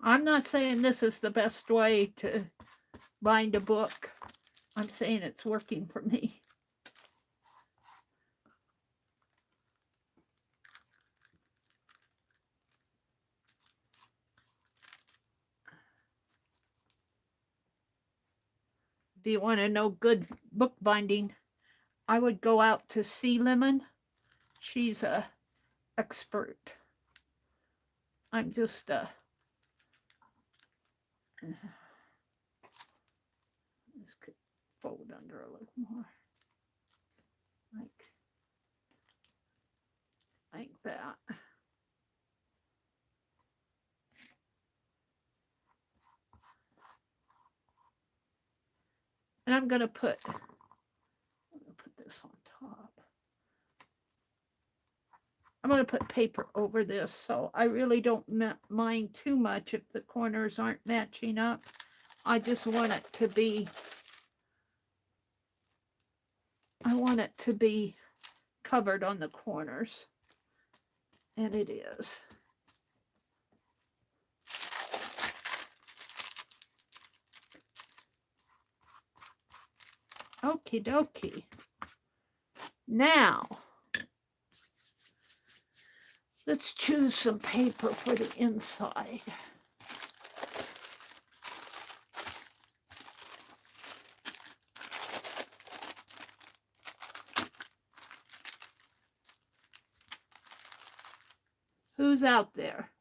I'm not saying this is the best way to bind a book. I'm saying it's working for me. If you want to know good book binding, I would go out to Sea Lemon. She's a expert. I'm just this could fold under a little more, like that. And I'm gonna put this on top. I'm going to put paper over this, so I really don't mind too much if the corners aren't matching up. I just want it to be, covered on the corners, and it is. Okie dokie. Now, let's choose some paper for the inside. Who's out there?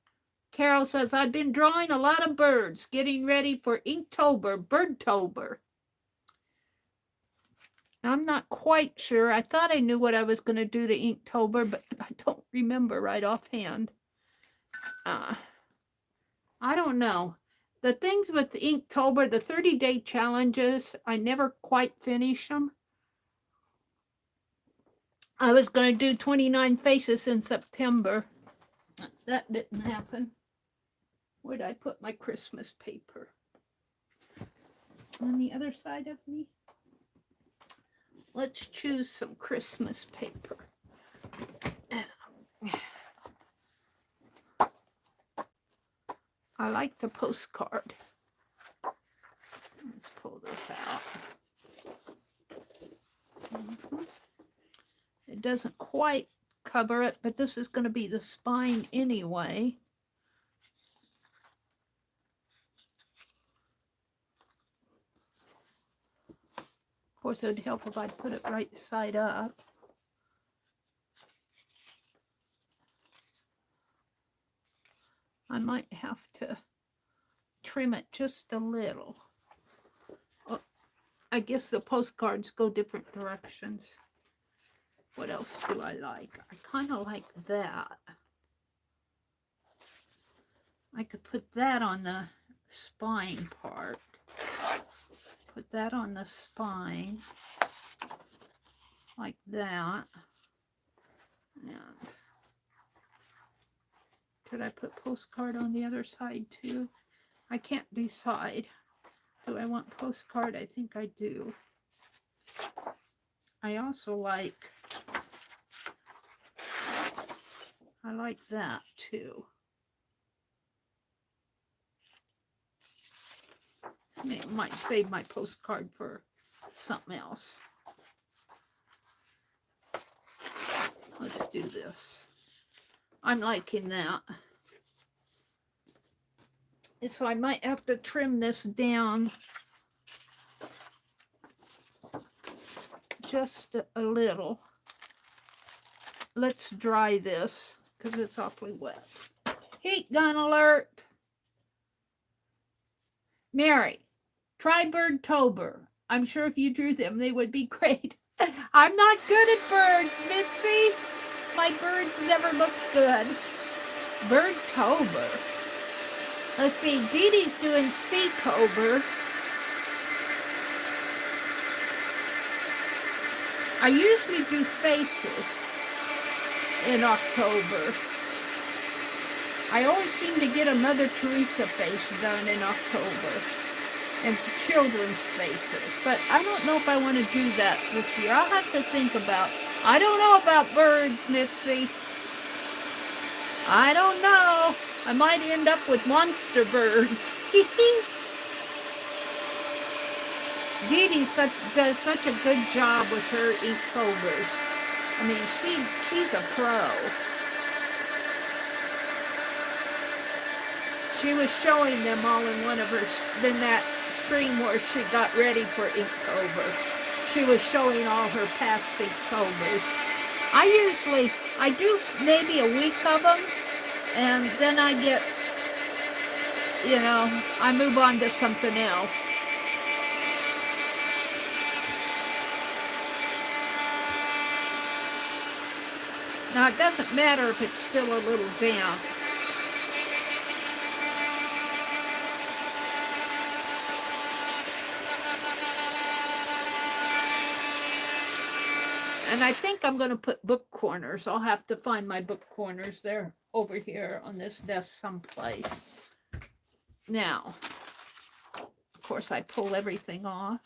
Carol says, I've been drawing a lot of birds, getting ready for Inktober, Birdtober. I'm not quite sure. I thought I knew what I was going to do to Inktober, but I don't remember right offhand. I don't know. The things with Inktober, the 30-day challenges, I never quite finish them. I was going to do 29 faces in September. That didn't happen. Where'd I put my Christmas paper? On the other side of me? Let's choose some Christmas paper. I like the postcard. Let's pull this out. It doesn't quite cover it, but this is going to be the spine anyway. Of course, it would help if I put it right side up. I might have to trim it just a little. Oh, I guess the postcards go different directions. What else do I like? I kind of like that. I could put that on the spine part. Put that on the spine. Like that. And could I put postcard on the other side too? I can't decide. Do I want postcard? I think I do. I also like, that too. I might save my postcard for something else. Let's do this. I'm liking that. So I might have to trim this down just a little. Let's dry this because it's awfully wet. Heat gun alert. Meri, try Birdtober. I'm sure if you drew them, they would be great. I'm not good at birds, Mitzi. My birds never look good. Birdtober. Let's see, Dee Dee's doing Seatober. I usually do faces in October. I always seem to get a Mother Teresa face done in October. And children's faces. But I don't know if I want to do that this year. I'll have to think about. I don't know about birds, Mitzi. I don't know. I might end up with monster birds. Dee Dee does such a good job with her ink covers. I mean, she's a pro. She was showing them all in one of her, in that stream where she got ready for ink covers. She was showing all her past ink covers. I do maybe a week of them, and then I get, you know, I move on to something else. Now, it doesn't matter if it's still a little damp. And I think I'm going to put book corners. I'll have to find my book corners. They're over here on this desk someplace. Now, of course, I pull everything off.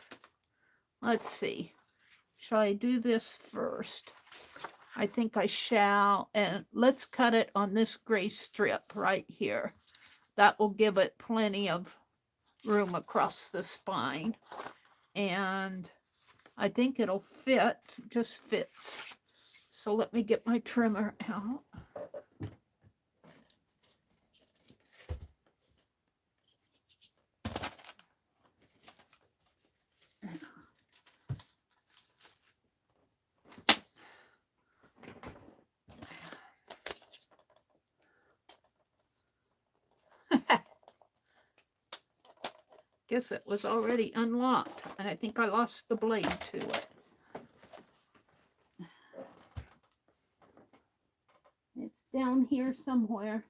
Let's see. Shall I do this first? I think I shall. And let's cut it on this gray strip right here. That will give it plenty of room across the spine. And I think it'll fit, just fits. So let me get my trimmer out. Guess it was already unlocked, and I think I lost the blade to it. It's down here somewhere.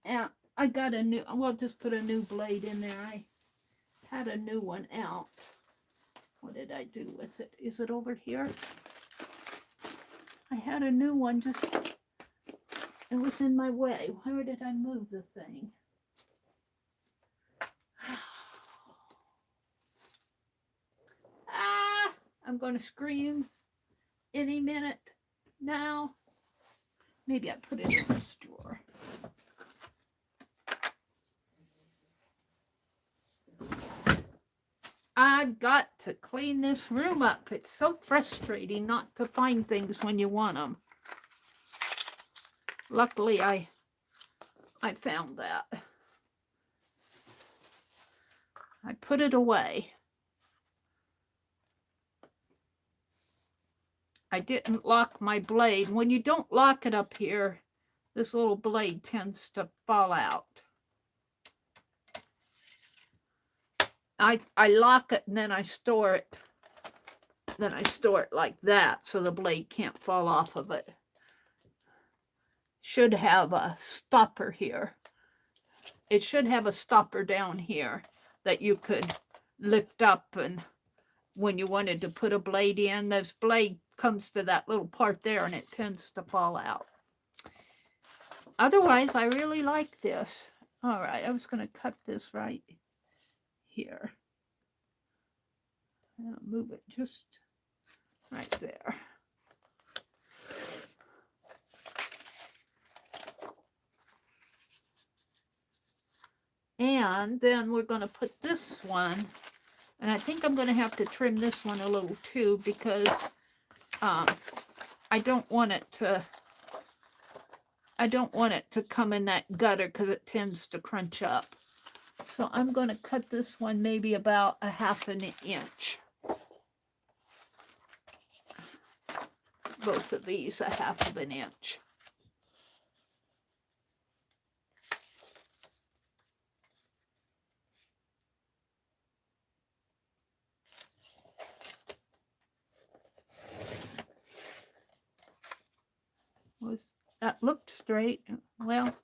And I got a new, well, just put a new blade in there. I had a new one out. What did I do with it? Is it over here? I had a new one, just, it was in my way. Where did I move the thing? Ah, I'm going to scream any minute now. Maybe I put it in this drawer. I've got to clean this room up. It's so frustrating not to find things when you want them. Luckily, I found that. I put it away. I didn't lock my blade. When you don't lock it up here, this little blade tends to fall out. I lock it and then I store it. Then I store it like that so the blade can't fall off of it. Should have a stopper here. It should have a stopper down here that you could lift up, and when you wanted to put a blade in, this blade comes to that little part there and it tends to fall out. Otherwise, I really like this. All right, I was going to cut this right here. I'll move it just right there. And then we're going to put this one, and I think I'm going to have to trim this one a little too, because I don't want it to come in that gutter because it tends to crunch up. So I'm going to cut this one maybe about 1/2 inch. Both of these 1/2 inch. That looked straight. Well,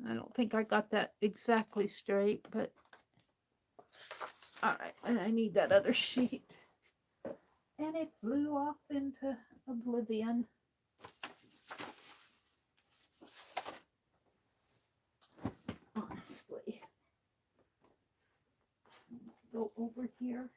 I don't think I got that exactly straight, but all right. And I need that other sheet. And it flew off into oblivion. Honestly. Go over here.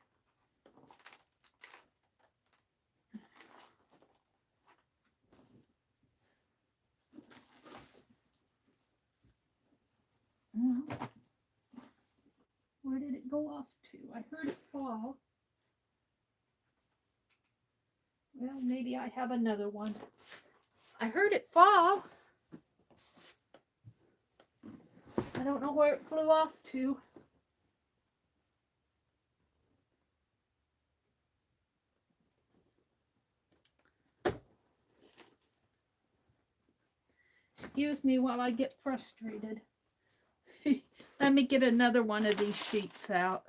Where did it go off to? I heard it fall. Well, maybe I have another one. I heard it fall. I don't know where it flew off to. Excuse me while I get frustrated. Let me get another one of these sheets out.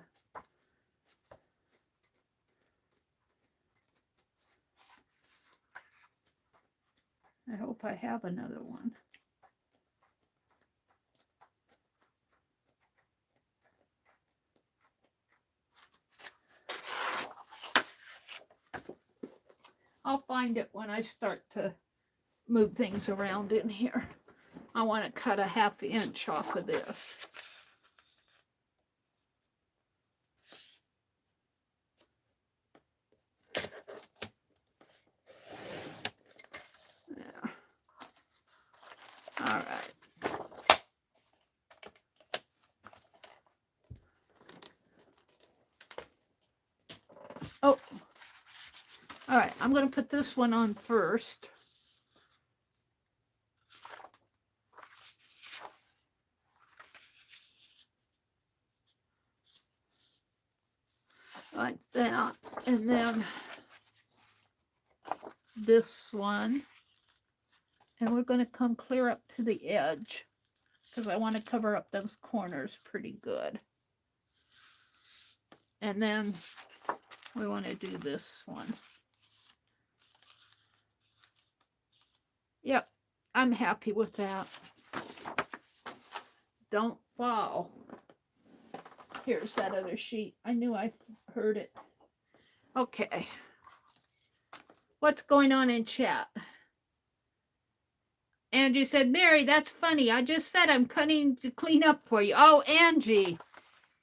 I hope I have another one. I'll find it when I start to move things around in here. I want to cut a 1/2 inch off of this. There. All right. Oh, all right. I'm going to put this one on first. Like that. And then this one. And we're going to come clear up to the edge because I want to cover up those corners pretty good. And then we want to do this one. Yep, I'm happy with that. Don't fall. Here's that other sheet. I knew I heard it. Okay. What's going on in chat? Angie said, Meri, that's funny. I just said I'm cutting to clean up for you. Oh, Angie,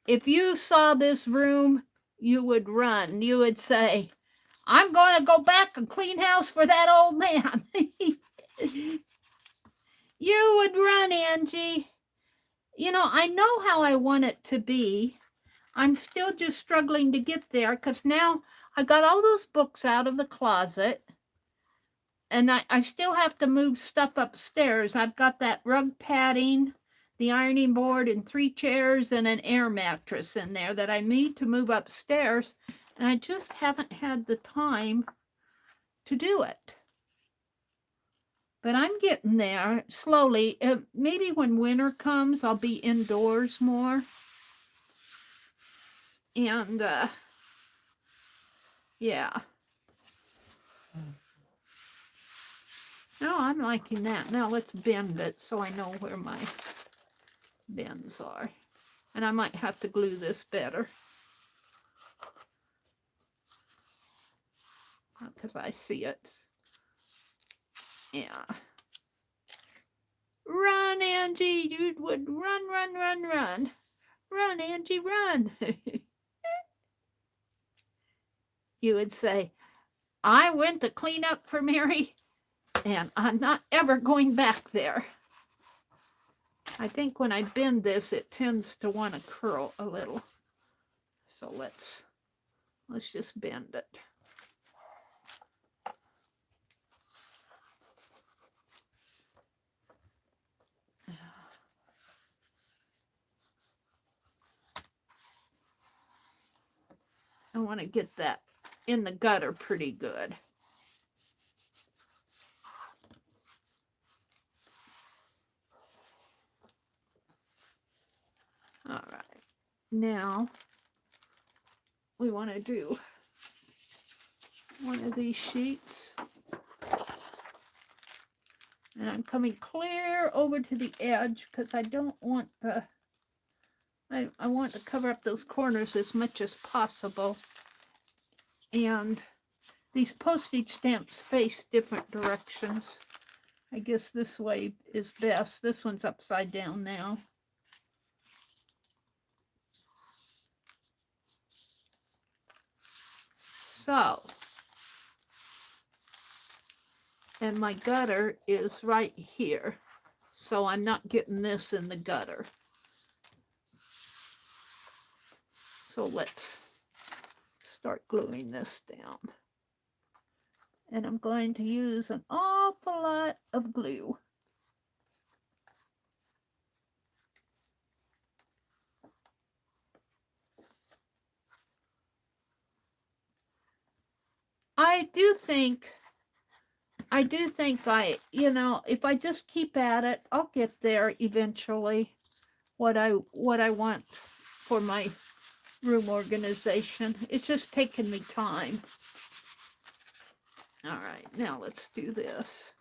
if you saw this room, you would run. You would say, I'm going to go back and clean house for that old man. You would run, Angie. You know, I know how I want it to be. I'm still just struggling to get there because now I got all those books out of the closet and I still have to move stuff upstairs. I've got that rug padding, the ironing board, and 3 chairs and an air mattress in there that I need to move upstairs, and I just haven't had the time to do it. But I'm getting there slowly. Maybe when winter comes, I'll be indoors more. And, yeah. No, I'm liking that. Now let's bend it so I know where my bends are. And I might have to glue this better. Because I see it. Yeah. Run, Angie. You would run, run, run, run. Run, Angie, run. You would say, I went to clean up for Meri, and I'm not ever going back there. I think when I bend this, it tends to want to curl a little. So let's just bend it. I want to get that in the gutter pretty good. All right. Now we want to do one of these sheets. And I'm coming clear over to the edge because I don't want the, I want to cover up those corners as much as possible. And these postage stamps face different directions. I guess this way is best. This one's upside down now. So, and my gutter is right here. So I'm not getting this in the gutter. So let's start gluing this down. And I'm going to use an awful lot of glue. I do think you know, if I just keep at it, I'll get there eventually. What I want for my room organization. It's just taking me time. All right, now let's do this.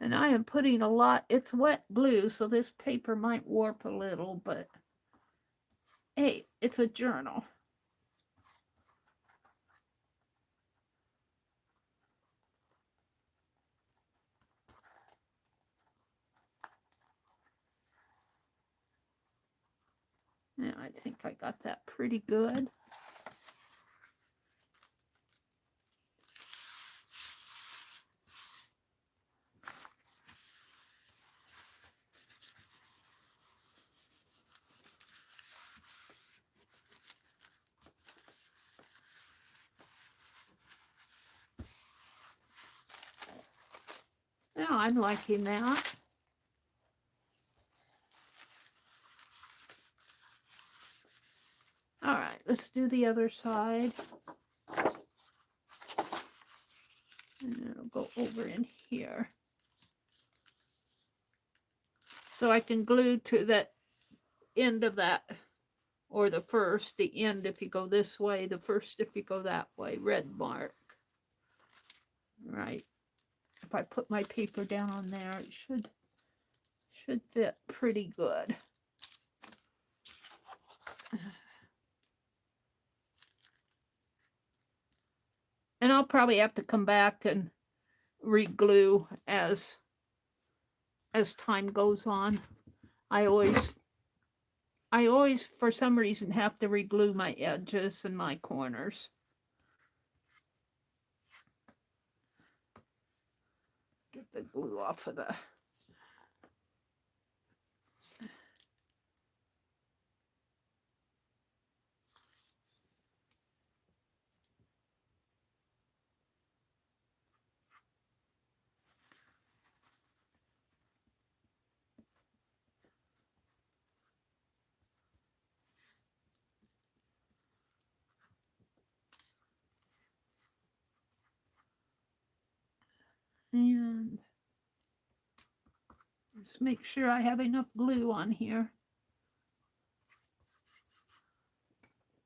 And I am putting a lot, it's wet glue, so this paper might warp a little, but hey, it's a journal. Yeah, I think I got that pretty good. Now I'm liking that. All right, let's do the other side. And it'll go over in here. So I can glue to that end of that, or the first, the end if you go this way, the first if you go that way, red mark. Right. If I put my paper down on there, it should fit pretty good. And I'll probably have to come back and re-glue as time goes on. I always for some reason have to re-glue my edges and my corners. Get the glue off of the and just make sure I have enough glue on here.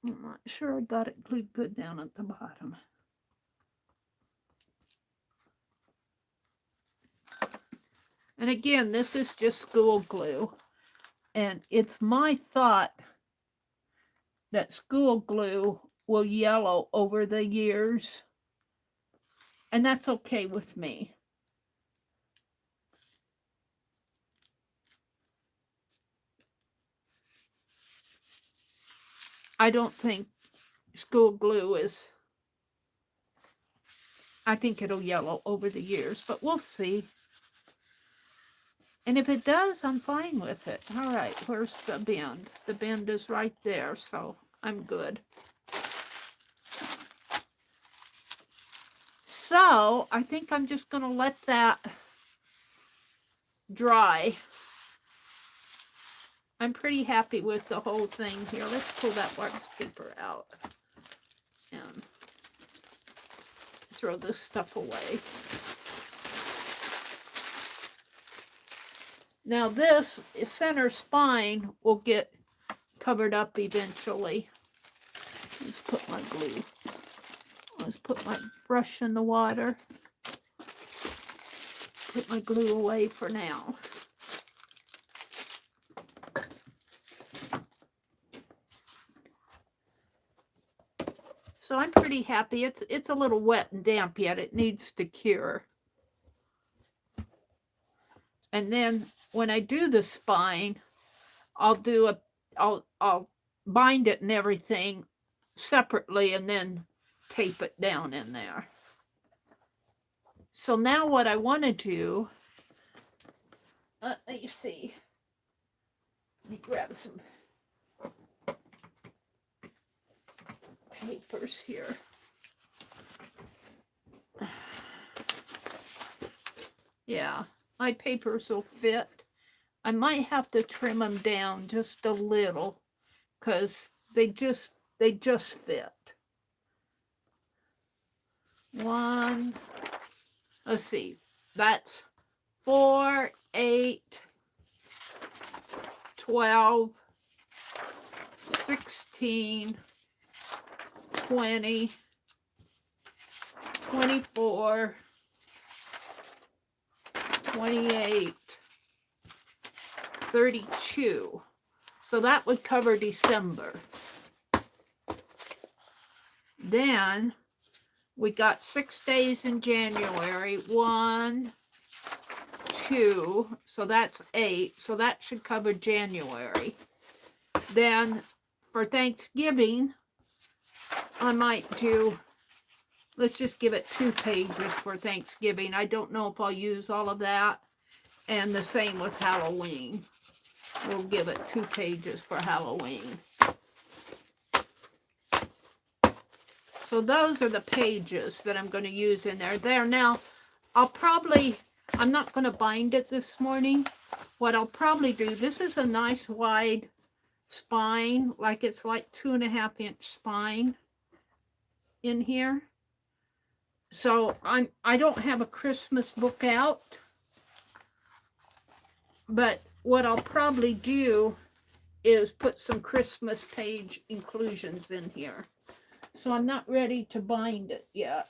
I'm not sure I got it glued good down at the bottom. And again, this is just school glue. And it's my thought that school glue will yellow over the years. And that's okay with me. I don't think school glue is, I think it'll yellow over the years, but we'll see. And if it does, I'm fine with it. All right, where's the bend? The bend is right there, so I'm good. So I think I'm just going to let that dry. I'm pretty happy with the whole thing here. Let's pull that wax paper out and throw this stuff away. Now this center spine will get covered up eventually. Let's put my glue. Let's put my brush in the water. Put my glue away for now. So I'm pretty happy. It's a little wet and damp yet. It needs to cure. And then when I do the spine, I'll bind it and everything separately and then tape it down in there. So now what I want to do, let me see. Let me grab some papers here. Yeah, my papers will fit. I might have to trim them down just a little because they just fit. One, let's see, that's 4, 8, 12, 16, 20, 24, 28, 32. So that would cover December. Then we got 6 days in January. 1, 2, so that's 8. So that should cover January. Then for Thanksgiving, I might do, let's just give it 2 pages for Thanksgiving. I don't know if I'll use all of that. And the same with Halloween. We'll give it 2 pages for Halloween. So those are the pages that I'm going to use in there. There now, I'm not going to bind it this morning. What I'll probably do, this is a nice wide spine, like it's like 2.5-inch spine in here. So I don't have a Christmas book out, but what I'll probably do is put some Christmas page inclusions in here. So I'm not ready to bind it yet.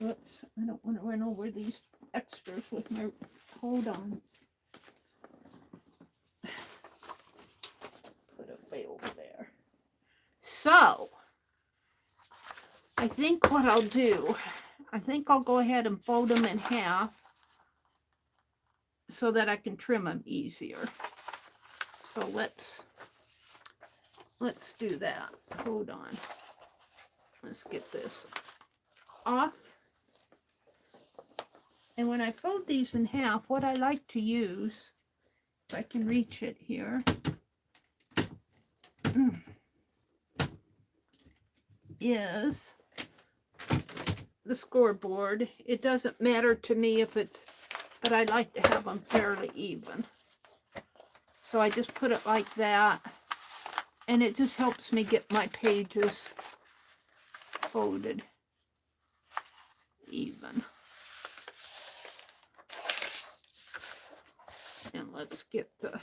Oops, I don't want to run over these extras with my, hold on. Put it way over there. So, I think what I'll do, I think I'll go ahead and fold them in half so that I can trim them easier. So let's do that. Hold on. Let's get this off. And when I fold these in half, what I like to use, if I can reach it here, is the scoreboard. It doesn't matter to me if it's, but I like to have them fairly even. So I just put it like that, and it just helps me get my pages folded even. And let's get the,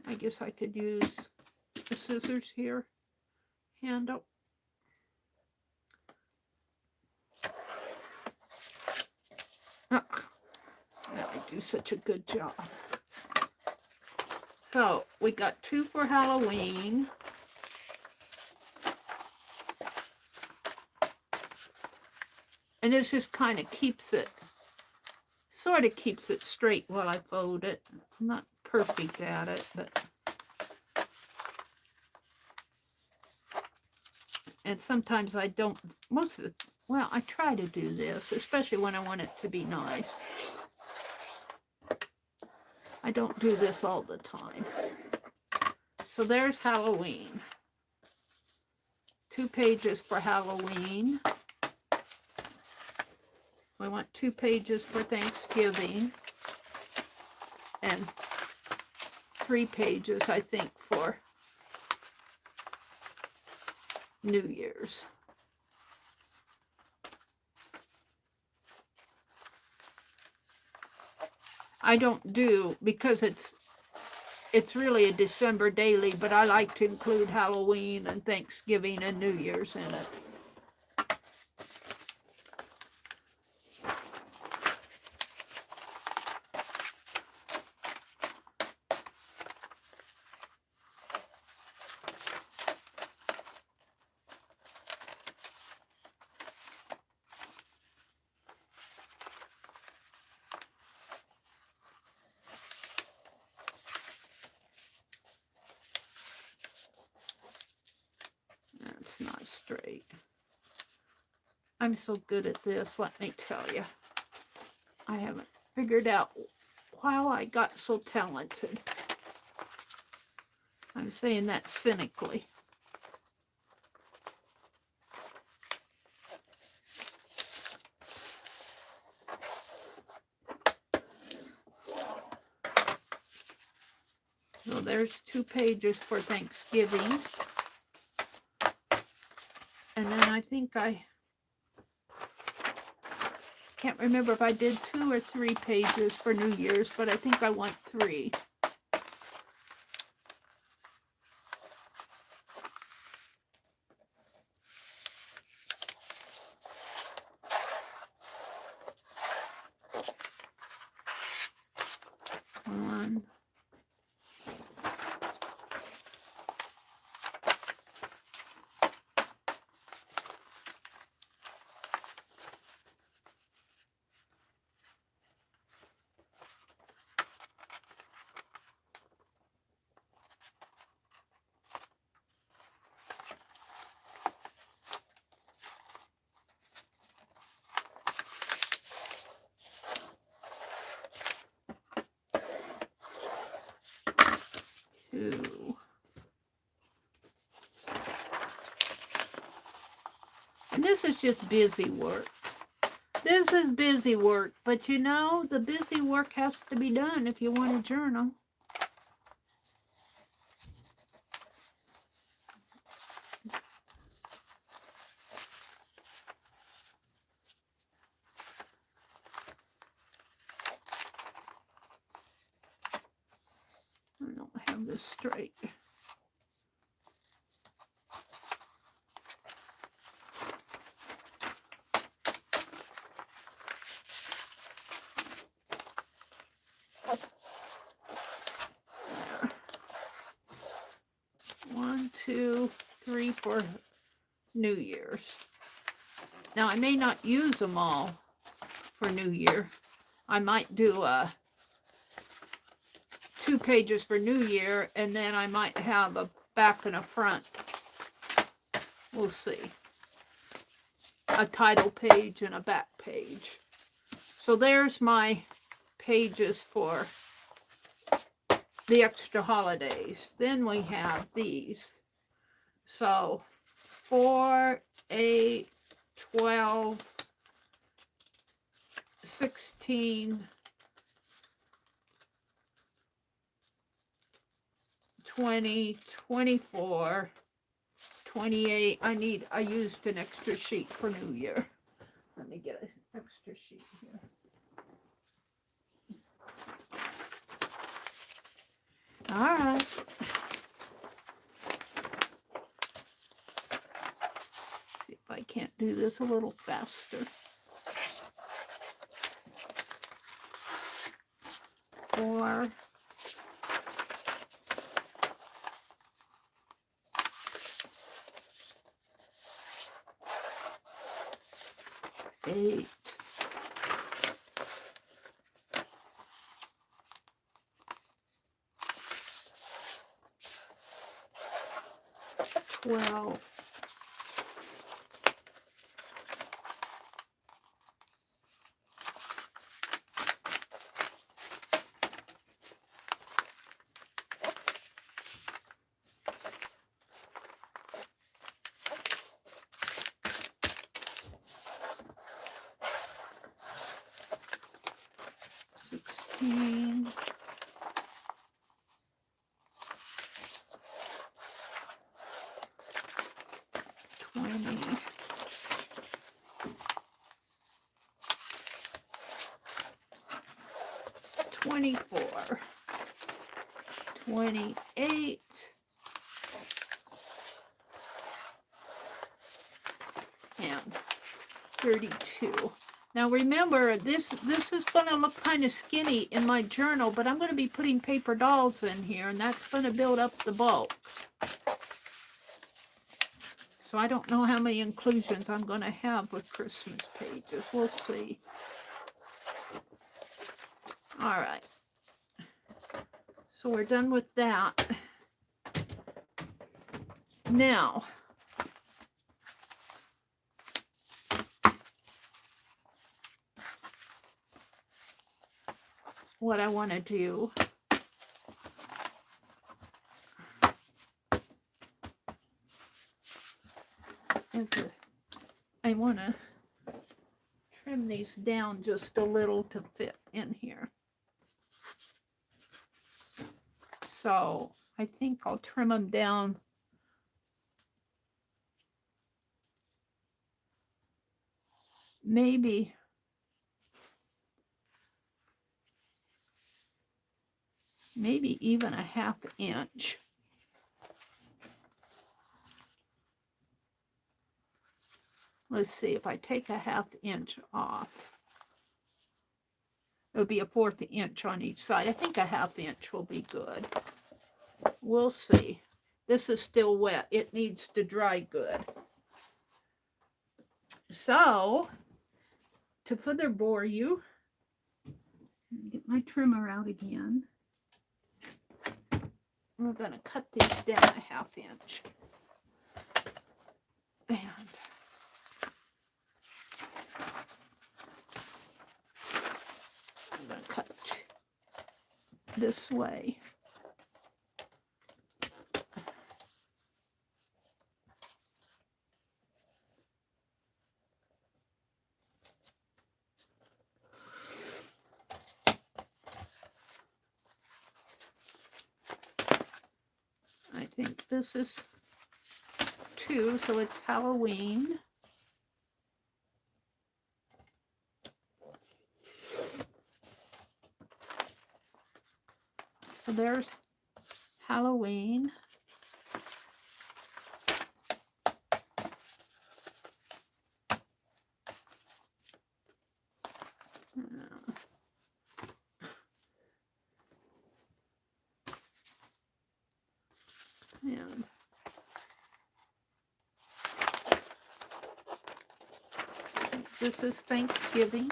I guess I could use the scissors here, handle. Oh, now I do such a good job. So we got 2 for Halloween. And this just kind of keeps it, sort of keeps it straight while I fold it. I'm not perfect at it, but. And sometimes I don't, most of the, well, I try to do this, especially when I want it to be nice. I don't do this all the time. So there's Halloween. 2 pages for Halloween. We want 2 pages for Thanksgiving. And 3 pages, I think, for New Year's. I don't do, because it's really a December daily, but I like to include Halloween and Thanksgiving and New Year's in it. straight. I'm so good at this, let me tell you. I haven't figured out how I got so talented. I'm saying that cynically. So there's 2 pages for Thanksgiving. And then I think I can't remember if I did 2 or 3 pages for New Year's, but I think I want 3. One. Two. And this is just busy work. This is busy work, but you know, the busy work has to be done if you want a journal. I don't have this straight. One, two, three for New Year's. Now I may not use them all for New Year. I might do 2 pages for New Year, and then I might have a back and a front. We'll see. A title page and a back page. So there's my pages for the extra holidays. Then we have these. So 4, 8, 12, 16, 20, 24, 28. I used an extra sheet for New Year. Let me get an extra sheet here. All right. See if I can't do this a little faster. 4, 8, 12, 16, 20, 24, 28, and 32. Now remember, this is going to look kind of skinny in my journal, but I'm going to be putting paper dolls in here, and that's going to build up the bulk. So I don't know how many inclusions I'm going to have with Christmas pages. We'll see. All right. So we're done with that. Now, what I want to do is I want to trim these down just a little to fit in here. So I think I'll trim them down maybe even a ½ inch. Let's see, if I take a ½ inch off, it'll be a 1/4 inch on each side. I think a ½ inch will be good. We'll see. This is still wet. It needs to dry good. So, to further bore you, get my trimmer out again. We're going to cut these down a ½ inch. And I'm going to cut this way. I think this is 2, so it's Halloween. So there's Halloween. And this is Thanksgiving.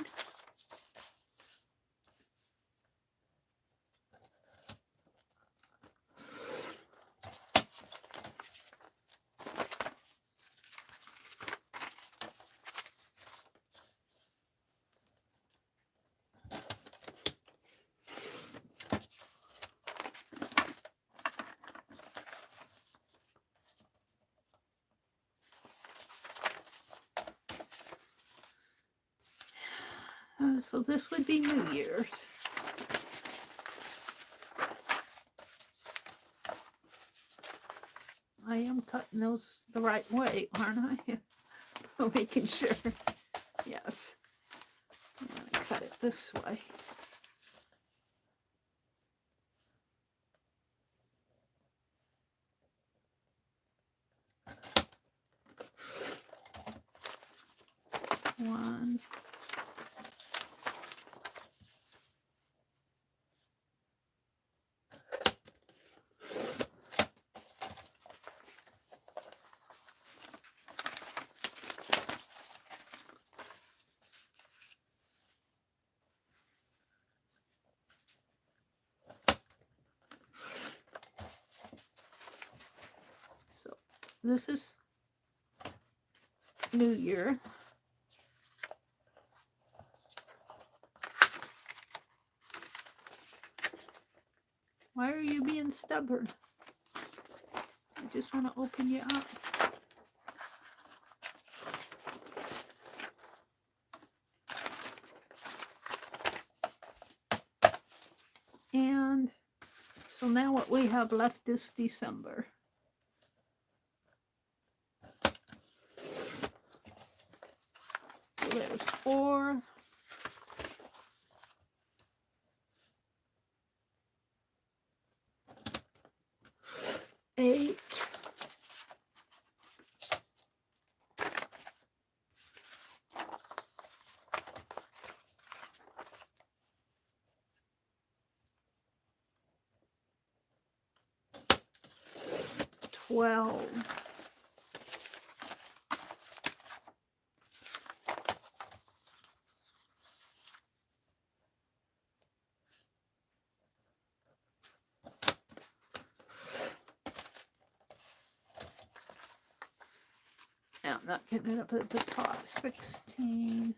So this would be New Year's. I am cutting those the right way, aren't I? Making sure. Yes. I'm going to cut it this way. One. This is New Year. Why are you being stubborn? I just want to open you up. And so now what we have left is December. So there's 4. 8. 12. 'I'm not getting it up at the top. 16.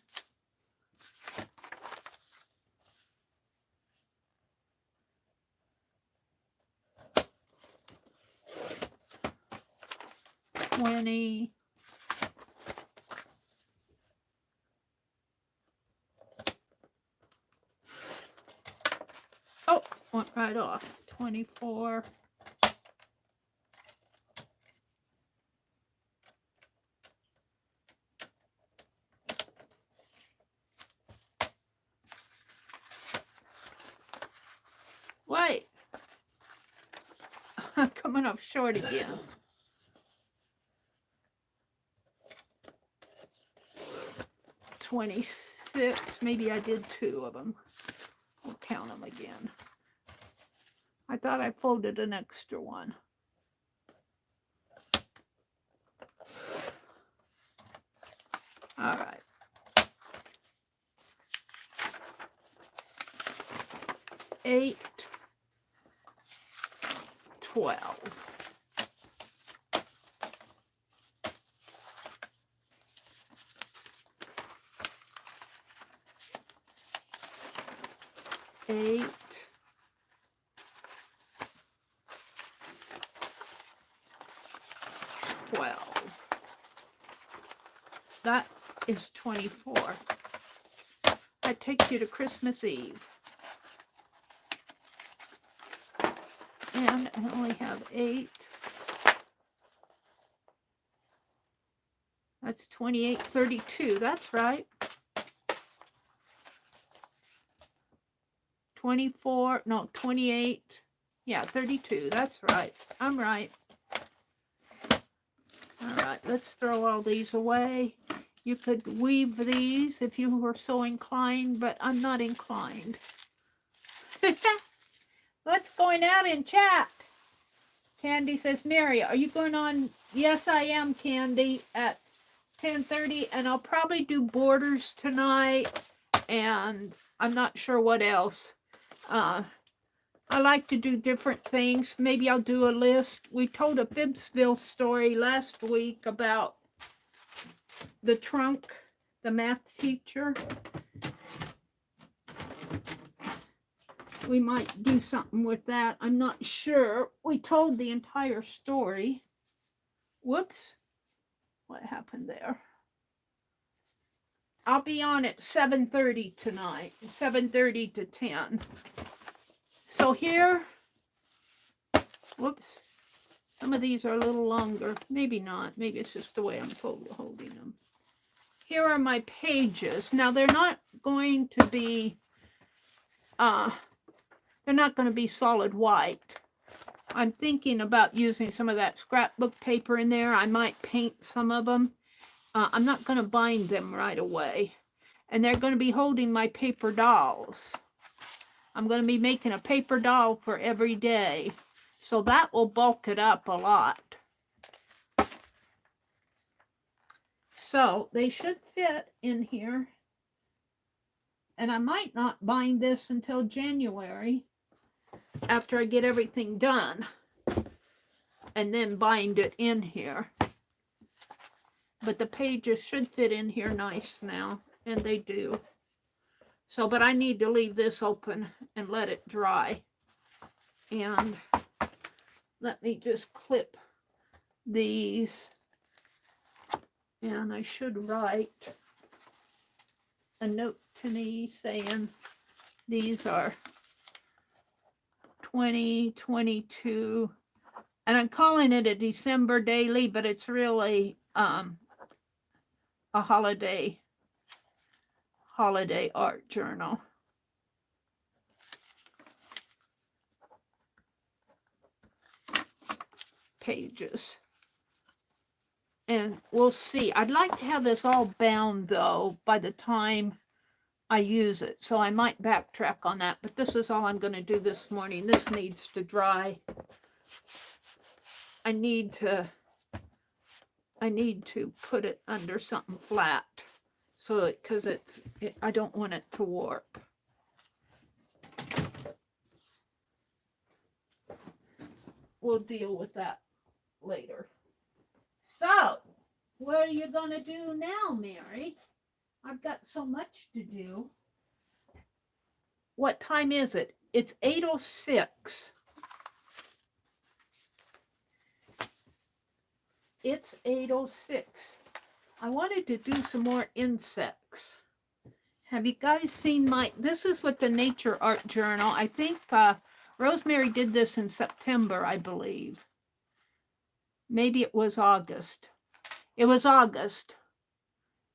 20. Oh, went right off. 24. Wait. I'm coming up short again. 26. Maybe I did 2 of them. I'll count them again. I thought I folded an extra one. All right. 8, 12. 8, 12. That is 24. That takes you to Christmas Eve. And I only have 8. That's 28, 32. That's right. 24, no, 28. Yeah, 32. That's right. I'm right. All right, let's throw all these away. You could weave these if you were so inclined, but I'm not inclined. What's going on in chat? Candy says, Meri, are you going on? Yes, I am, Candy, at 10:30, and I'll probably do borders tonight, and I'm not sure what else. I like to do different things. Maybe I'll do a list. We told a Fibsville story last week about the trunk, the math teacher. We might do something with that. I'm not sure. We told the entire story. Whoops. What happened there? I'll be on at 7:30 tonight. 7:30 to 10. So here, whoops. Some of these are a little longer. Maybe not. Maybe it's just the way I'm holding them. Here are my pages. Now, they're not going to be, solid white. I'm thinking about using some of that scrapbook paper in there. I might paint some of them. I'm not going to bind them right away. And they're going to be holding my paper dolls. I'm going to be making a paper doll for every day. So that will bulk it up a lot. So they should fit in here. And I might not bind this until January after I get everything done. And then bind it in here. But the pages should fit in here nice now. And they do. So, but I need to leave this open and let it dry. And let me just clip these. And I should write a note to me saying these are 2022. And I'm calling it a December daily, but it's really a holiday art journal. Pages. And we'll see. I'd like to have this all bound, though, by the time I use it. So I might backtrack on that. But this is all I'm going to do this morning. This needs to dry. I need to put it under something flat. So because I don't want it to warp. We'll deal with that later. So, what are you going to do now, Meri? I've got so much to do. What time is it? It's 8:06. It's 8:06. I wanted to do some more insects. Have you guys seen my, this is with the Nature Art Journal. I think Rosemary did this in September, I believe. Maybe it was August. It was August.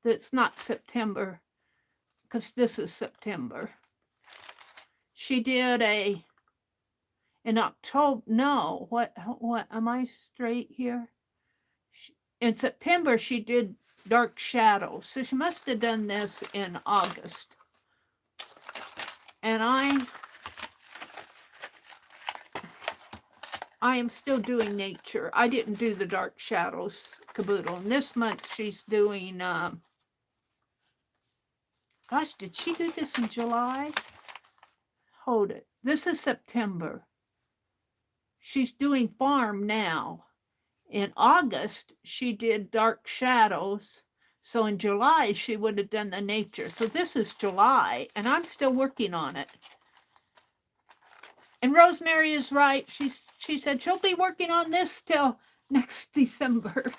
That's not September, because this is September. She did in October, no, what, am I straight here? In September, she did dark shadows. So she must have done this in August. And I am still doing nature. I didn't do the dark shadows caboodle. And this month she's doing, gosh, did she do this in July? Hold it. This is September. She's doing farm now. In August, she did dark shadows. So in July, she would have done the nature. So this is July, and I'm still working on it. And Rosemary is right. She said she'll be working on this till next December.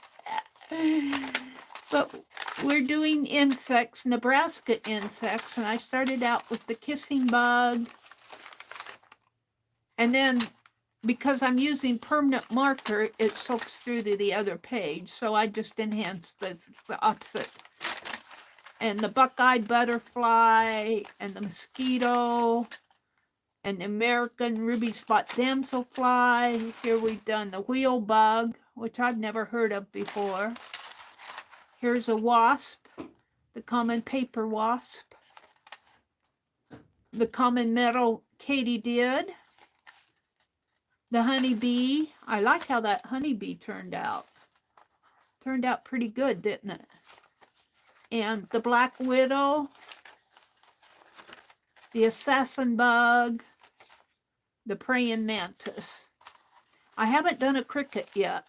But we're doing insects, Nebraska insects, and I started out with the kissing bug. And then, because I'm using permanent marker, it soaks through to the other page. So I just enhanced the opposite. And the buckeye butterfly, and the mosquito, and the American ruby spot damselfly. Here we've done the wheel bug, which I've never heard of before. Here's a wasp, the common paper wasp. The common meadow katydid. The honeybee. I like how that honeybee turned out. Turned out pretty good, didn't it? And the black widow. The assassin bug. The praying mantis. I haven't done a cricket yet.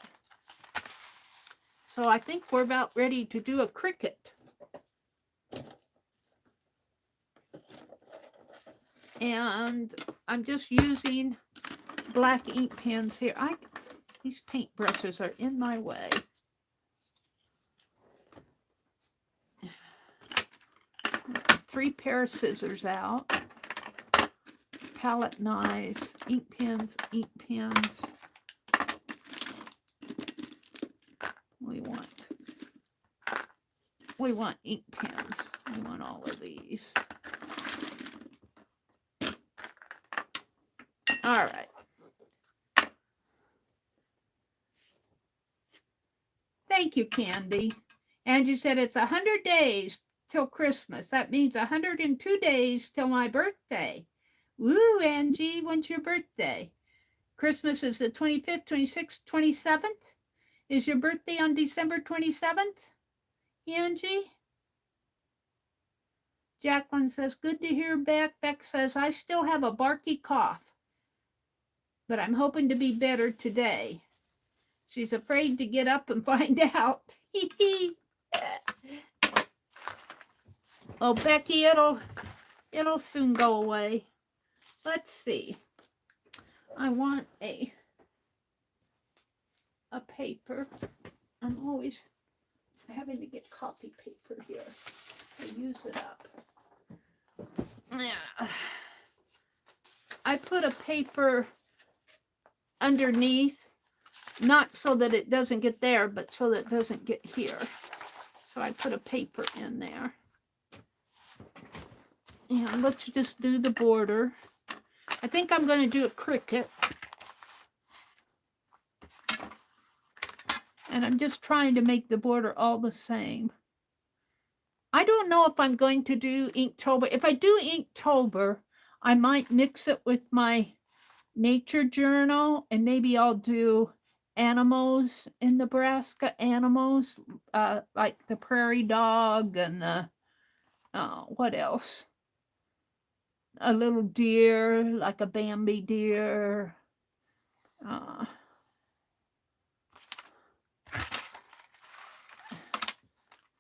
So I think we're about ready to do a cricket. And I'm just using black ink pens here. These paint brushes are in my way. Three pair of scissors out. Palette knives, ink pens, ink pens. We want ink pens. We want all of these. All right. Thank you, Candy. And you said it's 100 days till Christmas. That means 102 days till my birthday. Woo, Angie, when's your birthday? Christmas is the 25th, 26th, 27th. Is your birthday on December 27th, Angie? Jacqueline says, good to hear back. Beck says, I still have a barky cough, but I'm hoping to be better today. She's afraid to get up and find out. Oh, Becky, it'll soon go away. Let's see. I want a paper. I'm always having to get copy paper here. I use it up. Yeah. I put a paper underneath, not so that it doesn't get there, but so that it doesn't get here. So I put a paper in there. And let's just do the border. I think I'm going to do a cricket. And I'm just trying to make the border all the same. I don't know if I'm going to do Inktober. If I do Inktober, I might mix it with my nature journal, and maybe I'll do animals in Nebraska, animals, like the prairie dog and the, what else? A little deer, like a Bambi deer.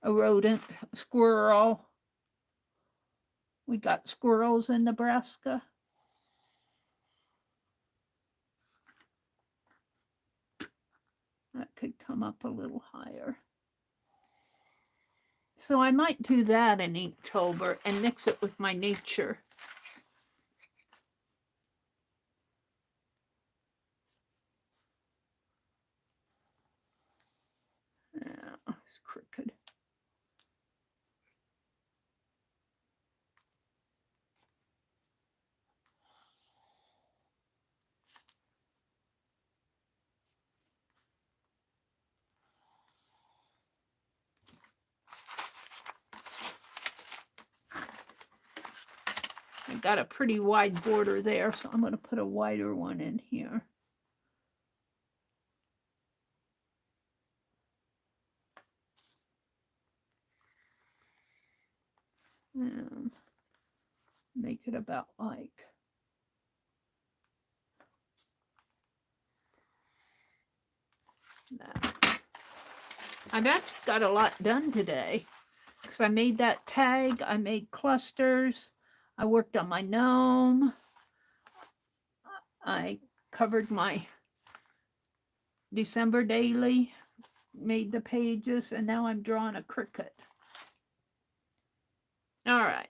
A rodent, a squirrel. We got squirrels in Nebraska. That could come up a little higher. So I might do that in Inktober and mix it with my nature. Yeah, it's crooked. I got a pretty wide border there, so I'm going to put a wider one in here. And make it about like that. I've actually got a lot done today because I made that tag, I made clusters, I worked on my gnome, I covered my December daily, made the pages, and now I'm drawing a cricket. All right.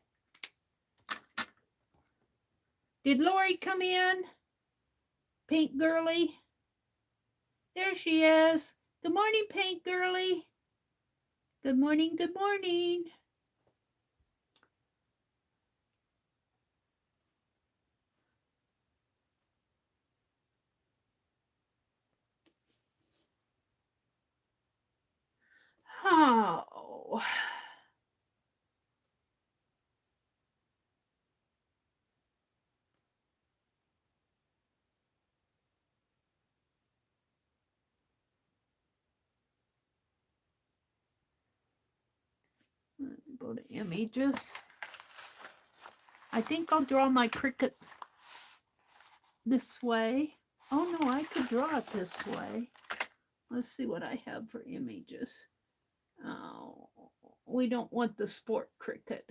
Did Lori come in? Pink Girly? There she is. Good morning, Pink Girly. Good morning, good morning. Oh. Go to images. I think I'll draw my cricket this way. Oh no, I could draw it this way. Let's see what I have for images. Oh, we don't want the sport cricket.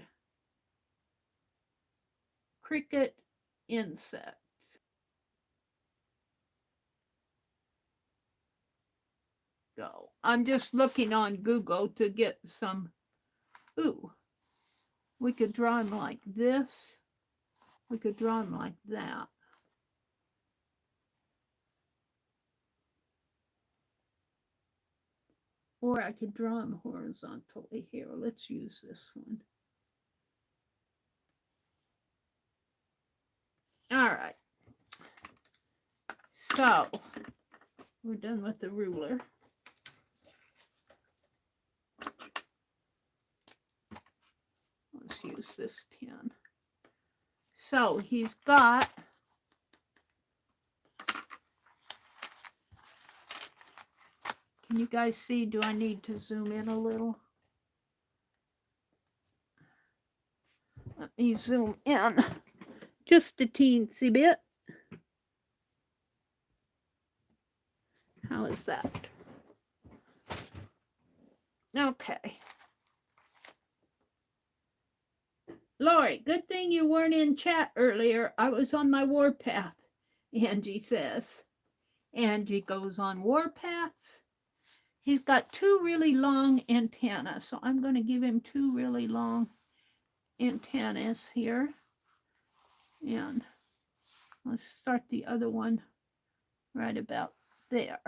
Cricket insects. Go. I'm just looking on Google to get some. Ooh, we could draw them like this. We could draw them like that. Or I could draw them horizontally here. Let's use this one. All right. So, we're done with the ruler. Let's use this pen. So, he's got can you guys see? Do I need to zoom in a little? Let me zoom in just a teensy bit. How is that? Okay. Lori, good thing you weren't in chat earlier. I was on my warpath, Angie says. Angie goes on warpaths. He's got two really long antennas, so I'm going to give him two really long antennas here. And let's start the other one right about there.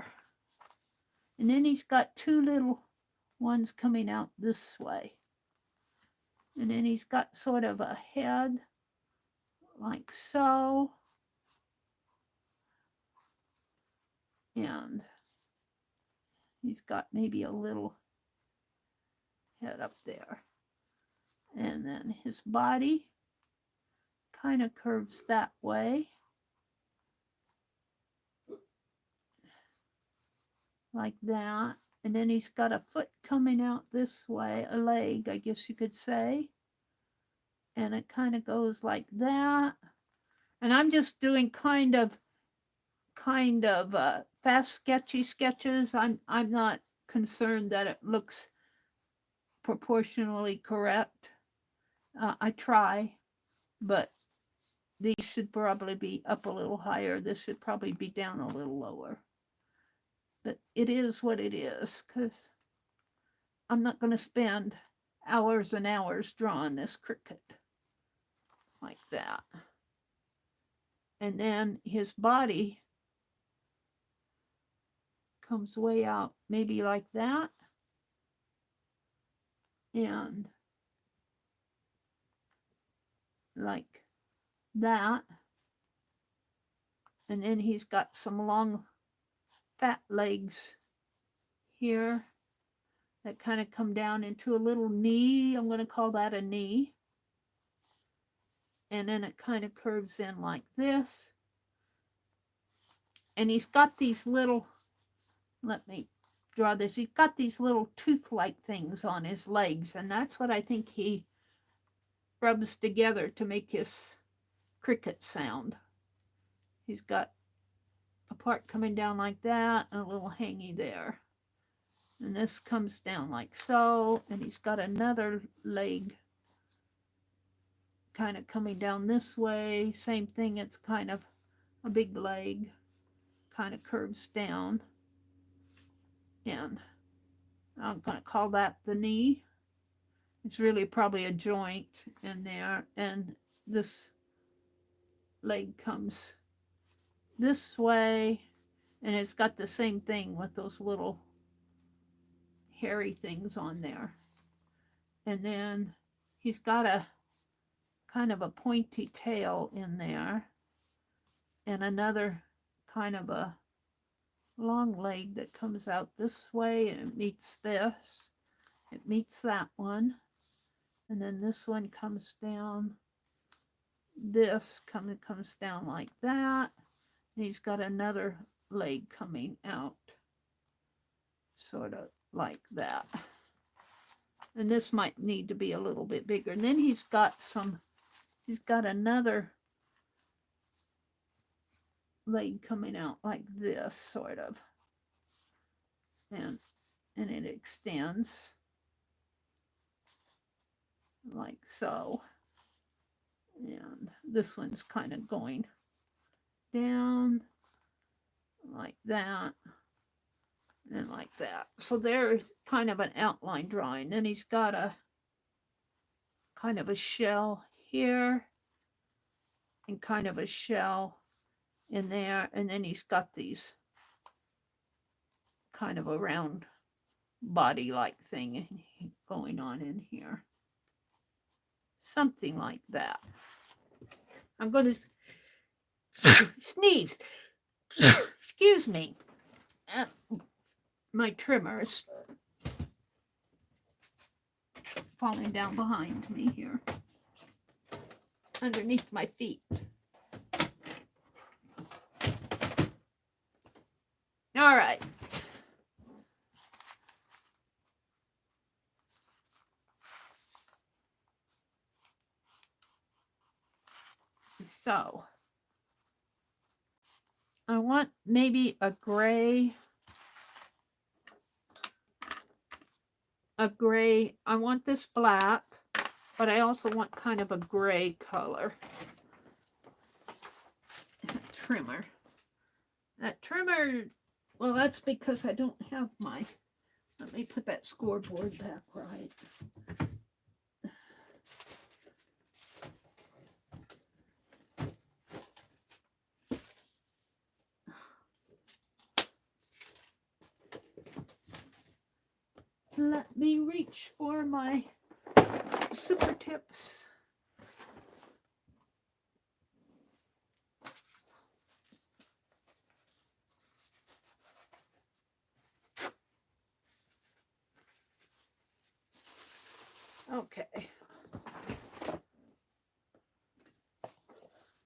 And then he's got two little ones coming out this way. And then he's got sort of a head like so. And he's got maybe a little head up there. And then his body kind of curves that way. Like that. And then he's got a foot coming out this way, a leg, I guess you could say. And it kind of goes like that. And I'm just doing kind of fast sketchy sketches. I'm not concerned that it looks proportionally correct. I try, but these should probably be up a little higher. This should probably be down a little lower. But it is what it is, because I'm not going to spend hours and hours drawing this cricket like that. And then his body comes way out, maybe like that. And like that. And then he's got some long fat legs here that kind of come down into a little knee. I'm going to call that a knee. And then it kind of curves in like this. And he's got these little, let me draw this. He's got these little tooth-like things on his legs. And that's what I think he rubs together to make his cricket sound. He's got a part coming down like that and a little hangy there. And this comes down like so. And he's got another leg kind of coming down this way. Same thing, it's kind of a big leg, kind of curves down. And I'm going to call that the knee. It's really probably a joint in there. And this leg comes this way. And it's got the same thing with those little hairy things on there. And then he's got a kind of a pointy tail in there. And another kind of a long leg that comes out this way, and it meets this. It meets that one. And then this one comes down. This comes down like that. And he's got another leg coming out. Sort of like that. And this might need to be a little bit bigger. And then he's got another leg coming out like this, sort of. And it extends like so. And this one's kind of going down like that and like that. So there's kind of an outline drawing. Then he's got a kind of a shell here and kind of a shell in there. And then he's got these kind of a round body-like thing going on in here. Something like that. I'm going to sneeze. Excuse me. My trimmer is falling down behind me here. Underneath my feet. All right. So, I want maybe a gray. I want this black, but I also want kind of a gray color. Trimmer. That trimmer, well, that's because I don't have my, let me put that scoreboard back right. Let me reach for my super tips. Okay.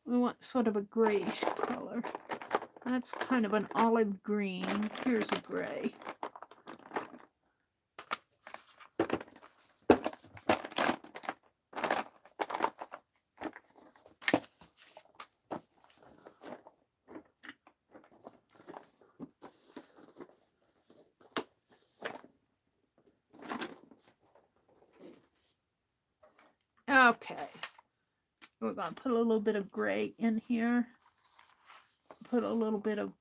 We want sort of a grayish color. That's kind of an olive green. Here's a gray. Okay, we're going to put a little bit of gray in here. Put a little bit of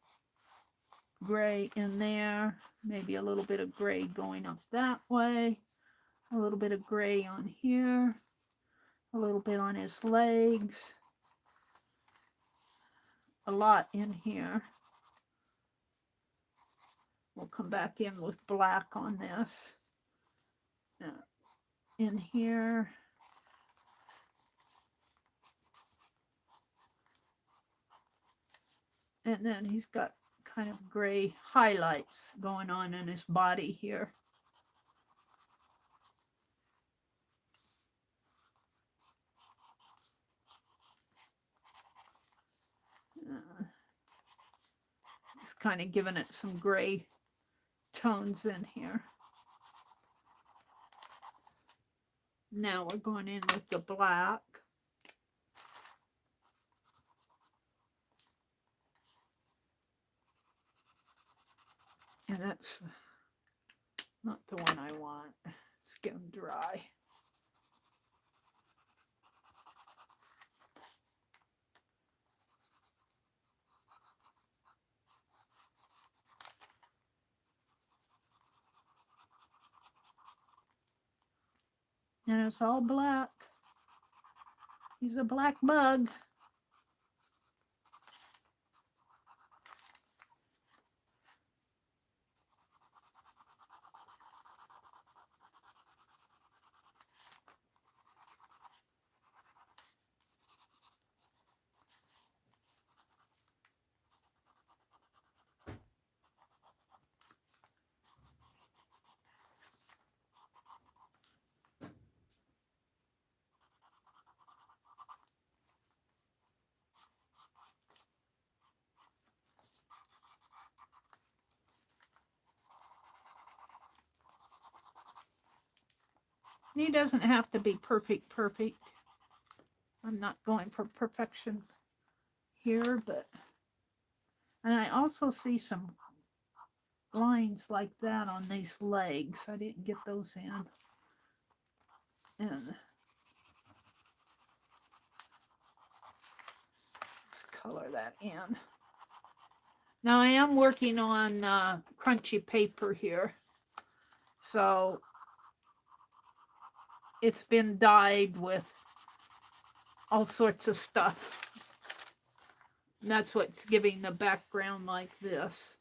gray in there, maybe a little bit of gray going up that way, a little bit of gray on here, a little bit on his legs, a lot in here. We'll come back in with black on this. In here. And then he's got kind of gray highlights going on in his body here. Just kind of giving it some gray tones in here. Now we're going in with the black. And that's not the one I want. Let's get them dry. And it's all black. He's a black bug. He doesn't have to be perfect. I'm not going for perfection here, but... And I also see some lines like that on these legs. I didn't get those in. And let's color that in. Now I am working on crunchy paper here. So it's been dyed with all sorts of stuff. And that's what's giving the background like this.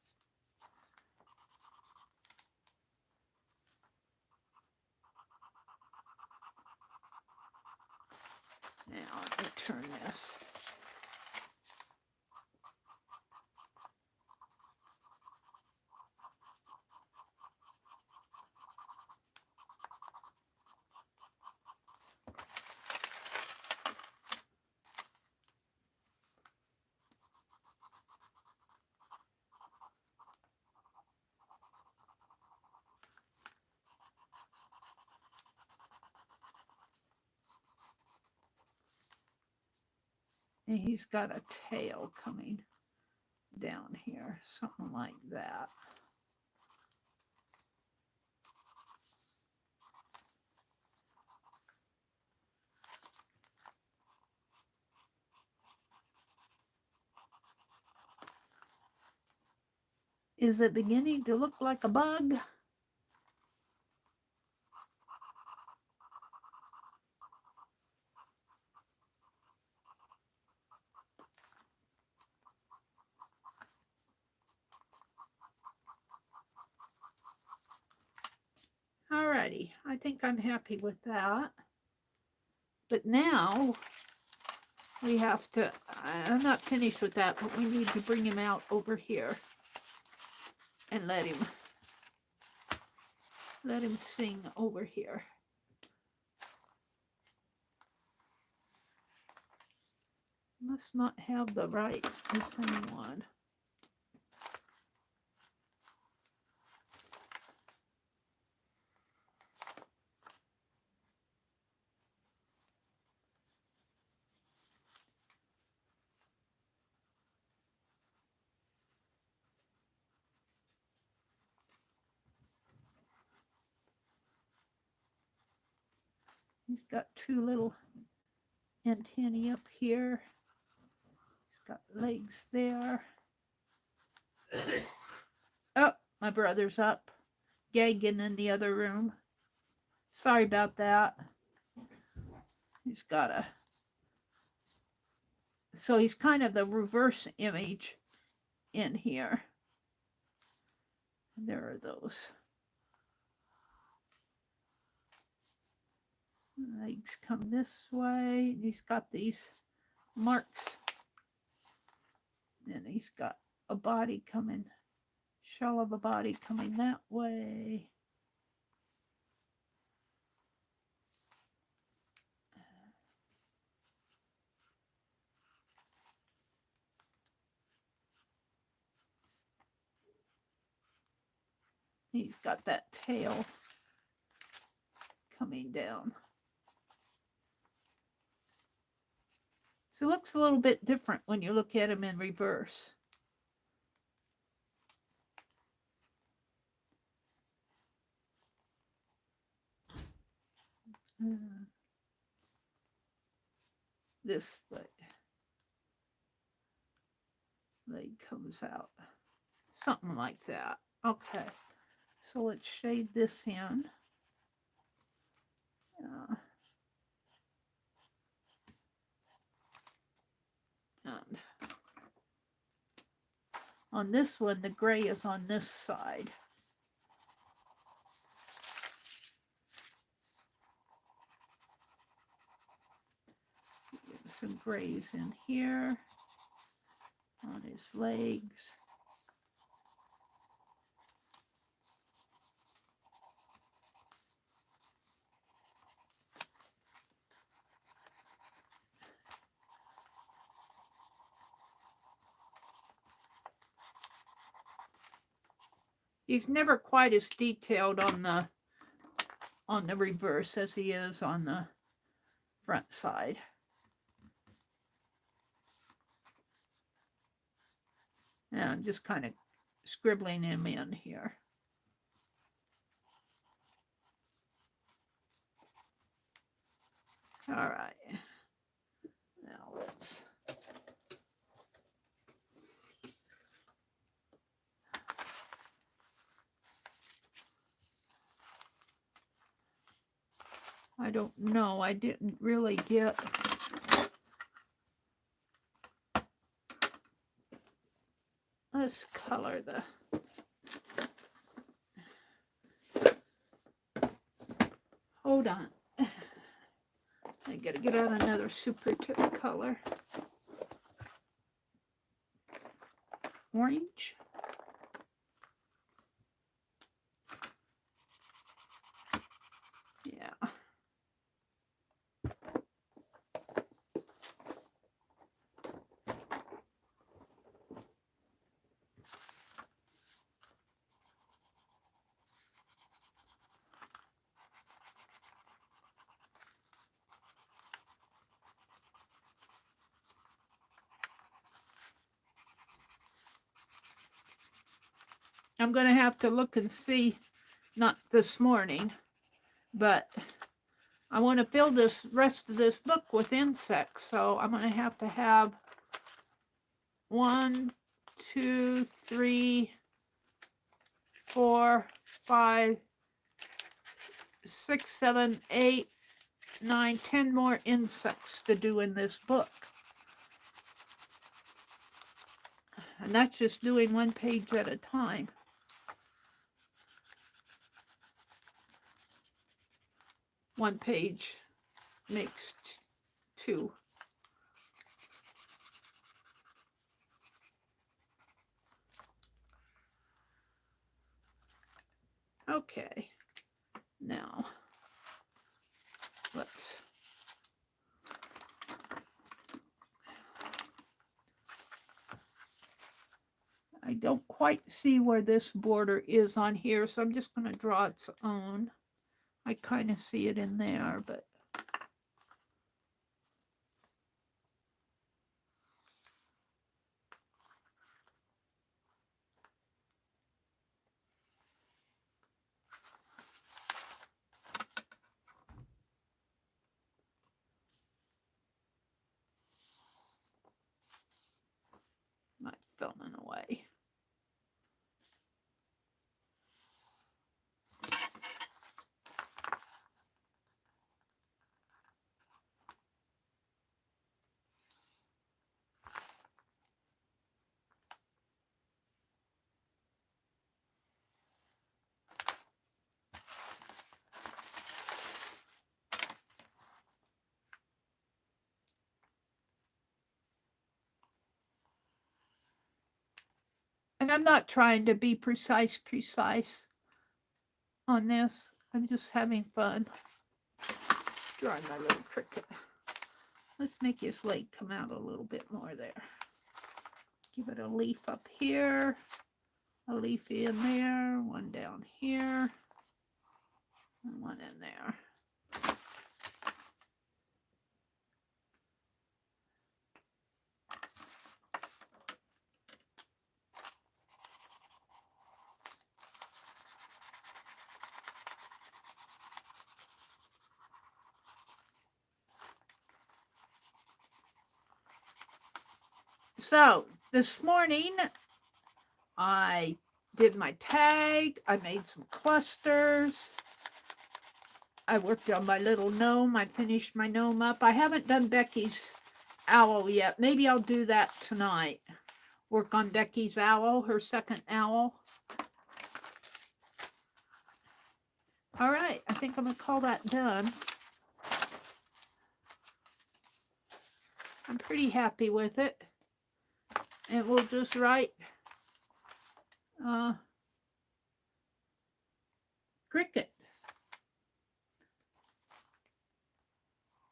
Now let me turn this. And he's got a tail coming down here, something like that. Is it beginning to look like a bug? Alrighty, I think I'm happy with that. But now we have to, I'm not finished with that, but we need to bring him out over here and let him sing over here. Must not have the same one. He's got two little antennae up here. He's got legs there. My brother's up, gagging in the other room. Sorry about that. He's got a... So he's kind of the reverse image in here. There are those legs come this way. He's got these marks. And he's got a body coming, shell of a body coming that way. He's got that tail coming down. So it looks a little bit different when you look at him in reverse. This leg comes out. Something like that. Okay. So let's shade this in. And on this one, the gray is on this side. Get some grays in here on his legs. He's never quite as detailed on the reverse as he is on the front side. And I'm just kind of scribbling him in here. All right. Now let's... I don't know. I didn't really get this color. Hold on. I gotta get out another super tip color. Orange. Yeah. I'm going to have to look and see, not this morning, but I want to fill this rest of this book with insects. So I'm going to have 1, 2, 3, 4, 5, 6, 7, 8, 9, 10 more insects to do in this book. And that's just doing one page at a time. One page makes 2. Okay, now let's I don't quite see where this border is on here, so I'm just going to draw its own. I kind of see it in there, but might filling away. And I'm not trying to be precise on this. I'm just having fun drawing my little cricket. Let's make his leg come out a little bit more there. Give it a leaf up here, a leaf in there, one down here, and one in there. So this morning I did my tag, I made some clusters, I worked on my little gnome, I finished my gnome up. I haven't done Becky's owl yet. Maybe I'll do that tonight. Work on Becky's owl, her second owl. All right, I think I'm gonna call that done. I'm pretty happy with it. And we'll just write cricket.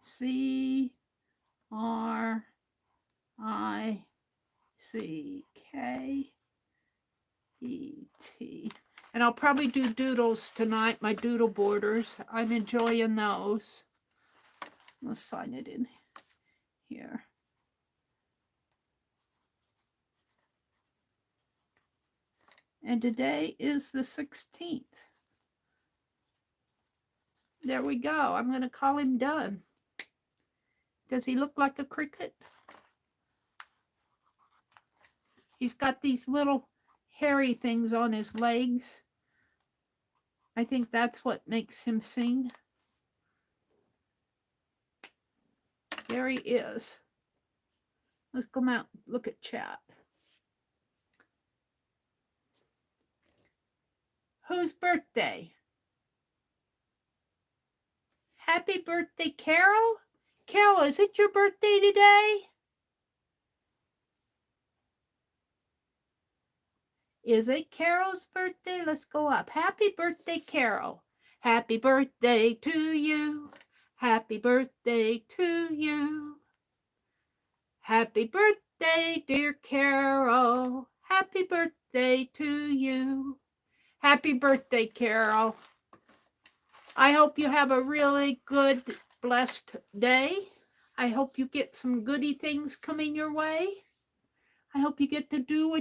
C-R-I-C-K-E-T. And I'll probably do doodles tonight, my doodle borders. I'm enjoying those. Let's sign it in here. And today is the 16th. There we go. I'm going to call him done. Does he look like a cricket? He's got these little hairy things on his legs. I think that's what makes him sing. There he is. Let's come out and look at chat. Whose birthday? Happy birthday, Carol. Carol, is it your birthday today? Is it Carol's birthday? Let's go up. Happy birthday, Carol. Happy birthday to you. Happy birthday to you. Happy birthday, dear Carol. Happy birthday to you. Happy birthday, Carol. I hope you have a really good, blessed day. I hope you get some goody things coming your way. I hope you get to do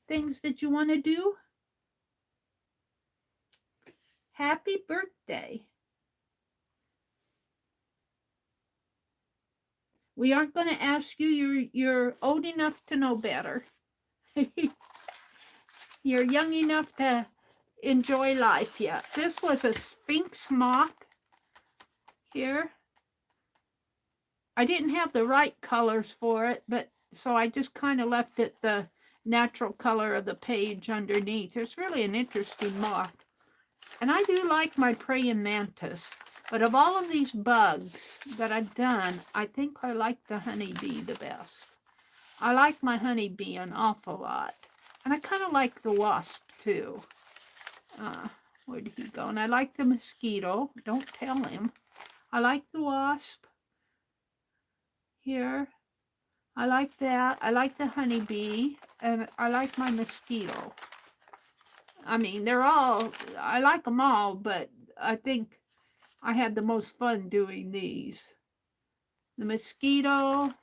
things that you want to do. Happy birthday. We aren't going to ask you. You're old enough to know better. You're young enough to enjoy life yet. This was a Sphinx moth here. I didn't have the right colors for it, but so I just kind of left it the natural color of the page underneath. It's really an interesting moth. And I do like my praying mantis. But of all of these bugs that I've done, I think I like the honeybee the best. I like my honeybee an awful lot. And I kind of like the wasp too. Where did he go? And I like the mosquito. Don't tell him. I like the wasp. Here. I like that. I like the honeybee. And I like my mosquito. I mean, I like them all, but I think I had the most fun doing these. The mosquito.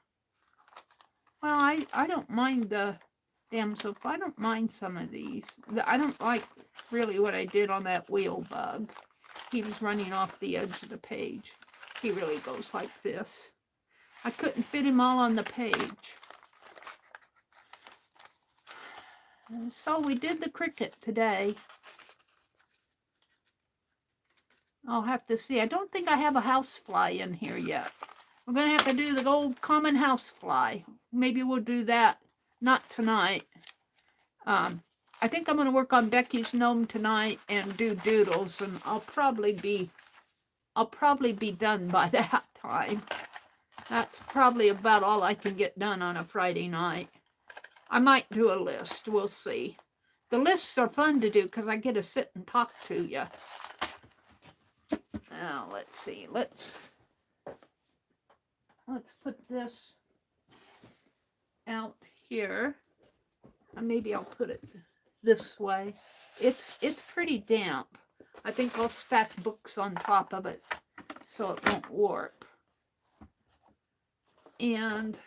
Well, I don't mind the damsel. I don't mind some of these. I don't like really what I did on that wheel bug. He was running off the edge of the page. He really goes like this. I couldn't fit him all on the page. And so we did the cricket today. I'll have to see. I don't think I have a housefly in here yet. We're going to have to do the old common housefly. Maybe we'll do that. Not tonight. I think I'm going to work on Becky's gnome tonight and do doodles, and I'll probably be done by that time. That's probably about all I can get done on a Friday night. I might do a list. We'll see. The lists are fun to do because I get to sit and talk to you. Now, let's see. Let's put this out here. Maybe I'll put it this way. It's pretty damp. I think I'll stack books on top of it so it won't warp. And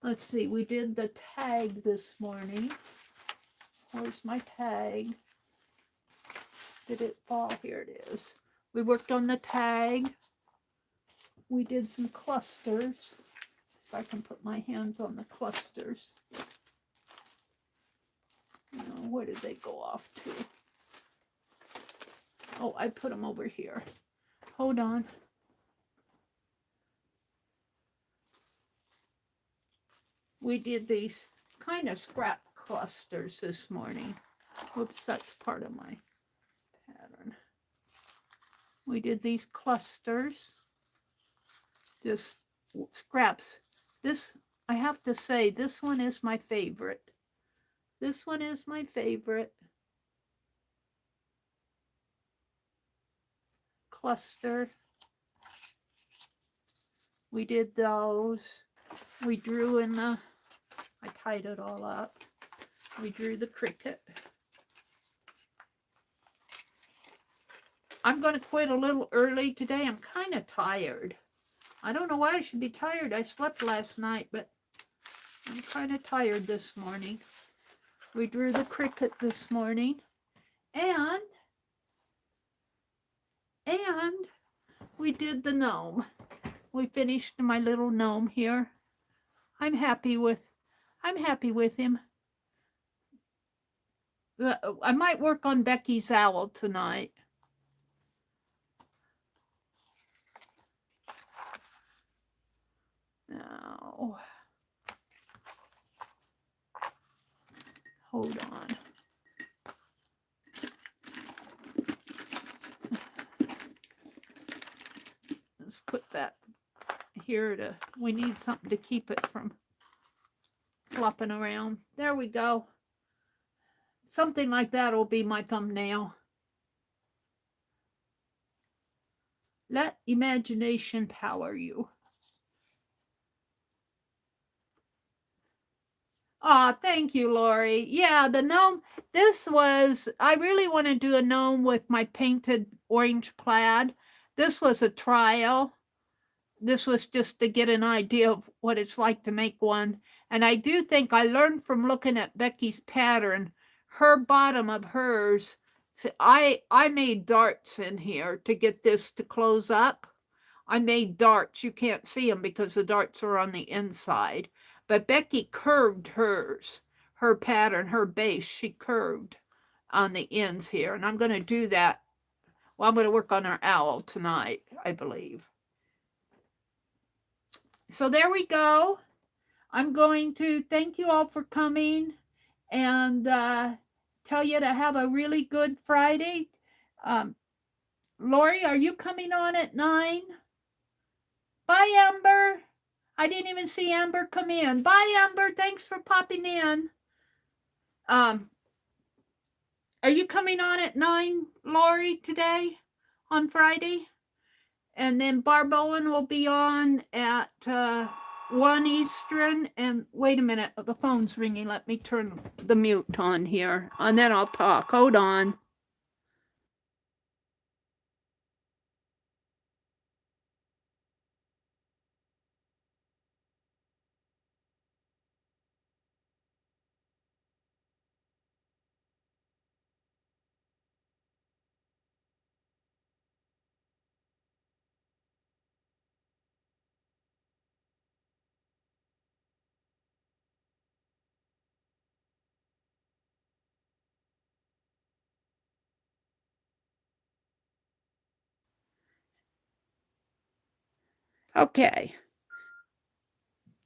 let's see, we did the tag this morning. Where's my tag? Did it fall? Here it is. We worked on the tag. We did some clusters. If I can put my hands on the clusters. Now, where did they go off to? Oh, I put them over here. Hold on. We did these kind of scrap clusters this morning. Oops, that's part of my pattern. We did these clusters. Just scraps. This, I have to say, this one is my favorite. This one is my favorite. Cluster. We did those. We drew in the, I tied it all up. We drew the cricket. I'm going to quit a little early today. I'm kind of tired. I don't know why I should be tired. I slept last night, but I'm kind of tired this morning. We drew the cricket this morning. And we did the gnome. We finished my little gnome here. I'm happy with him. I might work on Becky's owl tonight. Now, hold on. Let's put that here to, we need something to keep it from flopping around. There we go. Something like that will be my thumbnail. Let imagination power you. Ah, thank you, Lori. Yeah, the gnome, this was, I really want to do a gnome with my painted orange plaid. This was a trial. This was just to get an idea of what it's like to make one. And I do think I learned from looking at Becky's pattern, her bottom of hers, so I made darts in here to get this to close up. I made darts. You can't see them because the darts are on the inside. But Becky curved hers, her pattern, her base, she curved on the ends here. And I'm going to do that. Well, I'm going to work on our owl tonight, I believe. So there we go. I'm going to thank you all for coming and tell you to have a really good Friday. Lori, are you coming on at 9? Bye, Amber. I didn't even see Amber come in. Bye, Amber. Thanks for popping in. Are you coming on at 9, Lori, today on Friday? And then Barb Owen will be on at 1 Eastern. And wait a minute, the phone's ringing. Let me turn the mute on here, and then I'll talk. Hold on. Okay.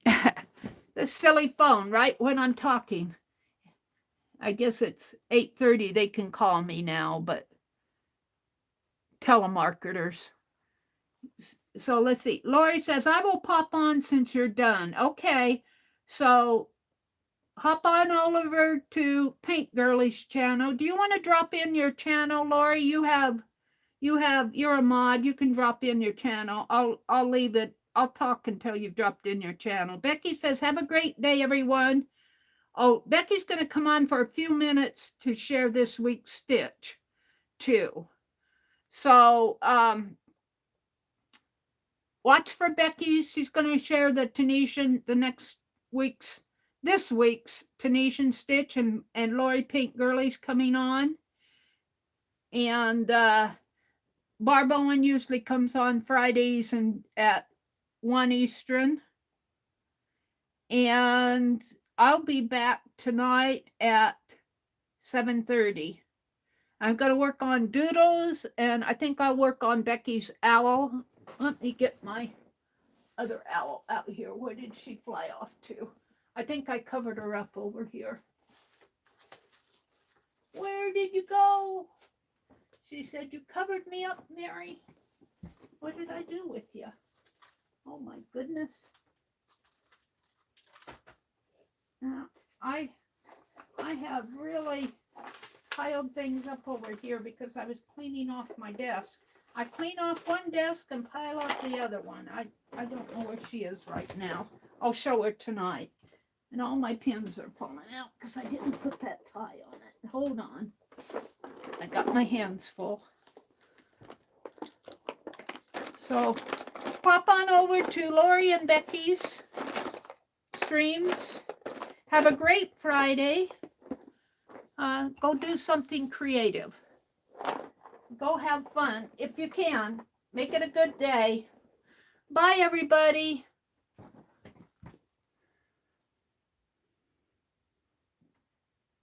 The silly phone, right when I'm talking. I guess it's 8:30. They can call me now, but telemarketers. So let's see. Lori says, I will pop on since you're done. Okay. So hop on over to Paint Girlie's channel. Do you want to drop in your channel, Lori? You're a mod. You can drop in your channel. I'll leave it. I'll talk until you've dropped in your channel. Becky says, have a great day, everyone. Oh, Becky's going to come on for a few minutes to share this week's stitch, too. So, watch for Becky. She's going to share the Tunisian, this week's Tunisian stitch, and Lori Paint Girlie's coming on. And Barb Owen usually comes on Fridays and at 1 Eastern. And I'll be back tonight at 7:30. I'm going to work on doodles, and I think I'll work on Becky's owl. Let me get my other owl out here. Where did she fly off to? I think I covered her up over here. Where did you go? She said, you covered me up, Meri. What did I do with you? Oh, my goodness. Now, I have really piled things up over here because I was cleaning off my desk. I clean off one desk and pile up the other one. I don't know where she is right now. I'll show her tonight. And all my pins are falling out because I didn't put that tie on it. Hold on. I got my hands full. So pop on over to Lori and Becky's streams. Have a great Friday. Go do something creative. Go have fun. If you can, make it a good day. Bye, everybody.